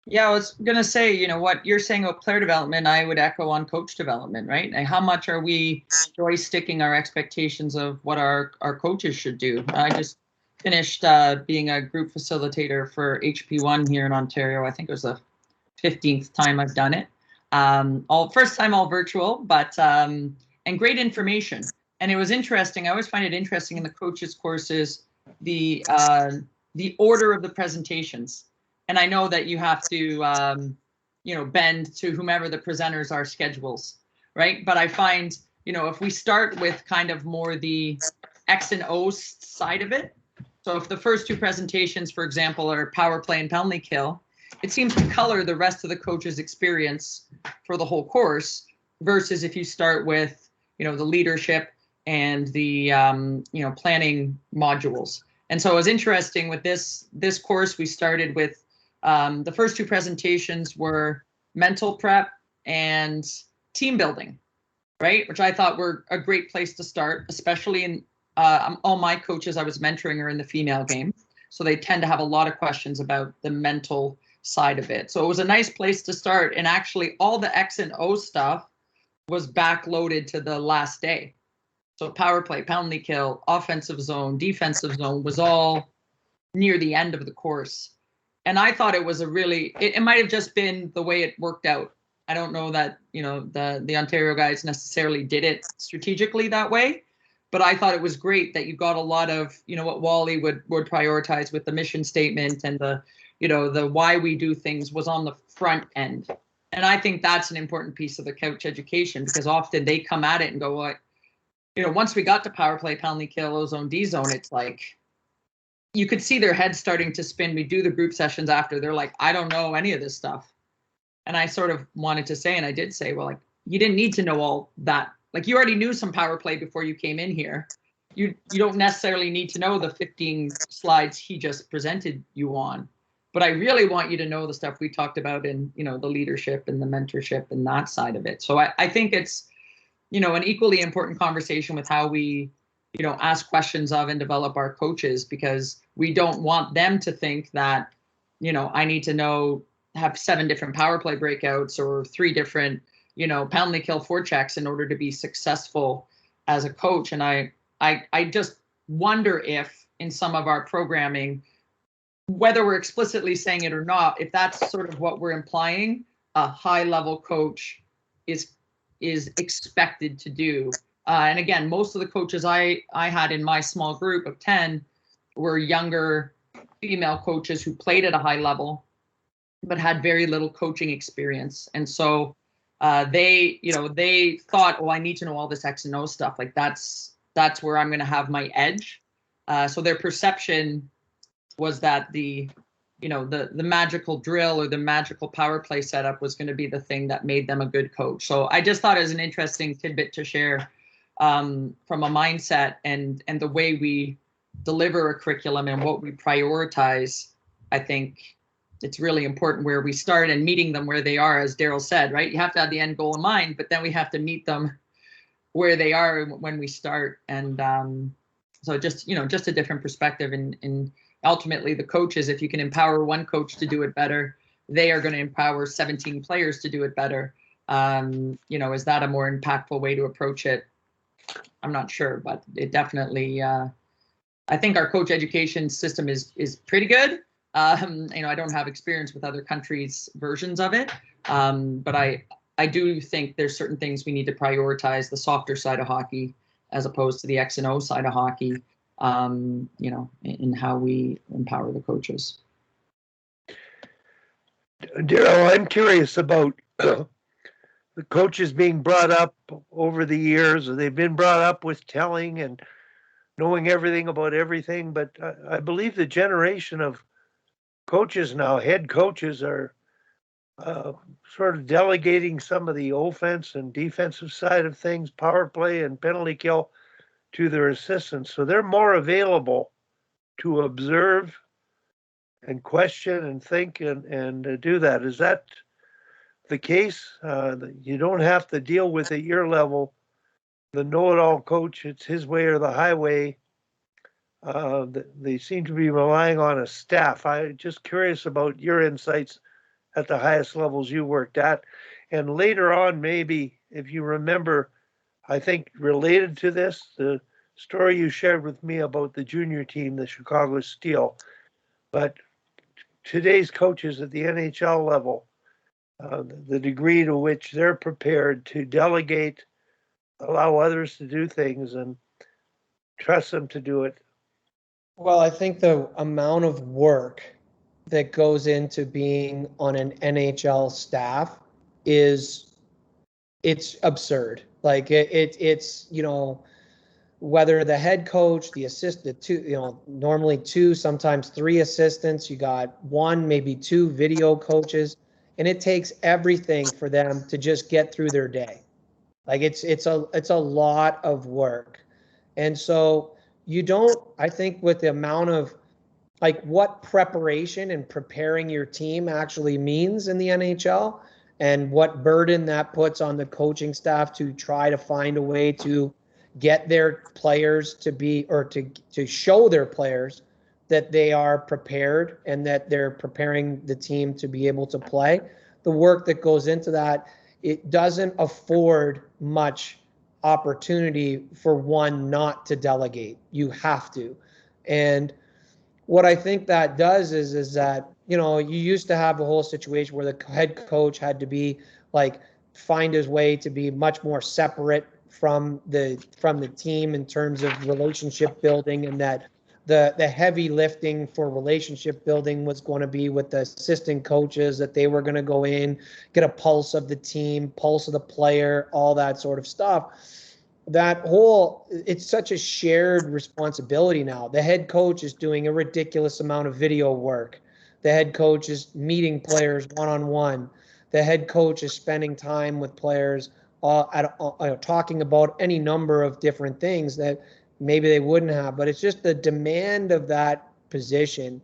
Yeah, I was going to say, you know, what you're saying about player development, I would echo on coach development, right? And how much are we joysticking our expectations of what our coaches should do? I just finished being a group facilitator for HP1 here in Ontario. I think it was the 15th time I've done it. First time all virtual, but and great information. And it was interesting. I always find it interesting in the coaches courses, the order of the presentations. And I know that you have to, bend to whomever the presenters are schedules, right? But I find, if we start with kind of more the X and O side of it. So if the first two presentations, for example, are power play and penalty kill, it seems to color the rest of the coach's experience for the whole course, versus if you start with, the leadership and the, planning modules. And so it was interesting with this course, we started with the first two presentations were mental prep and team building, right? Which I thought were a great place to start, especially in all my coaches I was mentoring are in the female game. So they tend to have a lot of questions about the mental side of it. So it was a nice place to start. And actually all the X and O stuff was backloaded to the last day. So power play, penalty kill, offensive zone, defensive zone was all near the end of the course. And I thought it was it might have just been the way it worked out. I don't know that, the Ontario guys necessarily did it strategically that way, but I thought it was great that you got a lot of, what Wally would prioritize with the mission statement and the why we do things was on the front end. And I think that's an important piece of the coach education, because often they come at it and go, well, once we got to power play, penalty kill, O zone, D zone, it's like, you could see their heads starting to spin. We do the group sessions after. They're like, I don't know any of this stuff. And I sort of wanted to say, and I did say, well, like, you didn't need to know all that. Like, you already knew some power play before you came in here. You don't necessarily need to know the 15 slides he just presented you on. But I really want you to know the stuff we talked about in, the leadership and the mentorship and that side of it. So I think it's, an equally important conversation with how we, ask questions of and develop our coaches, because we don't want them to think that, I need to have 7 different power play breakouts or 3 different, penalty kill forechecks in order to be successful as a coach. And I just wonder if in some of our programming, whether we're explicitly saying it or not, if that's sort of what we're implying, a high level coach is expected to do. And again, most of the coaches I had in my small group of 10 were younger female coaches who played at a high level, but had very little coaching experience. And so they thought, oh, I need to know all this X and O stuff. Like that's where I'm going to have my edge. So their perception was that the magical drill or the magical power play setup was going to be the thing that made them a good coach. So I just thought it was an interesting tidbit to share from a mindset and the way we deliver a curriculum and what we prioritize. I think it's really important where we start and meeting them where they are, as Darryl said, right? You have to have the end goal in mind, but then we have to meet them where they are when we start. And so just a different perspective. And ultimately the coaches, if you can empower one coach to do it better, they are going to empower 17 players to do it better. You know, is that a more impactful way to approach it? I'm not sure, but it definitely, I think our coach education system is pretty good. You know, I don't have experience with other countries' versions of it, but I do think there's certain things we need to prioritize, the softer side of hockey as opposed to the X and O side of hockey, you know, in how we empower the coaches. Darryl, I'm curious about the coaches being brought up over the years. They've been brought up with telling and knowing everything about everything, but I believe the generation of coaches now, head coaches, are sort of delegating some of the offense and defensive side of things, power play and penalty kill, to their assistants. So they're more available to observe and question and think and do that. Is that the case? You don't have to deal with at your level the know-it-all coach. It's his way or the highway. They seem to be relying on a staff. I'm just curious about your insights at the highest levels you worked at. And later on, maybe, if you remember, I think related to this, the story you shared with me about the junior team, the Chicago Steel. But today's coaches at the NHL level, the degree to which they're prepared to delegate, allow others to do things, and trust them to do it. Well, I think the amount of work that goes into being on an NHL staff it's absurd. Like it's, you know, whether the head coach, the assistant, two, you know, normally two, sometimes three assistants, you got one, maybe two video coaches, and it takes everything for them to just get through their day. Like it's a lot of work. And so you don't, I think with the amount of like what preparation and preparing your team actually means in the NHL and what burden that puts on the coaching staff to try to find a way to get their players to be, or to show their players that they are prepared and that they're preparing the team to be able to play. The work that goes into that, it doesn't afford much opportunity for one not to delegate. You have to. And what I think that does is that, you know, you used to have a whole situation where the head coach had to be like, find his way to be much more separate from the team in terms of relationship building, and that the heavy lifting for relationship building was going to be with the assistant coaches, that they were going to go in, get a pulse of the team, pulse of the player, all that sort of stuff. That whole, it's such a shared responsibility now. The head coach is doing a ridiculous amount of video work. The head coach is meeting players one-on-one. The head coach is spending time with players, talking about any number of different things that maybe they wouldn't have. But it's just the demand of that position.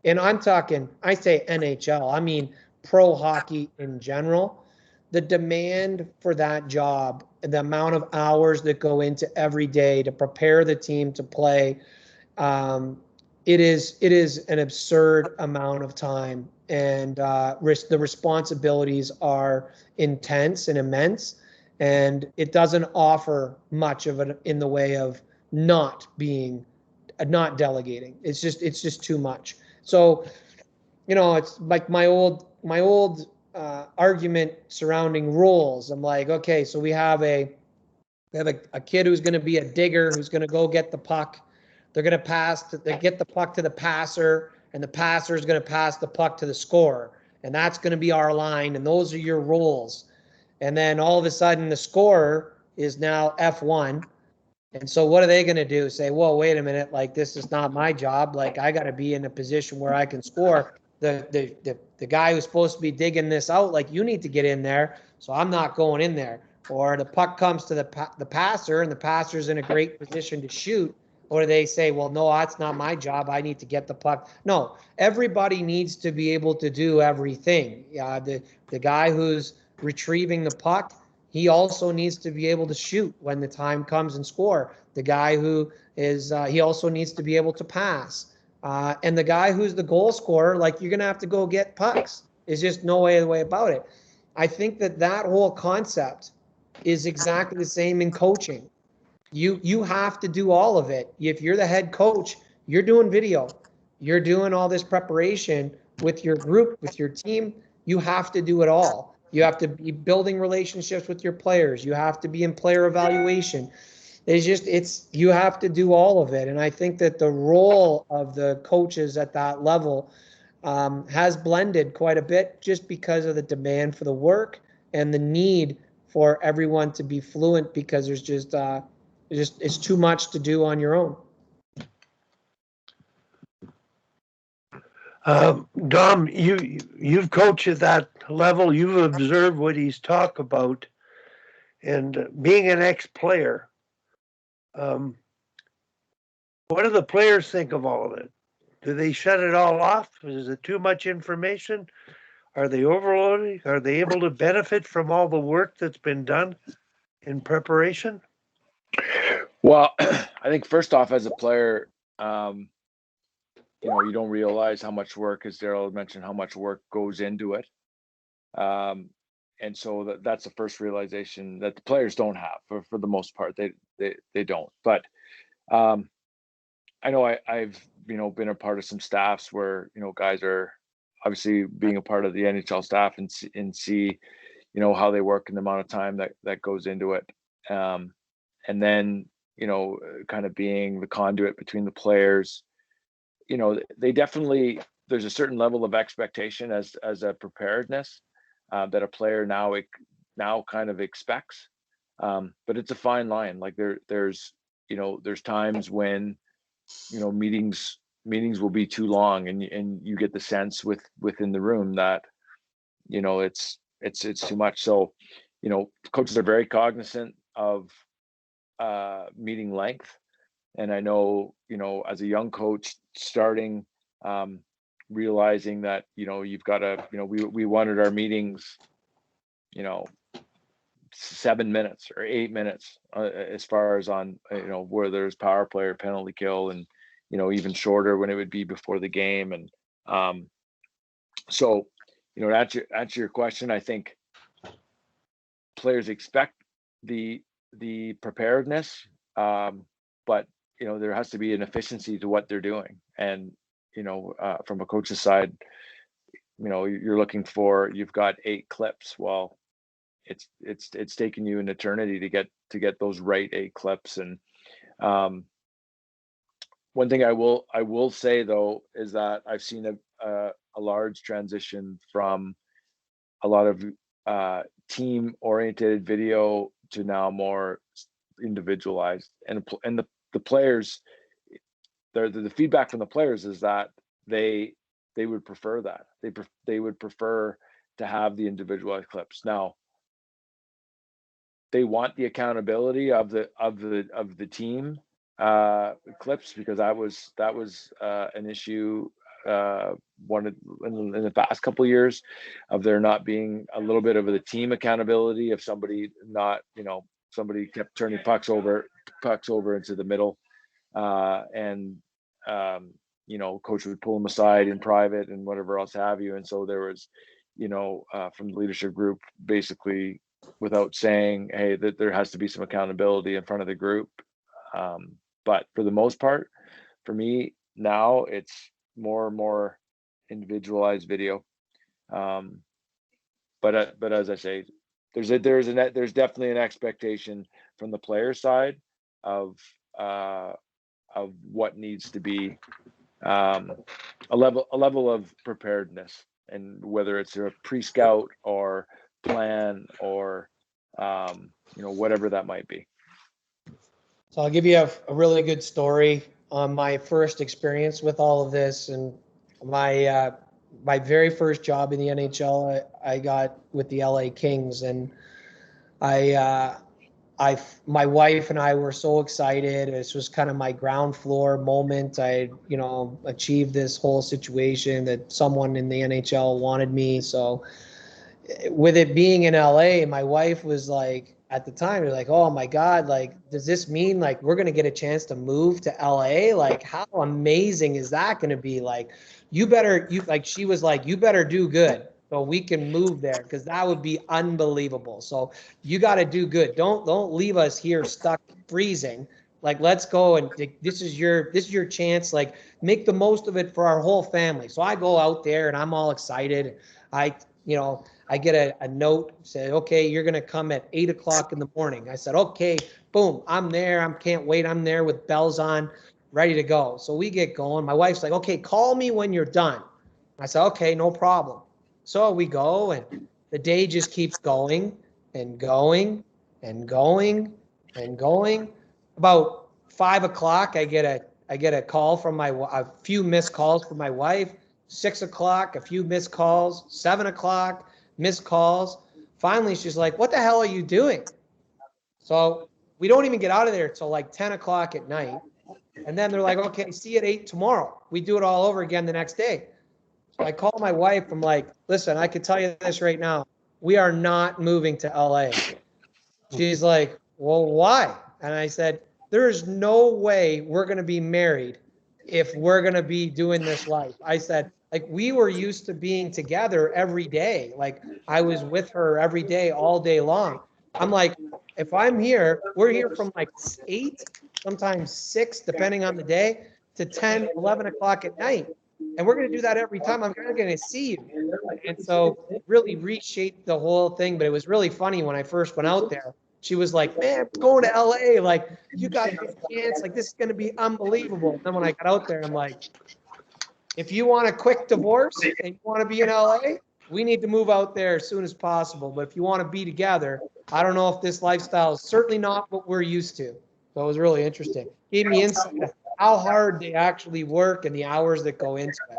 And I'm talking, I say NHL, I mean pro hockey in general. The demand for that job, the amount of hours that go into every day to prepare the team to play, it is an absurd amount of time, and the responsibilities are intense and immense, and it doesn't offer much of it in the way of not delegating. It's just too much. So, you know, it's like my old argument surrounding rules. I'm like, okay, so we have a kid who's going to be a digger, who's going to go get the puck. They're going to get the puck to the passer, and the passer is going to pass the puck to the scorer, and that's going to be our line, and those are your roles. And then all of a sudden, the scorer is now F1. And so what are they going to do? Say, well, wait a minute, like, this is not my job. Like, I got to be in a position where I can score. The guy who's supposed to be digging this out, like, you need to get in there, so I'm not going in there. Or the puck comes to the passer, and the passer's in a great position to shoot. Or they say, well, no, that's not my job. I need to get the puck. No, everybody needs to be able to do everything. The guy who's retrieving the puck, he also needs to be able to shoot when the time comes and score. The guy who is, he also needs to be able to pass. And the guy who's the goal scorer, like, you're going to have to go get pucks. There's just no way about it. I think that whole concept is exactly the same in coaching. You have to do all of it. If you're the head coach, you're doing video, you're doing all this preparation with your group, with your team. You have to do it all. You have to be building relationships with your players. You have to be in player evaluation. You have to do all of it. And I think that the role of the coaches at that level has blended quite a bit just because of the demand for the work and the need for everyone to be fluent, because there's just it's too much to do on your own. Dom, you've coached at that level. You've observed what he's talked about, and being an ex-player, what do the players think of all of it? Do they shut it all off? Is it too much information? Are they overloading? Are they able to benefit from all the work that's been done in preparation? Well, I think first off, as a player, you don't realize how much work, as Darryl mentioned, how much work goes into it. And so that's the first realization that the players don't have for the most part. They don't. But I know I've been a part of some staffs where guys are obviously being a part of the NHL staff and see how they work and the amount of time that goes into it. And then kind of being the conduit between the players. They definitely, there's a certain level of expectation as a preparedness that a player now kind of expects, but it's a fine line. Like there's times when meetings will be too long, and you get the sense within the room that it's too much. So coaches are very cognizant of meeting length. And I know, as a young coach starting, realizing that, you've got to, we wanted our meetings, 7 minutes or 8 minutes, as far as on, where there's power play or penalty kill, and, even shorter when it would be before the game. And so, to answer your question, I think players expect the preparedness, but there has to be an efficiency to what they're doing. And, from a coach's side, you're looking for, you've got 8 clips. Well, it's taken you an eternity to get those right 8 clips. And one thing I will say though, is that I've seen a large transition from a lot of team oriented video to now more individualized, and the players, the feedback from the players is that they would prefer that. They would prefer to have the individualized clips. Now, they want the accountability of the team clips, because that was an issue one in the past couple of years, of there not being a little bit of the team accountability, of somebody not, somebody kept turning pucks over into the middle, and coach would pull them aside in private and whatever else have you. And so there was, from the leadership group, basically, without saying, hey, that there has to be some accountability in front of the group. But for the most part, for me now, it's more and more individualized video. But as I say, there's definitely an expectation from the player side of what needs to be a level of preparedness, and whether it's a pre-scout or plan or whatever that might be. So I'll give you a really good story on my first experience with all of this. And my very first job in the NHL, I got with the LA Kings, and my wife and I were so excited. This was kind of my ground floor moment. I, achieved this whole situation that someone in the NHL wanted me. So with it being in LA, my wife was like, at the time, you're like, oh my God, like, does this mean like we're going to get a chance to move to LA? Like, how amazing is that going to be? Like, she was like, you better do good. so we can move there, because that would be unbelievable. So you got to do good. Don't leave us here stuck freezing. Like, let's go, and this is your chance. Like, make the most of it for our whole family. So I go out there and I'm all excited. I get a note, say, okay, you're gonna come at 8 o'clock in the morning. I said, okay, boom, I'm there. I can't wait. I'm there with bells on, ready to go. So we get going. My wife's like, okay, call me when you're done. I said, okay, no problem. So we go, and the day just keeps going and going and going and going. About 5 o'clock, I get a call from a few missed calls from my wife. 6 o'clock, a few missed calls. 7 o'clock, missed calls. Finally, she's like, "What the hell are you doing?" So we don't even get out of there till like 10 o'clock at night. And then they're like, "Okay, see you at 8 tomorrow." We do it all over again the next day. So I call my wife. I'm like, "Listen, I can tell you this right now. We are not moving to LA." She's like, "Well, why?" And I said, "There's no way we're going to be married if we're going to be doing this life." I said, like, we were used to being together every day. Like, I was with her every day, all day long. I'm like, if I'm here, we're here from like 8, sometimes 6, depending on the day, to 10, 11 o'clock at night. And we're going to do that every time. I'm going to see you. And so really reshaped the whole thing. But it was really funny when I first went out there. She was like, "Man, we're going to LA. Like, you got this chance. Like, this is going to be unbelievable." And then when I got out there, I'm like, if you want a quick divorce and you want to be in LA, we need to move out there as soon as possible. But if you want to be together, I don't know if this lifestyle is certainly not what we're used to. So it was really interesting. Gave me insight of how hard they actually work and the hours that go into it.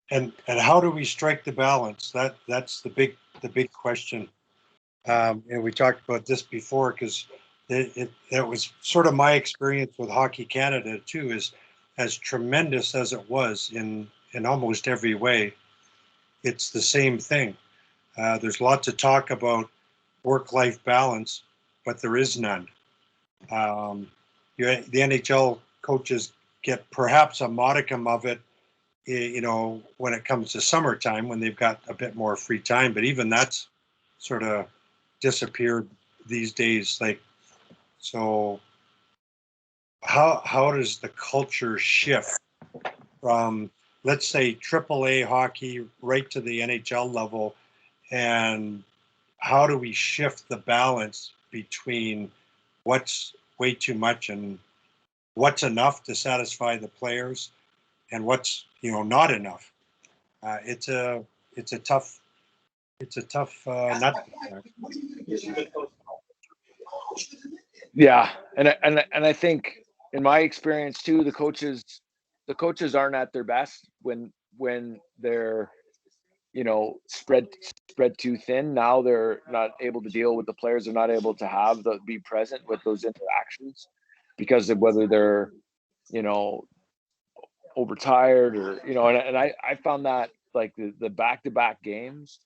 And how do we strike the balance? That's the big question. And we talked about this before, because it was sort of my experience with Hockey Canada too. Is as tremendous as it was in almost every way, it's the same thing. There's lots of talk about work-life balance, but there is none. The NHL coaches get perhaps a modicum of it, when it comes to summertime, when they've got a bit more free time. But even that's sort of disappeared these days. Like, so how does the culture shift from, let's say, AAA hockey right to the NHL level, and how do we shift the balance between what's way too much and what's enough to satisfy the players, and what's not enough? It's a tough nut. Yeah, and I think in my experience too, the coaches aren't at their best when they're spread too thin. Now they're not able to deal with the players. They're not able to be present with those interactions because of whether they're overtired or and I found that, like, the back-to-back games,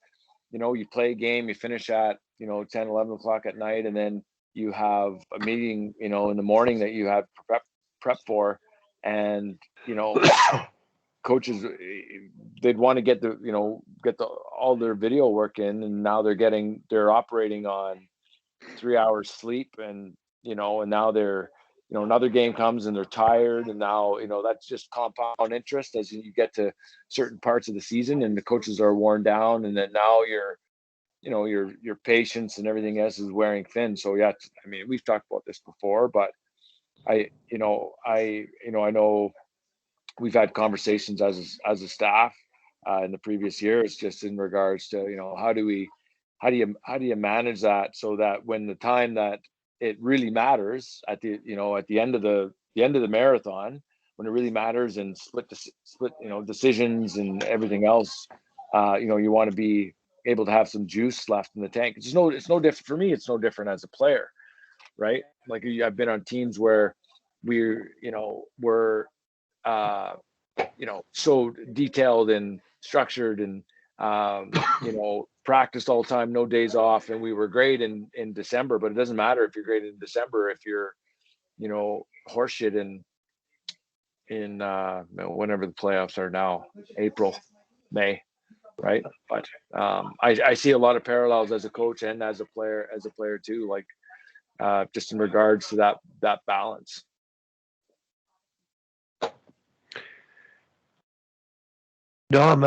you play a game, you finish at 10, 11 o'clock at night, and then you have a meeting in the morning that you have prep for, and coaches, they'd want to get all their video work in, and now they're operating on 3 hours sleep, and and now they're another game comes and they're tired, and now that's just compound interest as you get to certain parts of the season, and the coaches are worn down, and then now your patience and everything else is wearing thin. So yeah, I mean, we've talked about this before, but I know we've had conversations as a staff in the previous years, just in regards to how do you manage that so that when the time that it really matters at the end of the marathon, when it really matters, and split decisions and everything else, you want to be able to have some juice left in the tank. It's no different for me. It's no different as a player, right? Like, I've been on teams where we're so detailed and structured, and practiced all the time, no days off, and we were great in December. But it doesn't matter if you're great in December if you're horseshit whenever the playoffs are now, April, May, right? But I see a lot of parallels as a coach and as a player too, like just in regards to that balance. Dom,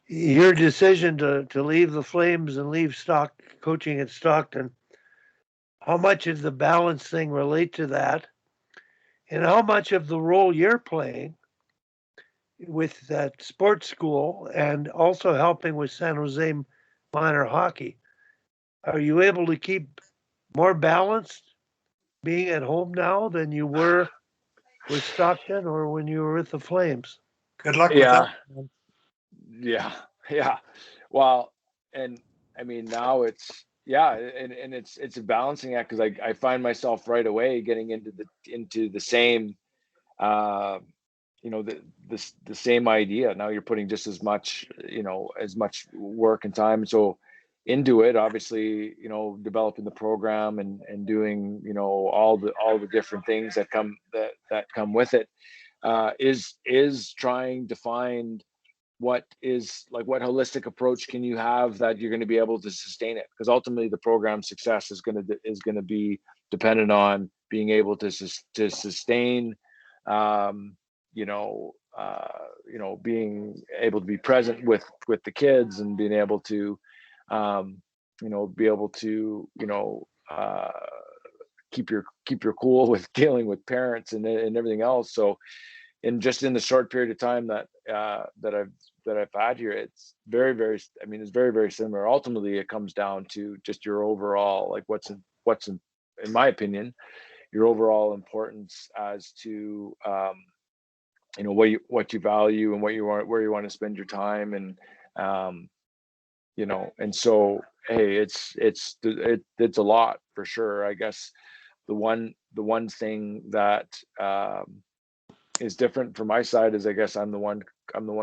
your decision to leave the Flames and leave coaching at Stockton, how much does the balance thing relate to that? And how much of the role you're playing with that sports school and also helping with San Jose minor hockey, are you able to keep more balanced being at home now than you were with Stockton or when you were with the Flames? Good luck with Yeah, that. yeah. Well, and I mean now it's and it's a balancing act because I find myself right away getting into the same the same idea. Now you're putting just as much as much work and time so into it, obviously, developing the program and doing all the different things that come with it, is trying to find what holistic approach can you have that you're going to be able to sustain it, because ultimately the program's success is going to be dependent on being able to sustain being able to be present with the kids and being able to keep your cool with dealing with parents and everything else. So in the short period of time that I've had here, it's very, very, it's very, very similar. Ultimately, it comes down to just your overall, like what's in my opinion, your overall importance as to what you value and where you want to spend your time, and and so hey, it's a lot for sure. I guess the one thing that is different from my side is I guess I'm the one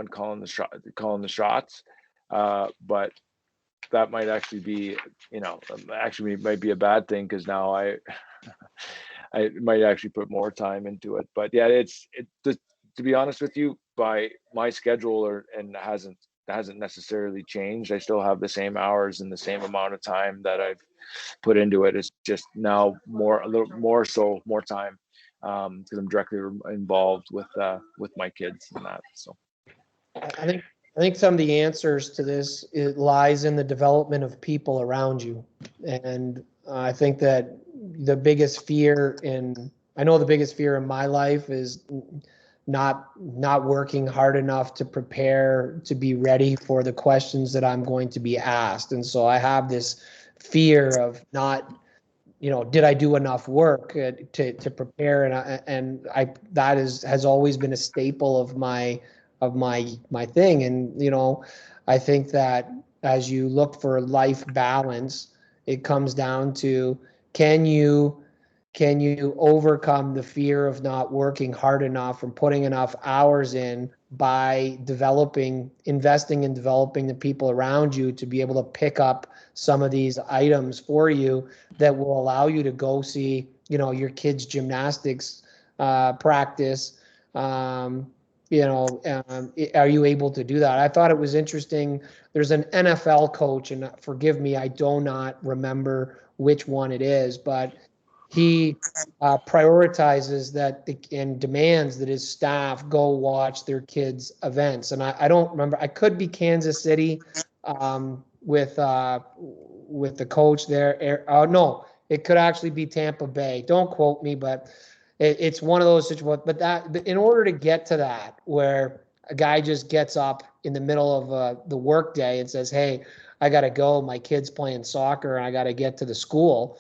calling the shots, but that might actually be might be a bad thing, because now I might actually put more time into it. But yeah, to be honest with you, by my schedule hasn't necessarily changed. I still have the same hours and the same amount of time that I've put into it. It's just now more time, because I'm directly involved with my kids and that. So I think some of the answers to this, it lies in the development of people around you. And I think that the biggest fear in my life is not working hard enough to prepare to be ready for the questions that I'm going to be asked. And so I have this fear of not, did I do enough work to prepare? And that has always been a staple of my thing. And I think that as you look for life balance, it comes down to, can you overcome the fear of not working hard enough and putting enough hours in by investing in developing the people around you to be able to pick up some of these items for you that will allow you to go see, your kids' gymnastics practice. Are you able to do that? I thought it was interesting. There's an NFL coach, and forgive me, I do not remember which one it is, but he prioritizes that and demands that his staff go watch their kids' events. And I don't remember. I could be Kansas City with the coach there. No, it could actually be Tampa Bay. Don't quote me, but it's one of those situations. But in order to get to that, where a guy just gets up in the middle of the workday and says, "Hey, I got to go. My kid's playing soccer, and I got to get to the school."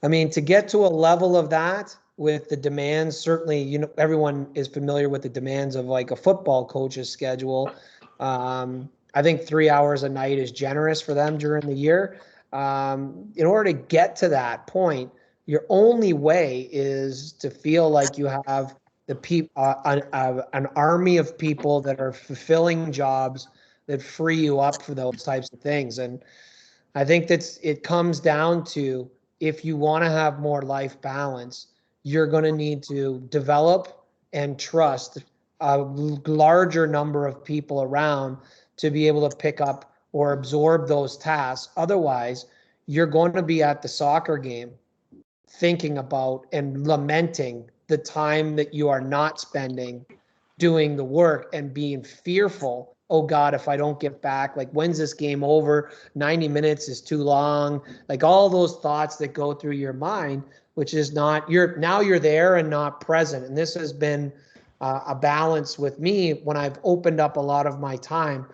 I mean, to get to a level of that with the demands, certainly, everyone is familiar with the demands of like a football coach's schedule. I think 3 hours a night is generous for them during the year. In order to get to that point, your only way is to feel like you have an army of people that are fulfilling jobs that free you up for those types of things. And I think it comes down to, if you want to have more life balance, you're going to need to develop and trust a larger number of people around to be able to pick up or absorb those tasks. Otherwise, you're going to be at the soccer game thinking about and lamenting the time that you are not spending doing the work and being fearful. Oh God, if I don't get back, like when's this game over? 90 minutes is too long. Like all those thoughts that go through your mind, which is not, you're there and not present. And this has been a balance with me when I've opened up a lot of my time.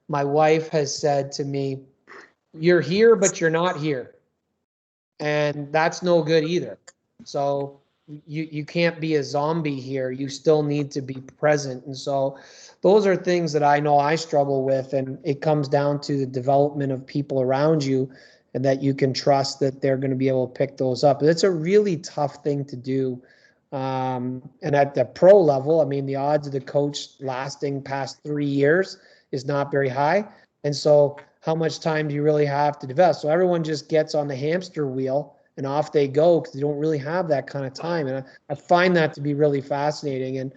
My wife has said to me, you're here, but you're not here. And that's no good either. So you can't be a zombie here. You still need to be present. And so those are things that I know I struggle with. And it comes down to the development of people around you and that you can trust that they're going to be able to pick those up. It's a really tough thing to do. And at the pro level, I mean, the odds of the coach lasting past 3 years is not very high. And so how much time do you really have to develop? So everyone just gets on the hamster wheel and off they go because they don't really have that kind of time. And I find that to be really fascinating. And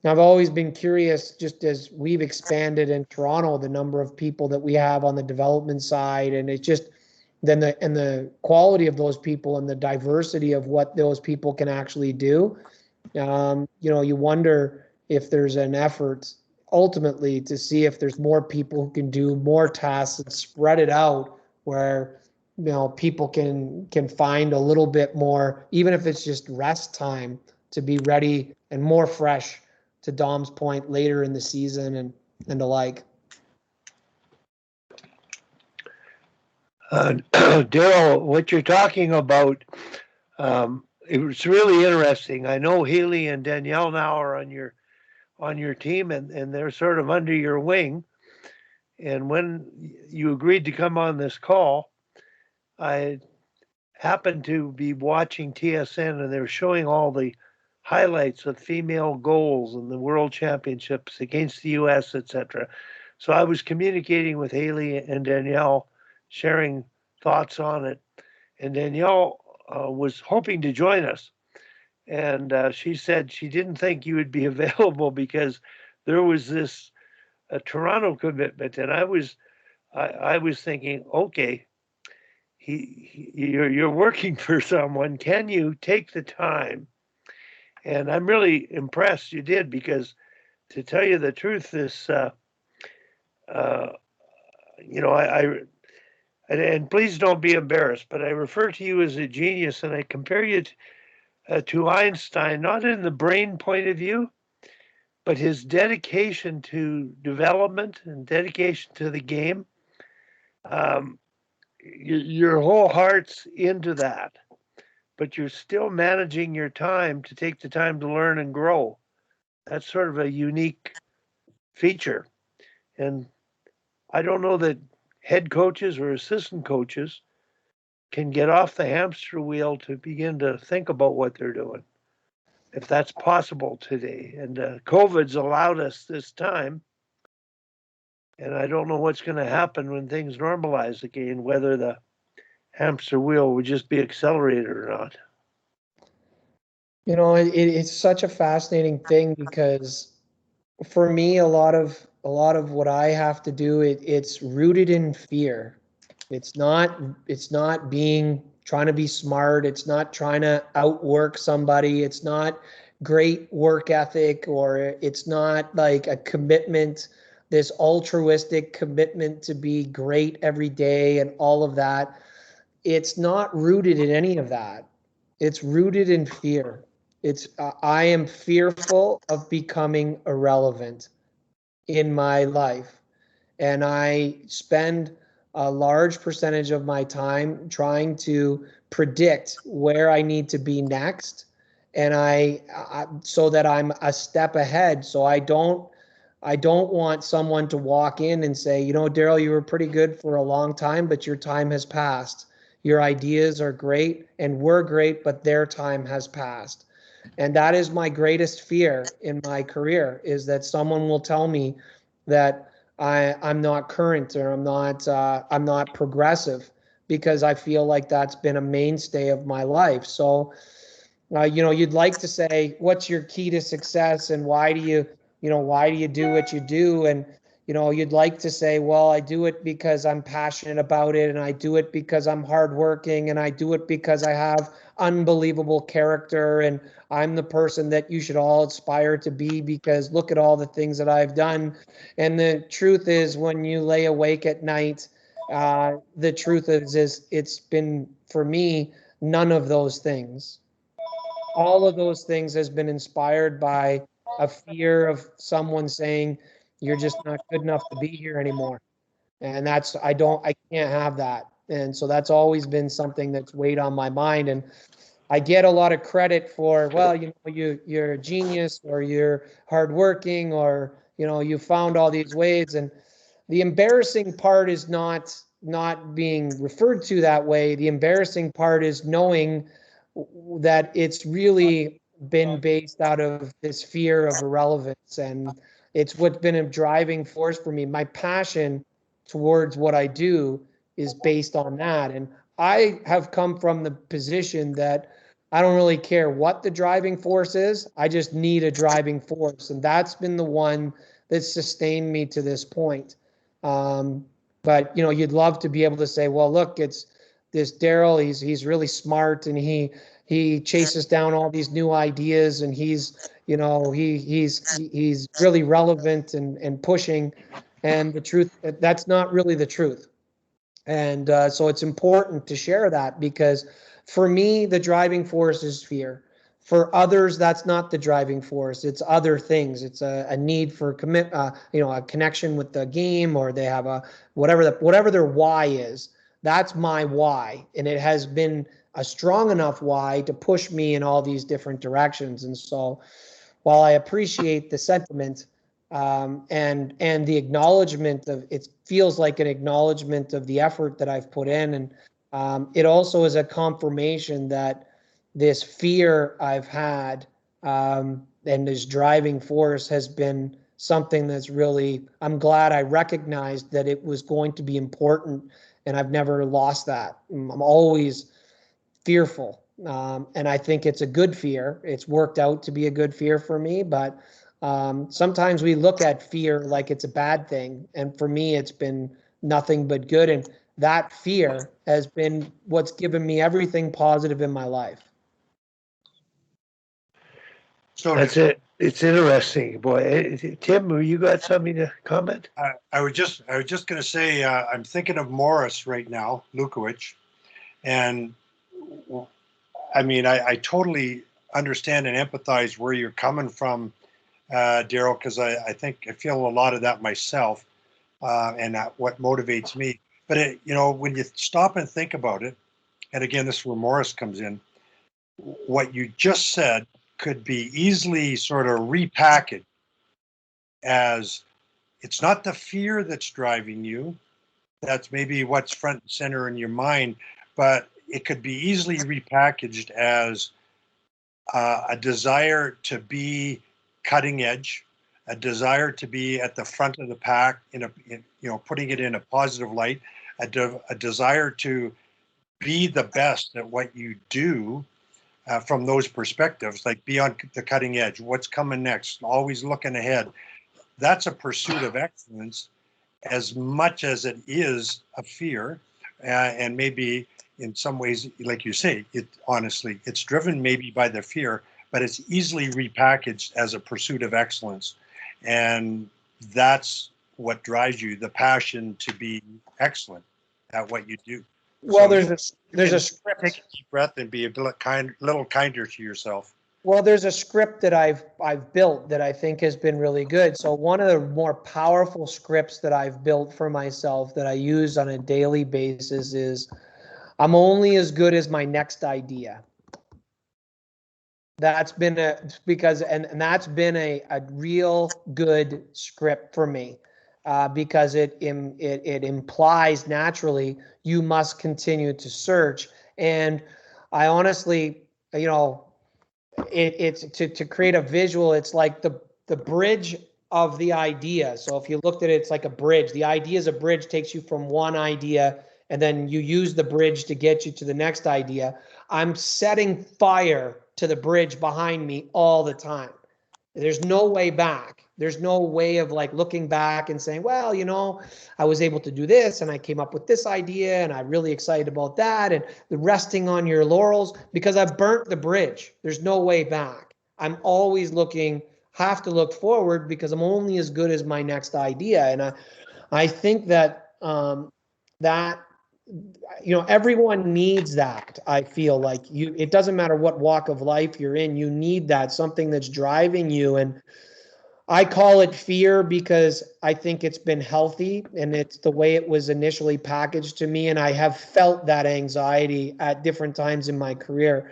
I've always been curious, just as we've expanded in Toronto, the number of people that we have on the development side, and it's just then the quality of those people and the diversity of what those people can actually do. You wonder if there's an effort ultimately to see if there's more people who can do more tasks and spread it out where people can find a little bit more, even if it's just rest time, to be ready and more fresh, to Dom's point, later in the season and the like. Darryl, what you're talking about, it was really interesting. I know Haley and Danielle now are on your team, and they're sort of under your wing. And when you agreed to come on this call, I happened to be watching TSN, and they were showing all the highlights of female goals in the World Championships against the U.S., etc. So I was communicating with Haley and Danielle, sharing thoughts on it. And Danielle was hoping to join us. And she said she didn't think you would be available because there was this Toronto commitment. And I was thinking, okay, you're working for someone. Can you take the time? And I'm really impressed you did, because to tell you the truth, this, and please don't be embarrassed, but I refer to you as a genius, and I compare you to Einstein, not in the brain point of view, but his dedication to development and dedication to the game. Your whole heart's into that, but you're still managing your time to take the time to learn and grow. That's sort of a unique feature. And I don't know that head coaches or assistant coaches can get off the hamster wheel to begin to think about what they're doing, if that's possible today. And COVID's allowed us this time. And I don't know what's going to happen when things normalize again, whether the hamster wheel would just be accelerated or not. It's such a fascinating thing, because for me, a lot of what I have to do, it's rooted in fear. It's not trying to be smart. It's not trying to outwork somebody. It's not great work ethic, or it's not like a commitment, this altruistic commitment to be great every day and all of that. It's not rooted in any of that. It's rooted in fear. I am fearful of becoming irrelevant in my life. And I spend a large percentage of my time trying to predict where I need to be next. And so that I'm a step ahead. So I don't want someone to walk in and say, Darryl, you were pretty good for a long time, but your time has passed. Your ideas are great and we're great, but their time has passed. And that is my greatest fear in my career, is that someone will tell me that I'm not current, or I'm not progressive, because I feel like that's been a mainstay of my life. So You'd like to say, what's your key to success and why do you do what you do? And, you'd like to say, well, I do it because I'm passionate about it, and I do it because I'm hardworking, and I do it because I have unbelievable character, and I'm the person that you should all aspire to be because look at all the things that I've done. And the truth is, when you lay awake at night, the truth is it's been, for me, none of those things. All of those things has been inspired by a fear of someone saying, you're just not good enough to be here anymore. And I can't have that. And so that's always been something that's weighed on my mind. And I get a lot of credit for, well, you're a genius, or you're hardworking, or, you found all these ways. And the embarrassing part is not being referred to that way. The embarrassing part is knowing that it's really been based out of this fear of irrelevance, and it's what's been a driving force for me. My passion towards what I do is based on that, and I have come from the position that I don't really care what the driving force is. I just need a driving force, and that's been the one that sustained me to this point. But you'd love to be able to say, well, look, it's this Darryl. He's really smart, and he chases down all these new ideas, and he's really relevant and pushing. And the truth, that's not really the truth. And so it's important to share that, because for me, the driving force is fear. For others, that's not the driving force. It's other things. It's a need for a connection with the game, or they have a whatever their why is. That's my why, and it has been a strong enough why to push me in all these different directions. And so, while I appreciate the sentiment, and the acknowledgement of, it feels like an acknowledgement of the effort that I've put in, and it also is a confirmation that this fear I've had, and this driving force has been something that's really, I'm glad I recognized that it was going to be important, and I've never lost that. I'm always fearful, and I think it's a good fear. It's worked out to be a good fear for me, but sometimes we look at fear like it's a bad thing, and for me, it's been nothing but good, and that fear has been what's given me everything positive in my life. So That's it. It's interesting, boy. Tim, you got something to comment? I was just going to say, I'm thinking of Morris right now, Lukowicz, and I mean, I totally understand and empathize where you're coming from, Darryl, because I think I feel a lot of that myself, and what motivates me. But when you stop and think about it, and again, this is where Morris comes in. What you just said could be easily sort of repackaged as, it's not the fear that's driving you. That's maybe what's front and center in your mind, but it could be easily repackaged as a desire to be cutting edge, a desire to be at the front of the pack, putting it in a positive light, a desire to be the best at what you do, from those perspectives, like be on the cutting edge. What's coming next? Always looking ahead. That's a pursuit of excellence, as much as it is a fear, and maybe in some ways, like you say, it's driven maybe by the fear, but it's easily repackaged as a pursuit of excellence, and that's what drives you, the passion to be excellent at what you do. Well, So there's a script. Take a deep breath and be a little kinder to yourself. Well, there's a script that I've built that I think has been really good. So one of the more powerful scripts that I've built for myself that I use on a daily basis is, I'm only as good as my next idea. That's been that's been a real good script for me, because it implies naturally you must continue to search. And I honestly, it's to create a visual. It's like the bridge of the idea. So if you looked at it, it's like a bridge. The idea is a bridge, takes you from one idea, and then you use the bridge to get you to the next idea. I'm setting fire to the bridge behind me all the time. There's no way back. There's no way of like looking back and saying, well, you know, I was able to do this and I came up with this idea and I'm really excited about that, and the resting on your laurels, because I've burnt the bridge. There's no way back. I'm always have to look forward, because I'm only as good as my next idea. And I think that that, you know, everyone needs that. I feel like it doesn't matter what walk of life you're in, you need that, something that's driving you. And I call it fear because I think it's been healthy and it's the way it was initially packaged to me. And I have felt that anxiety at different times in my career.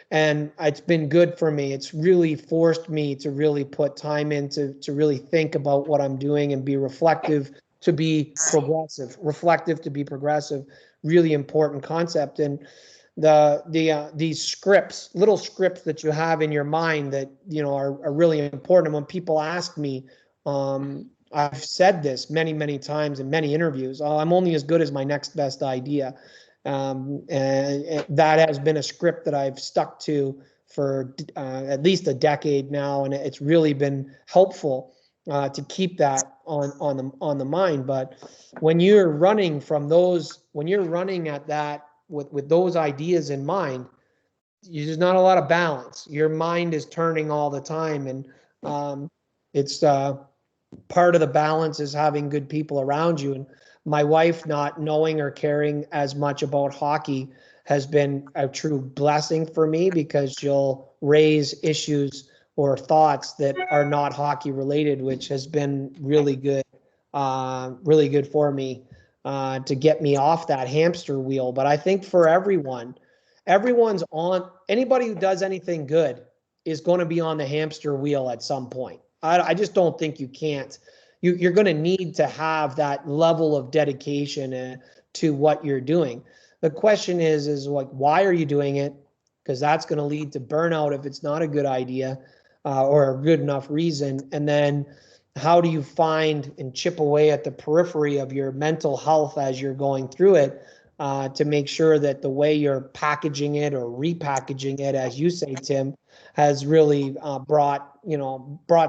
And it's been good for me. It's really forced me to really put time into to really think about what I'm doing and be reflective to be progressive, reflective to be progressive. Really important concept. And these scripts, little scripts that you have in your mind that, you know, are really important. And when people ask me, I've said this many, many times in many interviews, oh, I'm only as good as my next best idea. And that has been a script that I've stuck to for at least a decade now. And it's really been helpful to keep that on the mind. But when you're running from those, when you're running at that, with those ideas in mind, there's not a lot of balance. Your mind is turning all the time, and it's part of the balance is having good people around you. And my wife not knowing or caring as much about hockey has been a true blessing for me, because she'll raise issues or thoughts that are not hockey related, which has been really good for me. To get me off that hamster wheel. But I think for everyone's on, anybody who does anything good is going to be on the hamster wheel at some point. I just don't think you can't. You're going to need to have that level of dedication to what you're doing. The question is like, why are you doing it? Because that's going to lead to burnout if it's not a good idea or a good enough reason. And then how do you find and chip away at the periphery of your mental health as you're going through it to make sure that the way you're packaging it or repackaging it, as you say, Tim, has really brought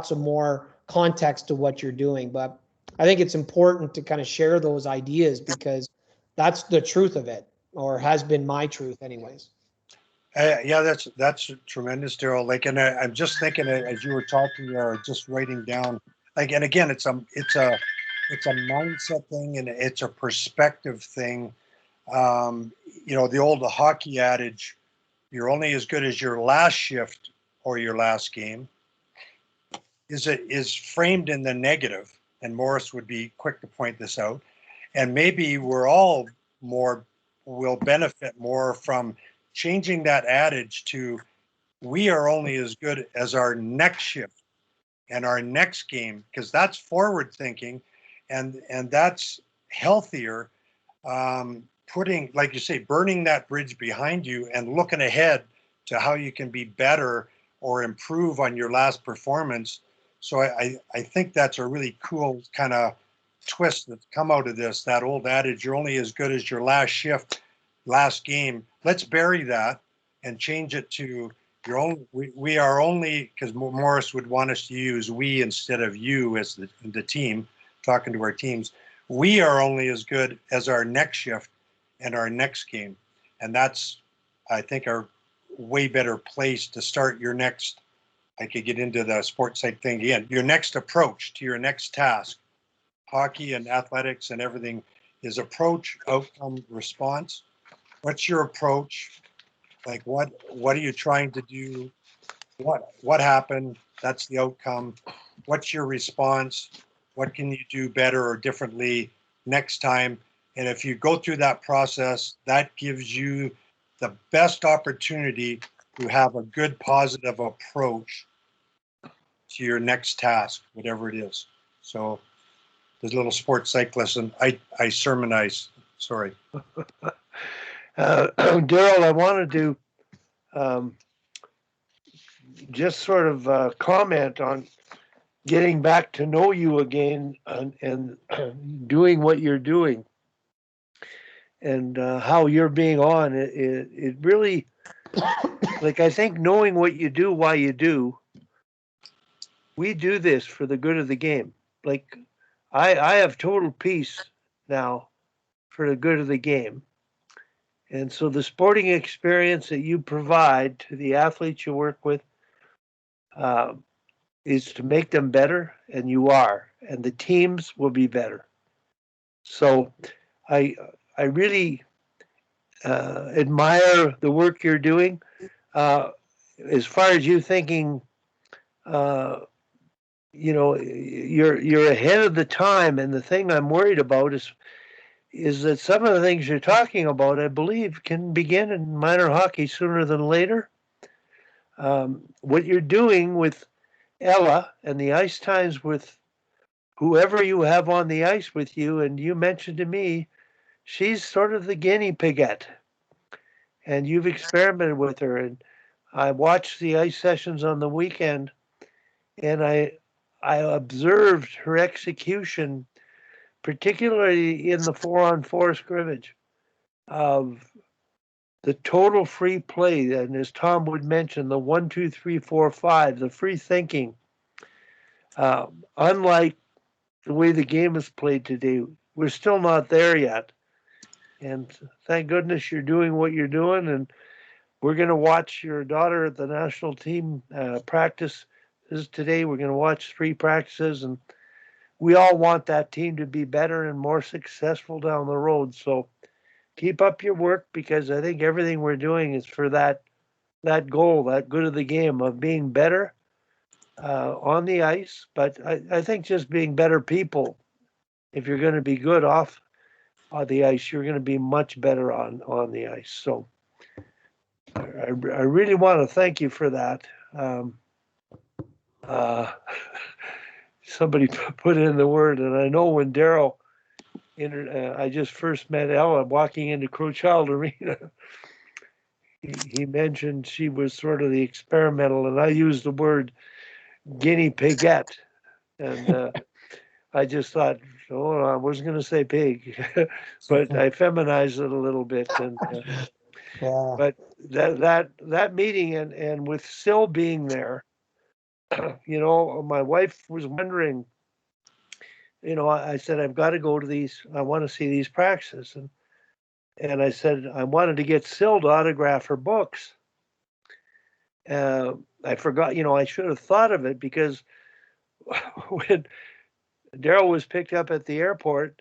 some more context to what you're doing. But I think it's important to kind of share those ideas, because that's the truth of it, or has been my truth anyways. Yeah, that's tremendous, Darryl. Like, and I'm just thinking as you were talking or just writing down, like, and again, it's a mindset thing and it's a perspective thing. You know, the old hockey adage, you're only as good as your last shift or your last game, is framed in the negative, and Morris would be quick to point this out. And maybe we're all will benefit more from changing that adage to, we are only as good as our next shift and our next game, because that's forward thinking and that's healthier. Putting, like you say, burning that bridge behind you and looking ahead to how you can be better or improve on your last performance. So I think that's a really cool kind of twist that's come out of this, that old adage, you're only as good as your last shift, last game. Let's bury that and change it to we are only, because Morris would want us to use we instead of you as the team, talking to our teams. We are only as good as our next shift and our next game. And that's, I think, a way better place to start your next, I could get into the sports side thing again, your next approach to your next task. Hockey and athletics and everything is approach, outcome, response. What's your approach? Like, what are you trying to do? What happened? That's the outcome. What's your response? What can you do better or differently next time? And if you go through that process, that gives you the best opportunity to have a good positive approach to your next task, whatever it is. So there's a little sports cyclist, and I sermonize. Sorry. Darryl, I wanted to just sort of comment on getting back to know you again and doing what you're doing and how you're being on. It really like, I think knowing what you do, why you do, we do this for the good of the game. Like, I have total peace now for the good of the game. And so the sporting experience that you provide to the athletes you work with uh, is to make them better, and you are, and the teams will be better. So I I really admire the work you're doing. Uh, as far as you thinking, uh, you're ahead of the time, and the thing I'm worried about is that some of the things you're talking about, I believe, can begin in minor hockey sooner than later. What you're doing with Ella and the ice times with whoever you have on the ice with you, and you mentioned to me, she's sort of the guinea pigette, and you've experimented with her. And I watched the ice sessions on the weekend, and I observed her execution, particularly in the 4-on-4 scrimmage, of the total free play, and as Tom would mention, the 1, 2, 3, 4, 5, the free thinking. Unlike the way the game is played today, we're still not there yet. And thank goodness you're doing what you're doing. And we're going to watch your daughter at the national team practice today. We're going to watch 3 practices, and we all want that team to be better and more successful down the road. So keep up your work, because I think everything we're doing is for that goal, that good of the game of being better on the ice. But I think just being better people, if you're going to be good off the ice, you're going to be much better on the ice. So I really want to thank you for that. Somebody put in the word, and I know when Darryl, I just first met Ella walking into Crowchild Arena, he mentioned she was sort of the experimental, and I used the word guinea pigette. And I just thought, oh, I wasn't going to say pig, but I feminized it a little bit. And Yeah. but that meeting, and with Sil being there, my wife was wondering. I said, I've got to go to these. I want to see these practices, and I said I wanted to get Sil to autograph her books. I forgot. I should have thought of it, because when Darryl was picked up at the airport,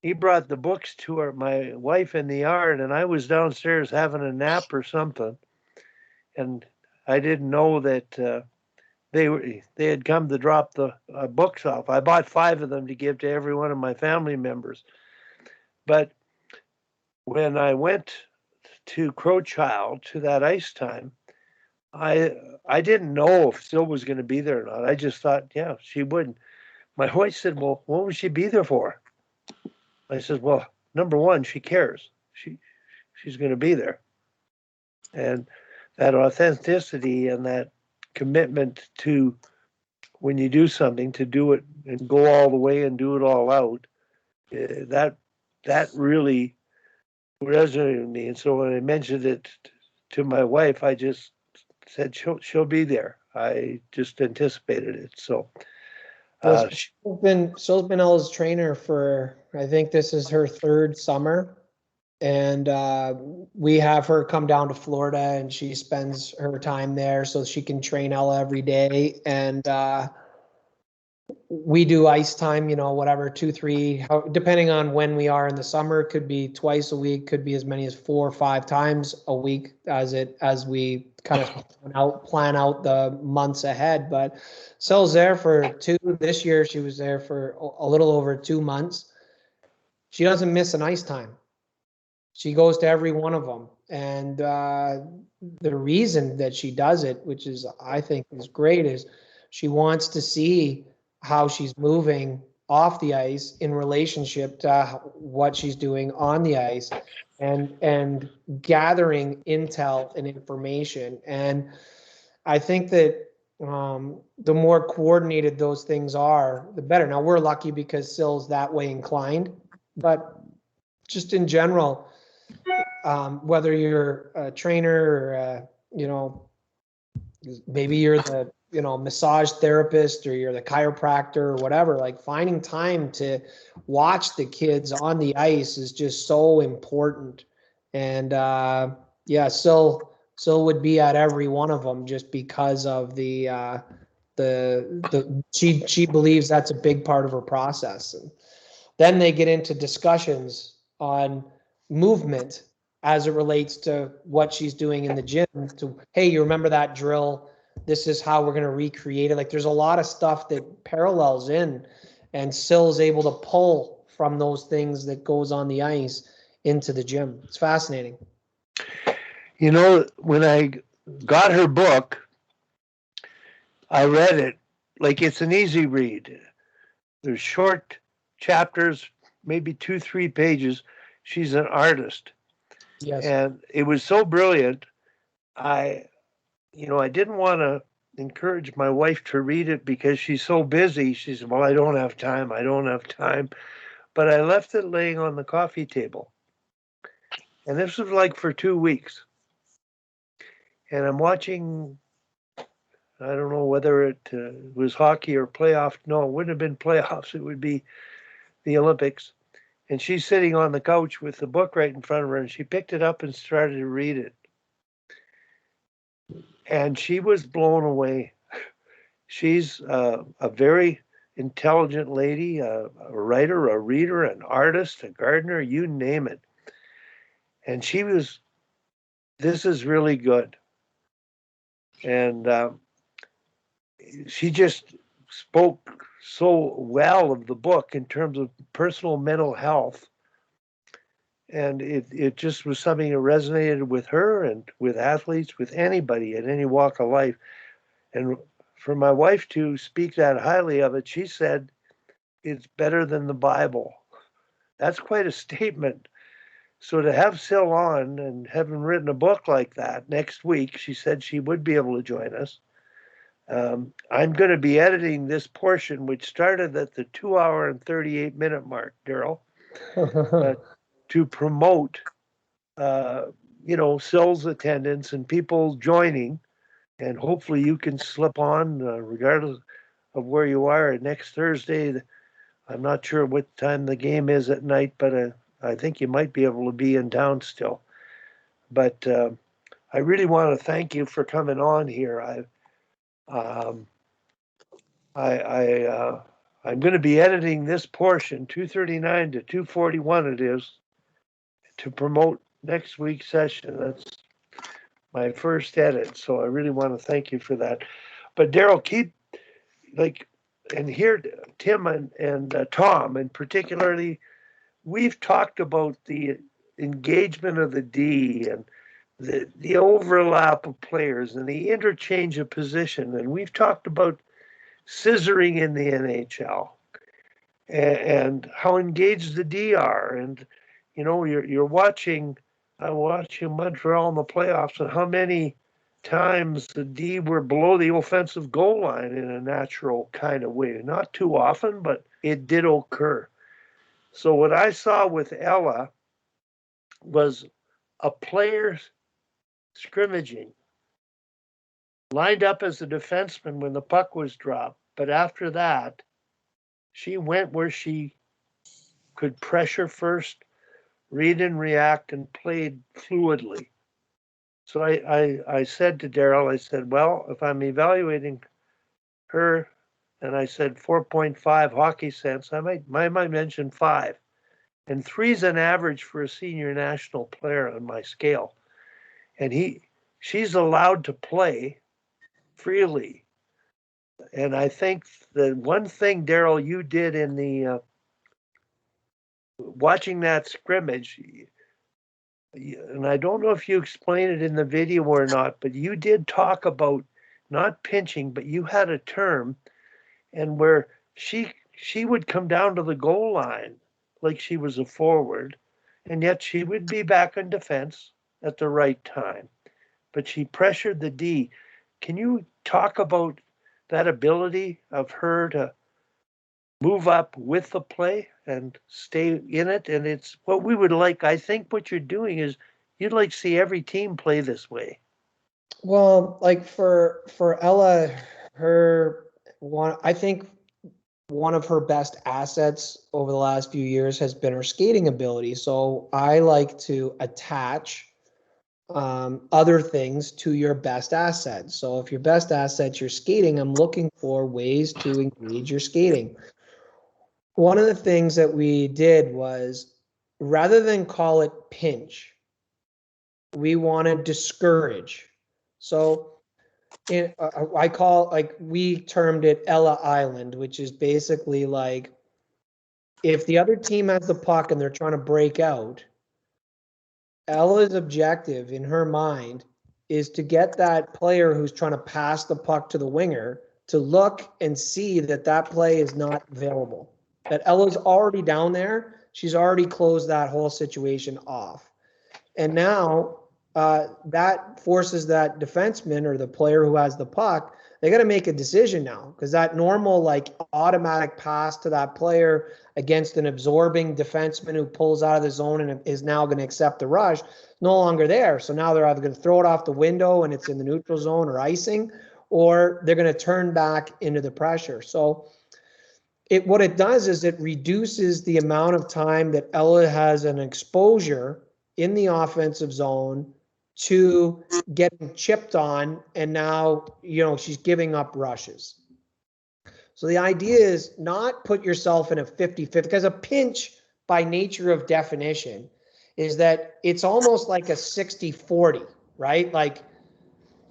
he brought the books to my wife in the yard, and I was downstairs having a nap or something, and I didn't know that they had come to drop the books off. I bought 5 of them to give to every one of my family members. But when I went to Crowchild to that ice time, I didn't know if Sil was going to be there or not. I just thought, yeah, she wouldn't. My wife said, well, what would she be there for? I said, well, number one, she cares. She's going to be there. And that authenticity and that commitment to, when you do something, to do it and go all the way and do it all out, that really resonated with me. And so when I mentioned it to my wife, I just said she'll be there. I just anticipated it. So Sil's been Ella's trainer for, I think this is her 3rd summer. And we have her come down to Florida, and she spends her time there so she can train Ella every day. And we do ice time, whatever, 2, 3, depending on when we are in the summer. It could be twice a week, could be as many as 4 or 5 times a week as we kind of plan out the months ahead. But Sil's there for 2. This year she was there for a little over 2 months. She doesn't miss an ice time. She goes to every one of them. And the reason that she does it, which is, I think, is great, is she wants to see how she's moving off the ice in relationship to what she's doing on the ice, and gathering intel and information. And I think that the more coordinated those things are, the better. Now, we're lucky because Sil's that way inclined, but just in general, whether you're a trainer or, maybe you're the, massage therapist or you're the chiropractor or whatever, like finding time to watch the kids on the ice is just so important. And yeah, Sil would be at every one of them just because of she believes that's a big part of her process. And then they get into discussions on movement as it relates to what she's doing in the gym. To, hey, you remember that drill? This is how we're going to recreate it. Like there's a lot of stuff that parallels in, and Sil's able to pull from those things that goes on the ice into the gym. It's fascinating. When I got her book, I read it. Like it's an easy read. There's short chapters, maybe 2-3 pages. She's an artist. Yes. And it was so brilliant. I didn't want to encourage my wife to read it because she's so busy. She said, well, I don't have time. I don't have time. But I left it laying on the coffee table. And this was like for 2 weeks. And I'm watching, I don't know whether it was hockey or playoff. No, it wouldn't have been playoffs. It would be the Olympics. And she's sitting on the couch with the book right in front of her. And she picked it up and started to read it. And she was blown away. She's a very intelligent lady, a writer, a reader, an artist, a gardener, you name it. And this is really good. And she just spoke so well of the book in terms of personal mental health. And it just was something that resonated with her and with athletes, with anybody at any walk of life. And for my wife to speak that highly of it, she said, it's better than the Bible. That's quite a statement. So to have Sil on and having written a book like that next week, she said she would be able to join us. I'm going to be editing this portion, which started at the 2-hour and 38-minute mark, Darryl, to promote, Sil's attendance and people joining. And hopefully you can slip on, regardless of where you are. Next Thursday, I'm not sure what time the game is at night, but I think you might be able to be in town still. But I really want to thank you for coming on here. I'm going to be editing this portion, 239 to 241 it is, to promote next week's session. That's my first edit, so I really want to thank you for that. But Darryl, and here Tim and Tom, and particularly, we've talked about the engagement of the D and the overlap of players and the interchange of position, and we've talked about scissoring in the NHL and how engaged the D are, and you're watching. I watch Montreal in the playoffs, and how many times the D were below the offensive goal line in a natural kind of way. Not too often, but it did occur. So what I saw with Ella was a player scrimmaging, lined up as a defenseman when the puck was dropped. But after that, she went where she could pressure first, read and react, and played fluidly. So I said to Darryl, I said, well, if I'm evaluating her, and I said 4.5 hockey sense, I might mention 5. And 3 is an average for a senior national player on my scale. And she's allowed to play freely. And I think the one thing, Darryl, you did in the watching that scrimmage, and I don't know if you explained it in the video or not, but you did talk about not pinching, but you had a term, and where she would come down to the goal line like she was a forward, and yet she would be back in defense at the right time. But she pressured the D. Can you talk about that ability of her to move up with the play and stay in it? And it's what we would like. I think what you're doing is You'd like to see every team play this way. Well, like for Ella, I think one of her best assets over the last few years has been her skating ability. So I like to attach other things to your best asset. So if your best asset's your skating, I'm looking for ways to engage your skating. One of the things that we did was, rather than call it pinch, we want to discourage. So we termed it Ella Island, which is basically like, if the other team has the puck and they're trying to break out, Ella's objective in her mind is to get that player who's trying to pass the puck to the winger to look and see that that play is not available. That Ella's already down there. She's already closed that whole situation off. And now that forces that defenseman or the player who has the puck, they got to make a decision now, because that normal like automatic pass to that player against an absorbing defenseman who pulls out of the zone and is now going to accept the rush, no longer there. So now they're either going to throw it off the window and it's in the neutral zone or icing, or they're going to turn back into the pressure. So what it does is it reduces the amount of time that Ella has an exposure in the offensive zone to getting chipped on, and now, she's giving up rushes. So the idea is not put yourself in a 50-50, because a pinch by nature of definition is that it's almost like a 60-40, right? Like,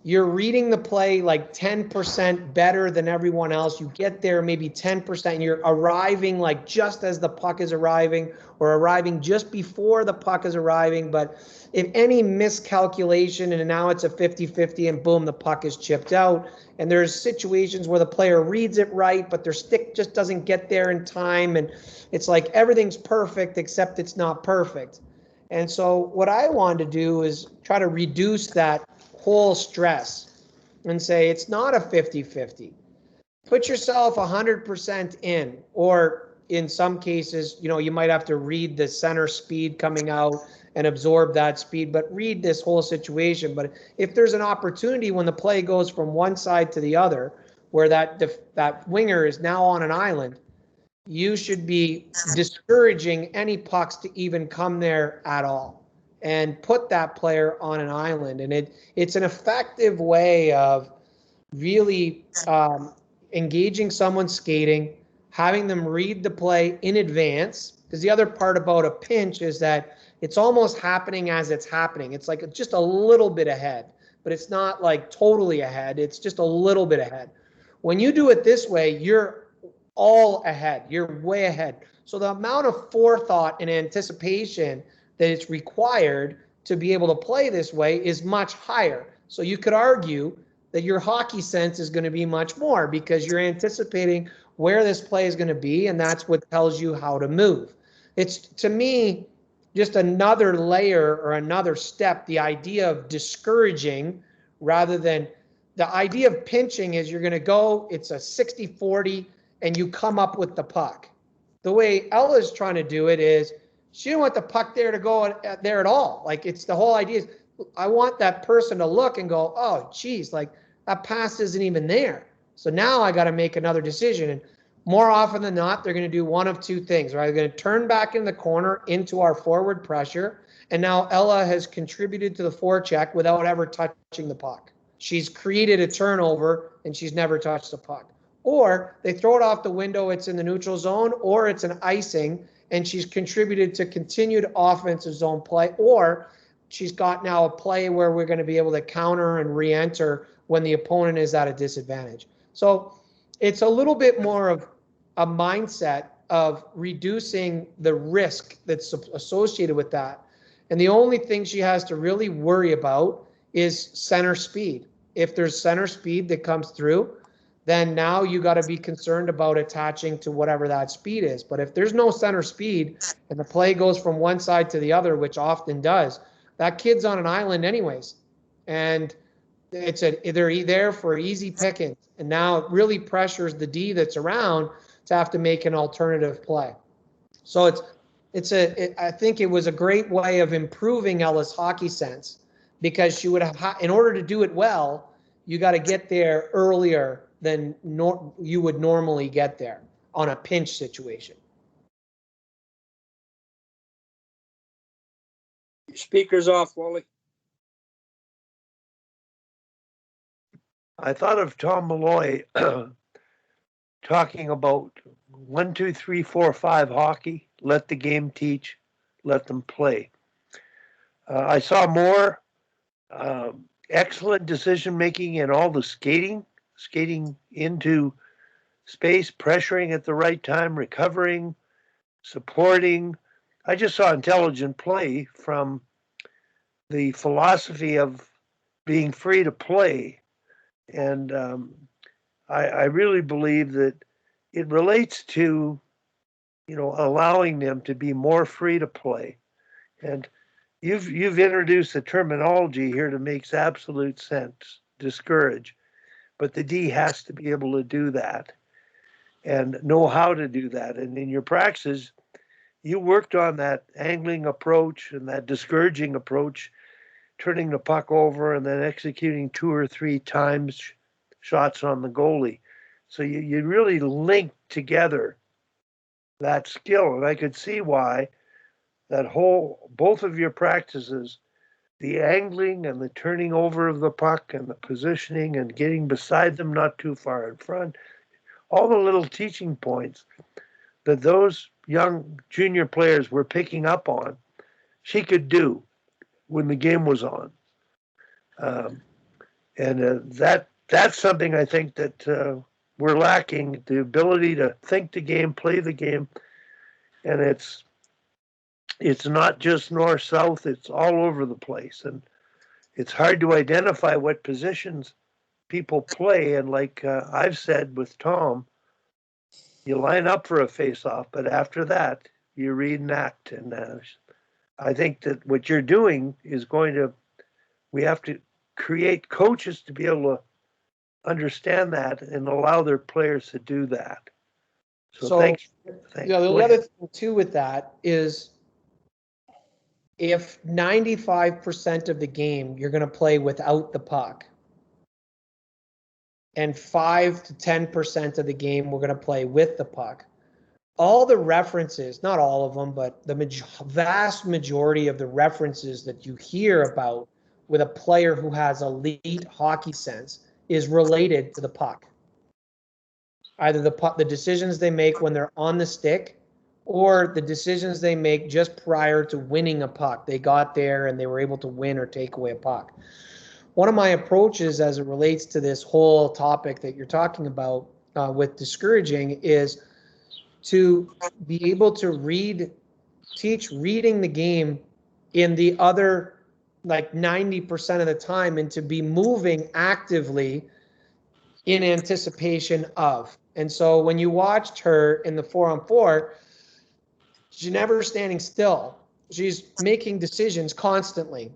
you're reading the play like 10% better than everyone else. You get there maybe 10%, and you're arriving like just as the puck is arriving, or arriving just before the puck is arriving. But if any miscalculation, and now it's a 50-50, and boom, the puck is chipped out. And there's situations where the player reads it right, but their stick just doesn't get there in time. And it's like everything's perfect, except it's not perfect. And so what I wanted to do is try to reduce that whole stress and say it's not a 50-50. Put yourself 100% in, or in some cases, you might have to read the center speed coming out and absorb that speed, but read this whole situation. But if there's an opportunity when the play goes from one side to the other, where that winger is now on an island, you should be discouraging any pucks to even come there at all, and put that player on an island. And it's an effective way of really engaging someone skating, having them read the play in advance. Because the other part about a pinch is that it's almost happening as it's happening. It's like just a little bit ahead, but it's not like totally ahead. It's just a little bit ahead. When you do it this way, you're all ahead. You're way ahead. So the amount of forethought and anticipation that it's required to be able to play this way is much higher. So you could argue that your hockey sense is going to be much more, because you're anticipating where this play is going to be, and that's what tells you how to move. It's, to me, just another layer or another step. The idea of discouraging, rather than the idea of pinching, is you're going to go, it's a 60-40, and you come up with the puck. The way Ella's trying to do it is, she didn't want the puck there to go there at all. Like, it's the whole idea is, I want that person to look and go, oh, geez, like that pass isn't even there. So now I got to make another decision. And more often than not, they're going to do one of two things, right? They're going to turn back in the corner into our forward pressure. And now Ella has contributed to the forecheck without ever touching the puck. She's created a turnover and she's never touched the puck. Or they throw it off the window, it's in the neutral zone, or it's an icing, and she's contributed to continued offensive zone play, or she's got now a play where we're going to be able to counter and re-enter when the opponent is at a disadvantage. So it's a little bit more of a mindset of reducing the risk that's associated with that. And the only thing she has to really worry about is center speed. If there's center speed that comes through, then now you got to be concerned about attaching to whatever that speed is. But if there's no center speed and the play goes from one side to the other, which often does, that kid's on an island anyways. And they're there for easy pickings. And now it really pressures the D that's around to have to make an alternative play. So I think it was a great way of improving Ella's hockey sense, because she would have, in order to do it well, you got to get there earlier than you would normally get there on a pinch situation. Speaker's off, Wally. I thought of Tom Malloy talking about 1, 2, 3, 4, 5 hockey. Let the game teach, let them play. I saw more excellent decision making in all the skating into space, pressuring at the right time, recovering, supporting. I just saw intelligent play from the philosophy of being free to play. And I really believe that it relates to, allowing them to be more free to play. And you've introduced the terminology here that makes absolute sense, discourage. But the D has to be able to do that and know how to do that. And in your practices, you worked on that angling approach and that discouraging approach, turning the puck over and then executing 2 or 3 times shots on the goalie. So you really linked together that skill. And I could see why both of your practices, the angling and the turning over of the puck and the positioning and getting beside them, not too far in front, all the little teaching points that those young junior players were picking up on, she could do when the game was on. That's something I think that we're lacking, the ability to think the game, play the game. And it's not just north-south, it's all over the place. And it's hard to identify what positions people play. And like I've said with Tom, you line up for a face-off, but after that, you read and act. And I think that what you're doing is we have to create coaches to be able to understand that and allow their players to do that. So thanks. The other thing too with that is, if 95% of the game you're going to play without the puck, and 5 to 10% of the game we're going to play with the puck, all the references, not all of them, but the vast majority of the references that you hear about with a player who has elite hockey sense is related to the puck. Either the decisions they make when they're on the stick, or the decisions they make just prior to winning a puck. They got there and they were able to win or take away a puck. One of my approaches as it relates to this whole topic that you're talking about with discouraging is to be able to teach reading the game in the other like 90% of the time, and to be moving actively in anticipation of. And so when you watched her in the 4-on-4, she's never standing still. She's making decisions constantly.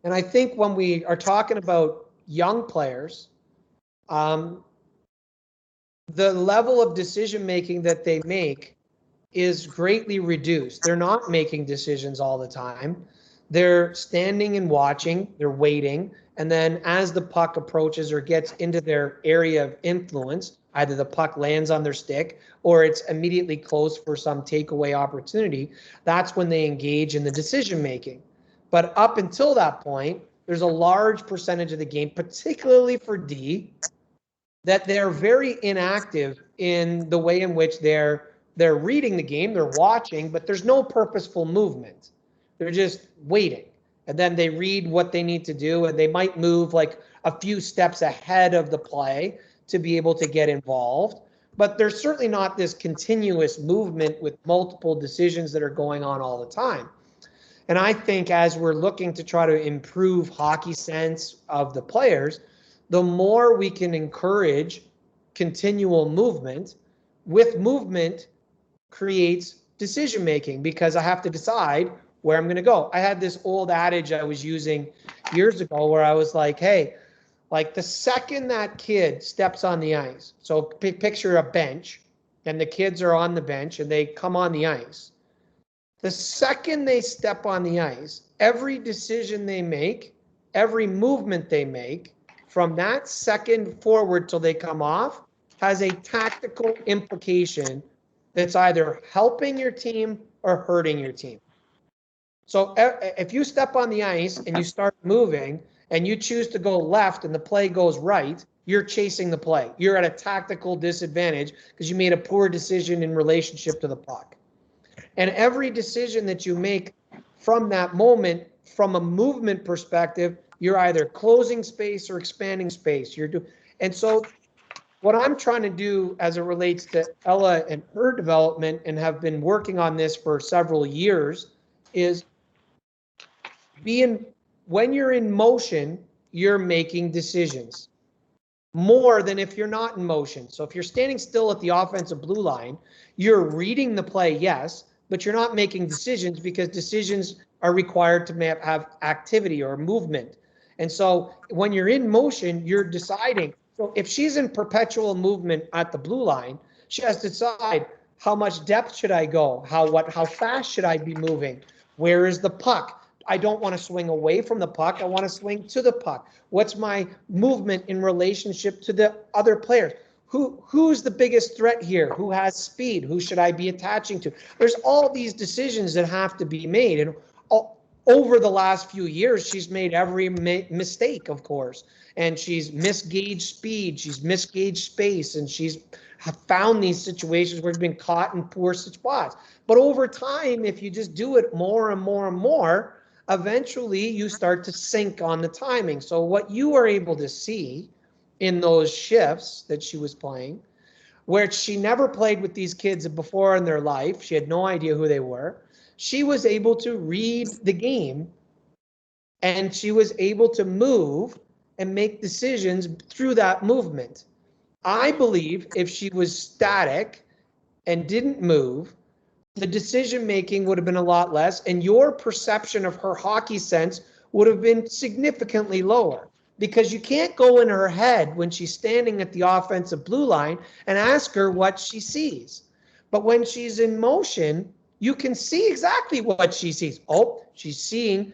And I think when we are talking about young players, the level of decision making that they make is greatly reduced. They're not making decisions all the time. They're standing and watching, they're waiting. And then as the puck approaches or gets into their area of influence, either the puck lands on their stick or it's immediately close for some takeaway opportunity, that's when they engage in the decision making. But up until that point, there's a large percentage of the game, particularly for D, that they're very inactive in the way in which they're reading the game, they're watching, but there's no purposeful movement. They're just waiting. And then they read what they need to do, and they might move like a few steps ahead of the play to be able to get involved. But there's certainly not this continuous movement with multiple decisions that are going on all the time. And I think as we're looking to try to improve hockey sense of the players, the more we can encourage continual movement, with movement creates decision making, because I have to decide where I'm going to go. I had this old adage I was using years ago where I was like, hey, like the second that kid steps on the ice, so picture a bench and the kids are on the bench and they come on the ice. The second they step on the ice, every decision they make, every movement they make, from that second forward till they come off, has a tactical implication that's either helping your team or hurting your team. So if you step on the ice and you start moving and you choose to go left and the play goes right, you're chasing the play. You're at a tactical disadvantage because you made a poor decision in relationship to the puck. And every decision that you make from that moment, from a movement perspective, you're either closing space or expanding space. And so what I'm trying to do as it relates to Ella and her development, and have been working on this for several years, is when you're in motion, you're making decisions more than if you're not in motion. So if you're standing still at the offensive blue line, you're reading the play, yes, but you're not making decisions because decisions are required to have activity or movement. And so when you're in motion, you're deciding. So if she's in perpetual movement at the blue line, she has to decide, how much depth should I go? How fast should I be moving? Where is the puck? I don't want to swing away from the puck. I want to swing to the puck. What's my movement in relationship to the other players? Who's the biggest threat here? Who has speed? Who should I be attaching to? There's all these decisions that have to be made. And over the last few years, she's made every mistake, of course. And she's misgauged speed. She's misgauged space. And she's found these situations where she's been caught in poor spots. But over time, if you just do it more and more and more, eventually you start to sync on the timing. So what you are able to see in those shifts that she was playing, where she never played with these kids before in their life, she had no idea who they were, she was able to read the game and she was able to move and make decisions through that movement. I believe if she was static and didn't move, the decision making would have been a lot less, and your perception of her hockey sense would have been significantly lower, because you can't go in her head when she's standing at the offensive blue line and ask her what she sees. But when she's in motion, you can see exactly what she sees. Oh, she's seeing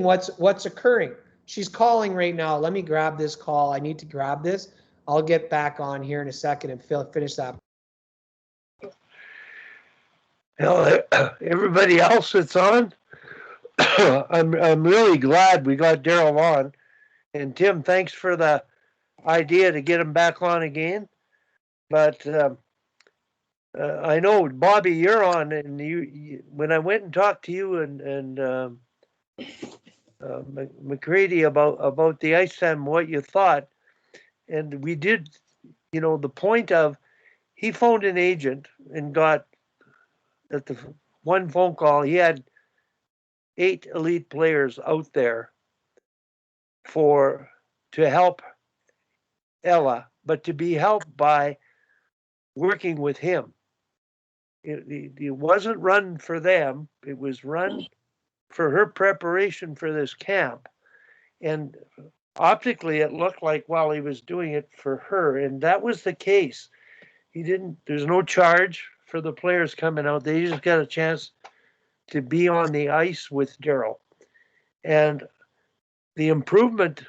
what's occurring. She's calling right now. Let me grab this call. I need to grab this. I'll get back on here in a second and finish that. Everybody else that's on, I'm really glad we got Darryl on. And Tim, thanks for the idea to get him back on again. But I know, Bobby, you're on, and you when I went and talked to you and McCready about the ice time, what you thought, and we did, the point of, he phoned an agent and got, at the one phone call, he had 8 elite players out there to help Ella, but to be helped by working with him. It wasn't run for them. It was run for her preparation for this camp. And optically, it looked like, well, he was doing it for her. And that was the case. There's no charge for the players coming out. They just got a chance to be on the ice with Darryl. And the improvement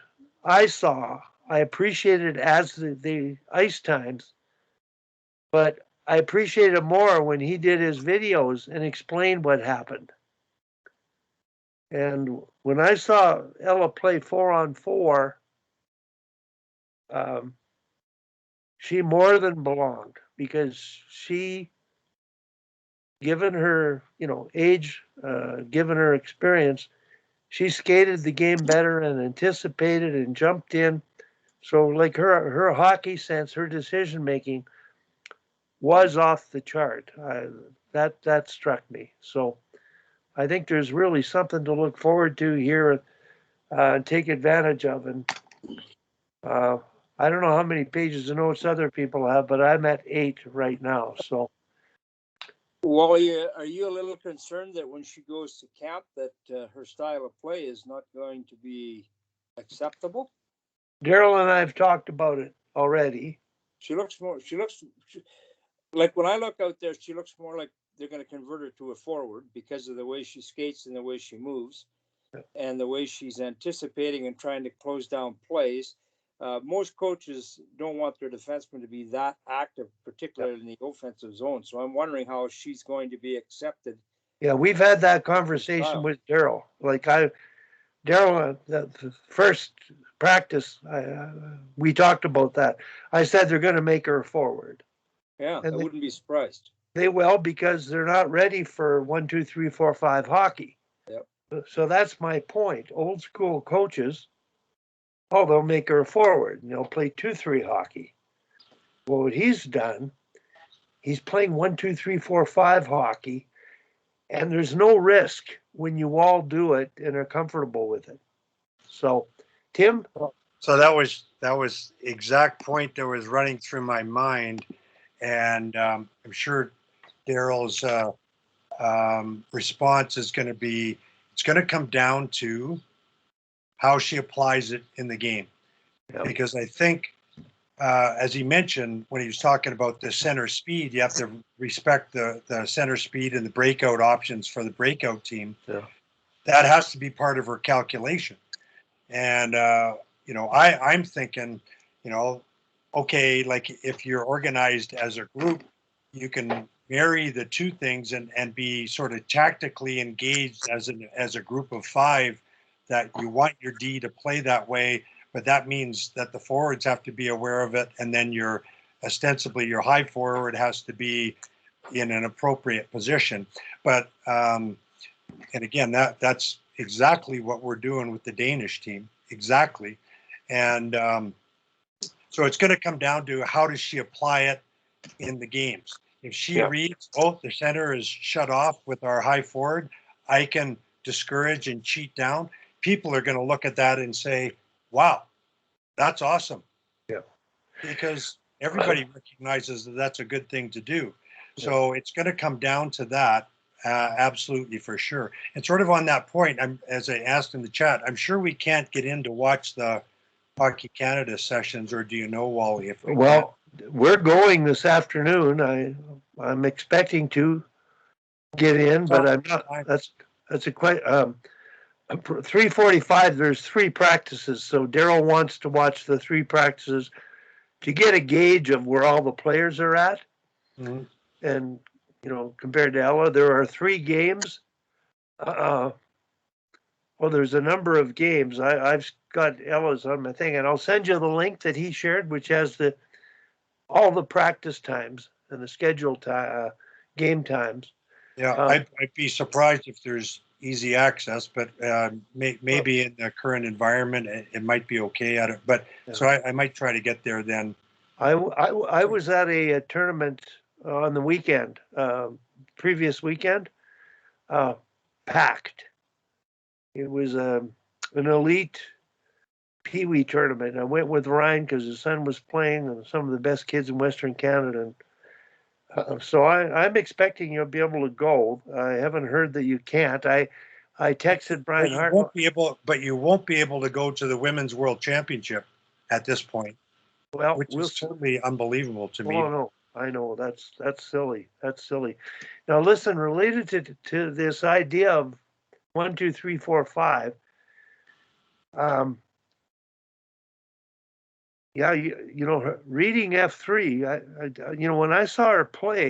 I saw, I appreciated as the ice times, but I appreciated more when he did his videos and explained what happened. And when I saw Ella play 4-on-4, she more than belonged, because she, given her, age, given her experience, she skated the game better and anticipated and jumped in. So like her hockey sense, her decision making was off the chart. That struck me. So I think there's really something to look forward to here and take advantage of. And I don't know how many pages of notes other people have, but I'm at 8 right now. So, Wally, are you a little concerned that when she goes to camp that her style of play is not going to be acceptable? Darryl and I have talked about it already. She looks like, when I look out there, she looks more like they're going to convert her to a forward because of the way she skates and the way she moves and the way she's anticipating and trying to close down plays. Most coaches don't want their defensemen to be that active, particularly in the offensive zone. So I'm wondering how she's going to be accepted. Yeah, we've had that conversation with Darryl. Darryl, the first practice, we talked about that. I said they're going to make her a forward. Yeah, And I wouldn't be surprised. They will, because they're not ready for 1, 2, 3, 4, 5 hockey. Yep. So that's my point. Old school coaches, they'll make her a forward and they'll play 2-3 hockey. Well, what he's done, he's playing 1, 2, 3, 4, 5 hockey, and there's no risk when you all do it and are comfortable with it. So, Tim? So that was exact point that was running through my mind, and I'm sure Darryl's response is going to be, it's going to come down to how she applies it in the game. Yep. Because I think, as he mentioned, when he was talking about the center speed, you have to respect the center speed and the breakout options for the breakout team. Yeah. That has to be part of her calculation. And, I'm thinking, okay, like if you're organized as a group, you can marry the two things and be sort of tactically engaged as a group of 5, that you want your D to play that way, but that means that the forwards have to be aware of it, and then ostensibly your high forward has to be in an appropriate position. But and again, that's exactly what we're doing with the Danish team, exactly. And so it's going to come down to how does she apply it in the games. If she reads, the center is shut off with our high forward, I can discourage and cheat down, people are going to look at that and say, wow, that's awesome. Yeah. Because everybody recognizes that that's a good thing to do. So it's going to come down to that, absolutely, for sure. And sort of on that point, as I asked in the chat, I'm sure we can't get in to watch the Hockey Canada sessions, or do you know, Wally? If we Well, we're going this afternoon. I'm expecting to get in, but I'm not. That's a quite 3:45. There's 3 practices, so Darryl wants to watch the 3 practices to get a gauge of where all the players are at. Mm-hmm. And compared to Ella, there are 3 games. Well, there's a number of games. I've got Ella's on my thing, and I'll send you the link that he shared, which has all the practice times and the scheduled game times. Yeah, I'd be surprised if there's easy access, but maybe in the current environment, it might be okay at it. But so I might try to get there then. I was at a tournament on the weekend, previous weekend, packed. It was an elite Pee Wee tournament. I went with Ryan because his son was playing, and some of the best kids in Western Canada. And so I'm expecting you'll be able to go. I haven't heard that you can't. I texted Brian Hart. But you won't be able to go to the Women's World Championship at this point. Well, which is totally unbelievable to me. Oh no, I know that's silly. That's silly. Now listen, related to this idea of 1, 2, 3, 4, 5. Yeah, reading F3. When I saw her play.